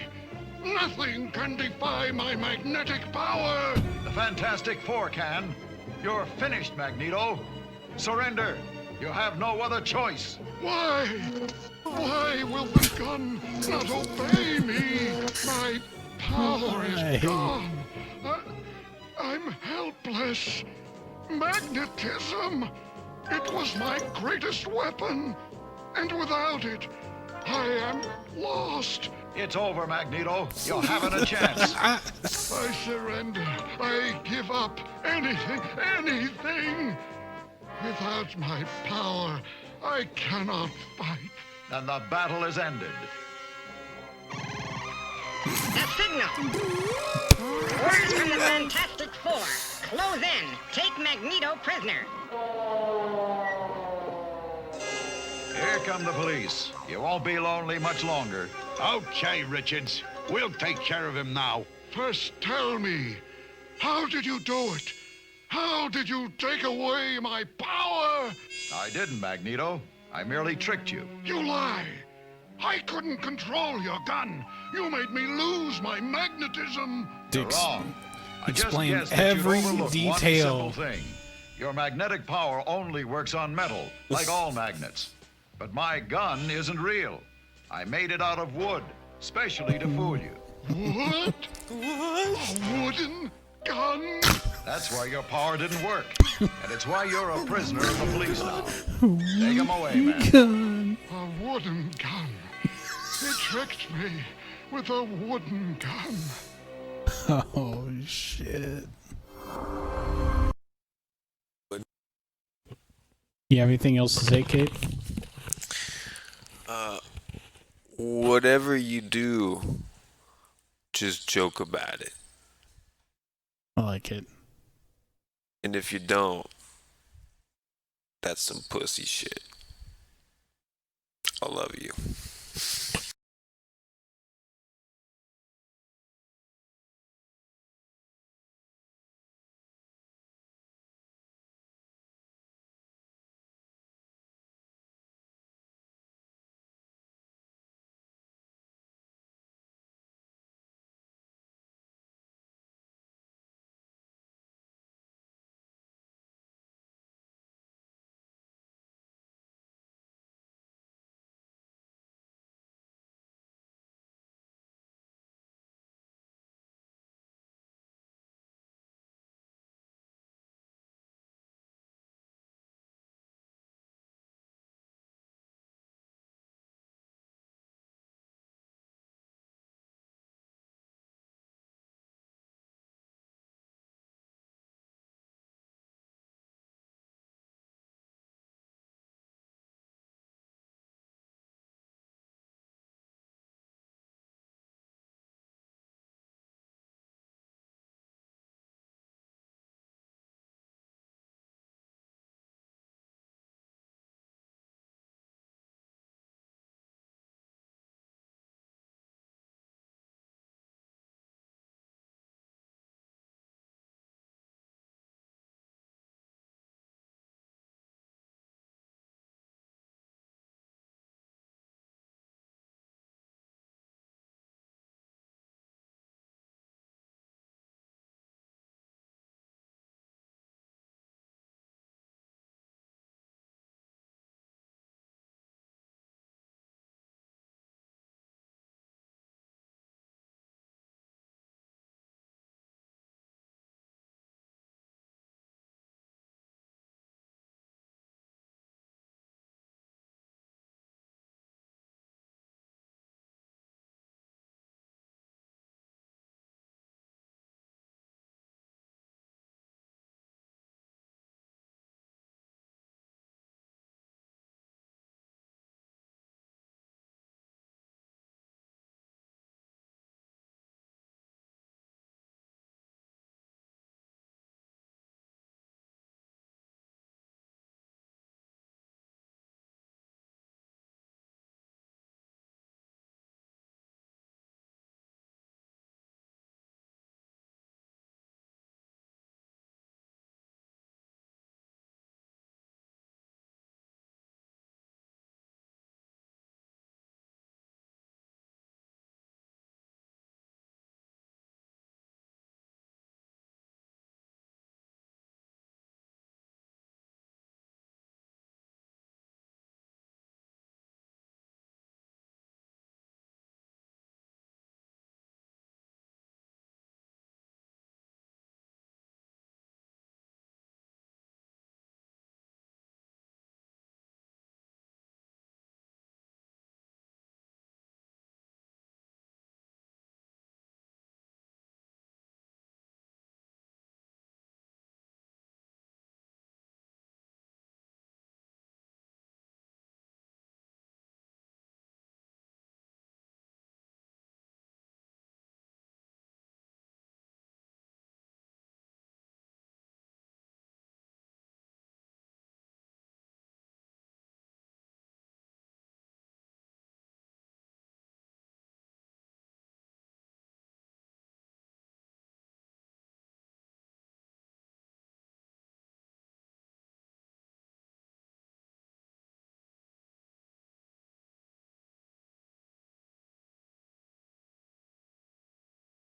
Nothing can defy my magnetic power! The Fantastic Four can. You're finished, Magneto. Surrender. You have no other choice. Why? Why will the gun not obey me? My power is gone. I'm helpless. Magnetism! It was my greatest weapon. And without it, I am lost. It's over, Magneto. You haven't a chance. I surrender. I give up. Anything, anything. Without my power, I cannot fight. Then the battle is ended. A signal! Orders from the Fantastic Four. Close in. Take Magneto prisoner. Here come the police. You won't be lonely much longer. Okay, Richards. We'll take care of him now. First, tell me, how did you do it? How did you take away my power? I didn't, Magneto. I merely tricked you. You lie. I couldn't control your gun. You made me lose my magnetism. You're wrong. I just Explain guessed that you'd every overlooked detail. one simple thing. Your magnetic power only works on metal, like all magnets. But my gun isn't real. I made it out of wood, specially to fool you. What? A wooden gun? That's why your power didn't work. And it's why you're a prisoner of the police now. Take him away, man. A wooden gun. He tricked me with a wooden gun. Oh shit. You have anything else to say, Kate? Whatever you do, just joke about it. I like it. And if you don't, that's some pussy shit. I love you.